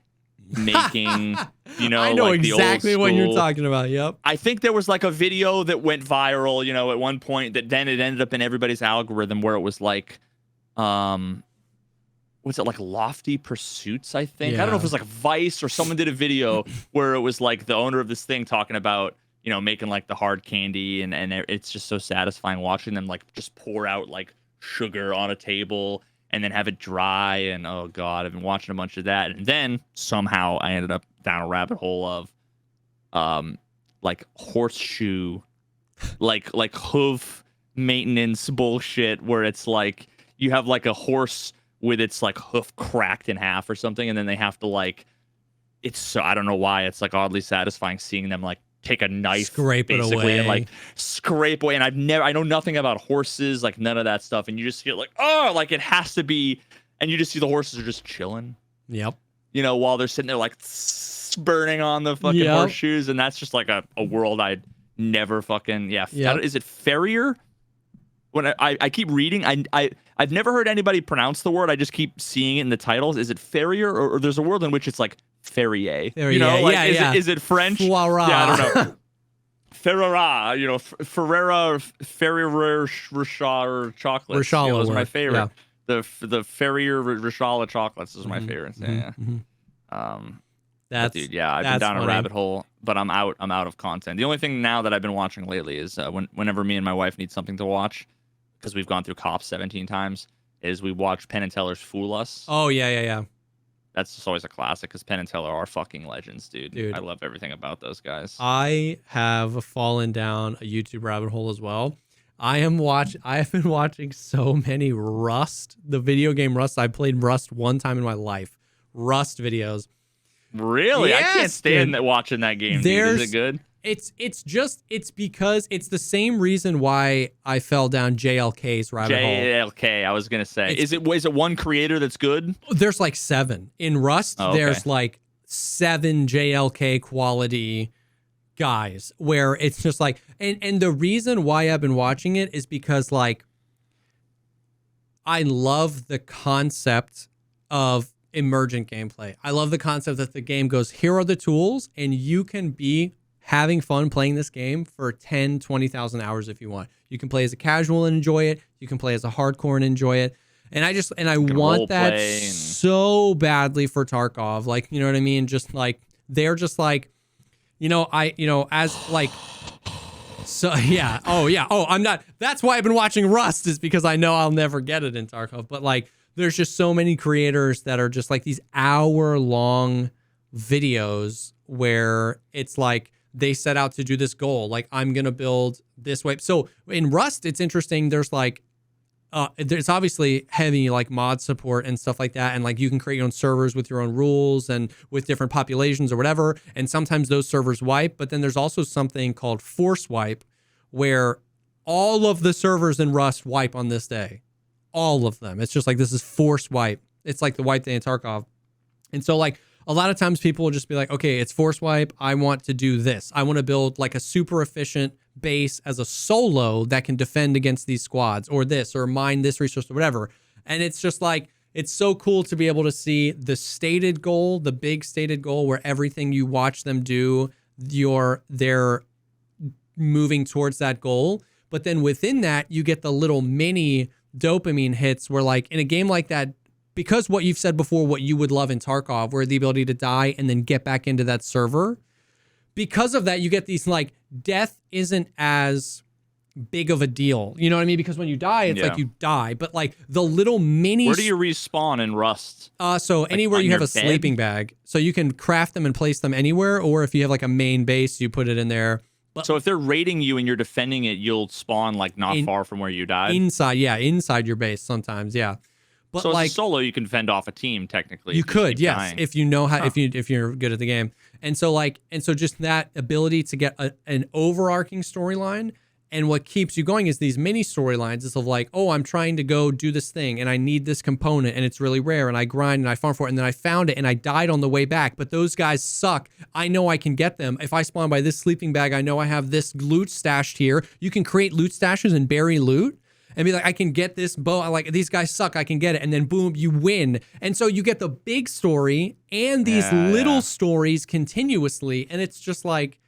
making, I know like exactly the old what you're school. talking about. Yep. I think there was like a video that went viral, at one point that then it ended up in everybody's algorithm where it was like, was it like Lofty Pursuits? I think I don't know if it was like Vice or someone did a video where it was like the owner of this thing talking about, making like the hard candy, and it's just so satisfying watching them like just pour out like sugar on a table and then have it dry. And oh god, I've been watching a bunch of that, and then somehow I ended up down a rabbit hole of like horseshoe like hoof maintenance bullshit, where it's like you have like a horse with its like hoof cracked in half or something, and then they have to like, it's so, I don't know why, it's like oddly satisfying seeing them like take a knife, scrape it away, and like scrape away. And I know nothing about horses, like none of that stuff, and you just feel like, oh, like it has to be, and you just see the horses are just chilling. Yep. While they're sitting there like burning on the fucking horseshoes, and that's just like a world I'd never fucking Is it farrier? When I keep reading, I've never heard anybody pronounce the word. I just keep seeing it in the titles. Is it farrier, or there's a world in which it's like Ferrier? Is it French? Foira. Yeah, I don't know. Ferrara, Ferrera, Ferrier, Richard chocolates. Those are my favorite. Yeah. The Ferrier Richard chocolates is my favorite. I've been down a rabbit hole, but I'm out of content. The only thing now that I've been watching lately is whenever me and my wife need something to watch, because we've gone through Cops 17 times, is we watch Penn and Teller's Fool Us. Oh, yeah. That's just always a classic, because Penn and Teller are fucking legends, dude. I love everything about those guys. I have fallen down a YouTube rabbit hole as well. I have been watching so many Rust, the video game Rust. I played Rust one time in my life. Rust videos. Really? Yes, I can't stand watching that game, dude. Is it good? It's because it's the same reason why I fell down JLK's rabbit hole. JLK, I was gonna say. Is it one creator that's good? There's like 7. In Rust, there's like 7 JLK quality guys where it's just like, and the reason why I've been watching it is because like I love the concept of emergent gameplay. I love the concept that the game goes, here are the tools, and you can be having fun playing this game for 10, 20,000 hours if you want. You can play as a casual and enjoy it. You can play as a hardcore and enjoy it. And I want that so badly for Tarkov. Like, you know what I mean? Just like, they're just like, as like, so yeah. Oh yeah. Oh, I'm not, that's why I've been watching Rust, is because I know I'll never get it in Tarkov. But like, there's just so many creators that are just like these hour-long videos where it's like, they set out to do this goal. Like, I'm going to build this way. So in Rust, it's interesting. There's like, there's obviously heavy like mod support and stuff like that. And like, you can create your own servers with your own rules and with different populations or whatever. And sometimes those servers wipe, but then there's also something called force wipe, where all of the servers in Rust wipe on this day. All of them. It's just like, this is force wipe. It's like the wipe day in Tarkov. And so like, a lot of times people will just be like, okay, it's force wipe. I want to do this. I want to build like a super efficient base as a solo that can defend against these squads, or this, or mine this resource, or whatever. And it's just like, it's so cool to be able to see the stated goal, the big stated goal, where everything you watch them do, they're moving towards that goal. But then within that, you get the little mini dopamine hits where like in a game like that, because what you've said before, what you would love in Tarkov, where the ability to die and then get back into that server, because of that, you get these like, death isn't as big of a deal. You know what I mean? Because when you die, it's like you die. But like the little mini... Where do you respawn in Rust? So like anywhere you have a sleeping bag. So you can craft them and place them anywhere, or if you have like a main base, you put it in there. But so if they're raiding you and you're defending it, you'll spawn like not far from where you died? Inside your base sometimes, yeah. But so like, as a solo, you can fend off a team technically. You could, yes, dying. if you know how, if you're good at the game. And so just that ability to get an overarching storyline, and what keeps you going is these mini storylines. It's of like, oh, I'm trying to go do this thing, and I need this component, and it's really rare, and I grind and I farm for it, and then I found it, and I died on the way back. But those guys suck. I know I can get them. If I spawn by this sleeping bag, I know I have this loot stashed here. You can create loot stashes and bury loot. And be like, I can get this bow. Like, these guys suck. I can get it. And then boom, you win. And so you get the big story and these little stories continuously. And it's just like,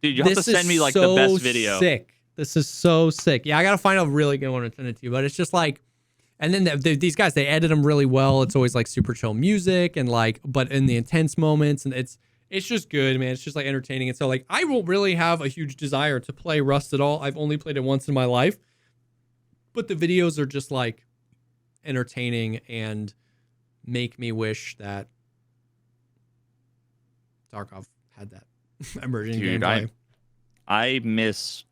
dude, you have to send me like the best video. Sick. This is so sick. Yeah, I got to find a really good one and send it to you. But it's just like, and then these guys, they edit them really well. It's always like super chill music and like, but in the intense moments, and it's just good, man. It's just like entertaining. And so like, I won't really have a huge desire to play Rust at all. I've only played it once in my life. But the videos are just like entertaining and make me wish that Tarkov had that emerging gameplay. I miss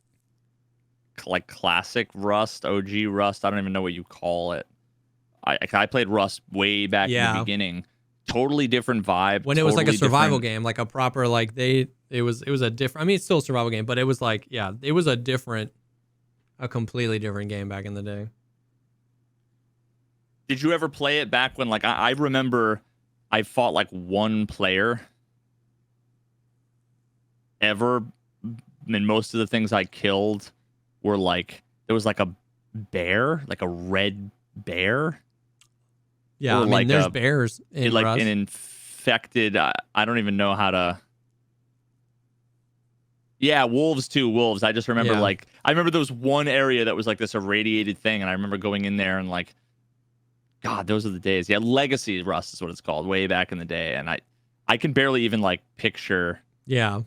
like classic Rust, OG Rust. I don't even know what you call it. I played Rust way back in the beginning. Totally different vibe. When it was like a survival game, like a proper like it was a different. I mean, it's still a survival game, but it was like it was a completely different game back in the day. Did you ever play it back when, like, I remember I fought like one player ever, and most of the things I killed were like, there was like a bear, like a red bear. Yeah, I mean, like there's bears in like Rust. An infected, I don't even know how to... Yeah, wolves too, wolves. I just remember I remember there was one area that was like this irradiated thing, and I remember going in there and like, God, those are the days. Yeah, Legacy Rust is what it's called, way back in the day, and I can barely even like picture. Yeah.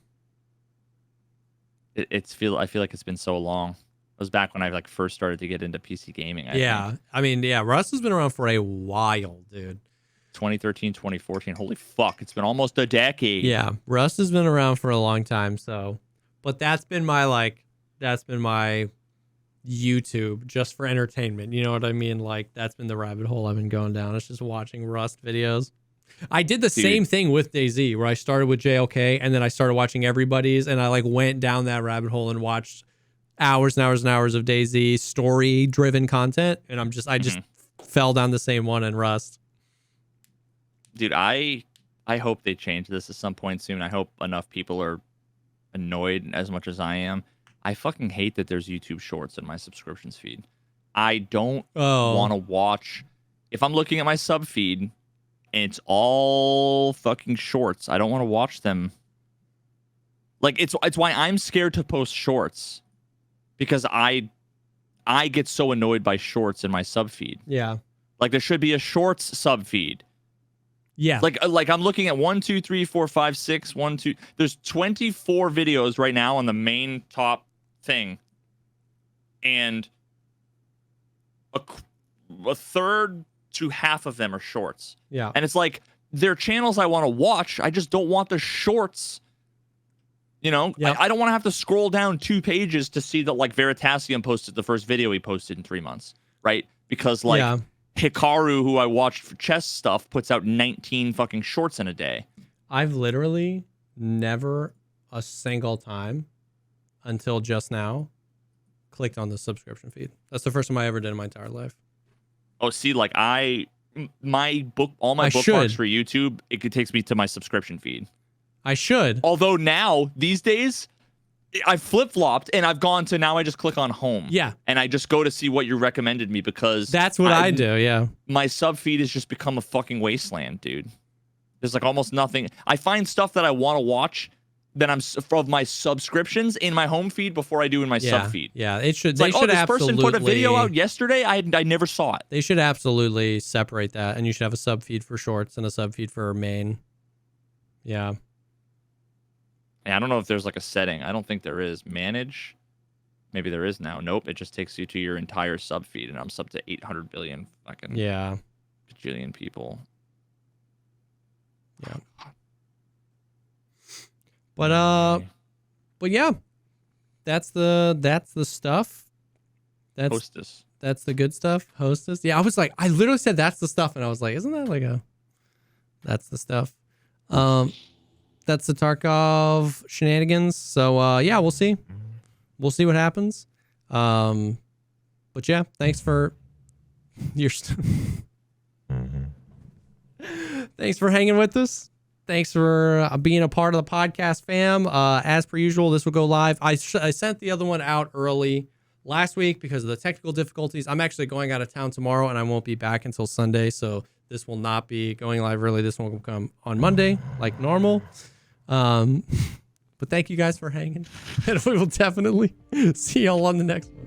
I feel like it's been so long. It was back when I like first started to get into PC gaming. I think. I mean, Rust has been around for a while, dude. 2013, 2014. Holy fuck, it's been almost a decade. Yeah, Rust has been around for a long time, so. But that's been my YouTube just for entertainment. You know what I mean? Like, that's been the rabbit hole I've been going down. It's just watching Rust videos. I did the same thing with DayZ, where I started with JLK and then I started watching everybody's, and I like went down that rabbit hole and watched hours and hours and hours of DayZ story-driven content, and I just fell down the same one in Rust. Dude, I hope they change this at some point soon. I hope enough people are annoyed as much as I am. I fucking hate that there's YouTube Shorts in my subscriptions feed. I don't want to watch. If I'm looking at my sub feed and it's all fucking shorts, I don't want to watch them. Like, it's why I'm scared to post shorts, because I get so annoyed by shorts in my sub feed. Yeah. Like, there should be a shorts sub feed. Yeah. Like I'm looking at 1, 2, 3, 4, 5, 6, 1, 2. There's 24 videos right now on the main top thing. And a third to half of them are shorts. Yeah. And it's like, they're channels I want to watch. I just don't want the shorts. You know, yep. I don't want to have to scroll down 2 pages to see that, like, Veritasium posted the first video he posted in 3 months, right? Because, like, Hikaru, who I watched for chess stuff, puts out 19 fucking shorts in a day. I've literally never a single time until just now clicked on the subscription feed. That's the first time I ever did in my entire life. Oh, see, like, all my bookmarks for YouTube, it takes me to my subscription feed. I should. Although now, these days, I've flip-flopped and I've gone to, now I just click on home. Yeah. And I just go to see what you recommended me, because that's what I do, yeah. My sub feed has just become a fucking wasteland, dude. There's like almost nothing. I find stuff that I want to watch that I'm of my subscriptions in my home feed before I do in my sub feed. Yeah, it should. It's they like, should this absolutely. person put a video out yesterday. I never saw it. They should absolutely separate that, and you should have a sub feed for shorts and a sub feed for main. Yeah. I don't know if there's like a setting. I don't think there is. Manage. Maybe there is now. Nope. It just takes you to your entire sub feed, and I'm sub to 800 billion fucking bajillion people. Yeah. But yeah, that's the stuff. That's Hostess. That's the good stuff. Hostess. Yeah, I literally said that's the stuff, and I was like, isn't that like that's the stuff. That's the Tarkov shenanigans. So yeah, we'll see. We'll see what happens. But yeah, thanks for your thanks for hanging with us. Thanks for being a part of the podcast, fam. As per usual, this will go live. I sent the other one out early last week because of the technical difficulties. I'm actually going out of town tomorrow, and I won't be back until Sunday, so this will not be going live early. This one will come on Monday, like normal. But thank you guys for hanging, and we will definitely see y'all on the next one.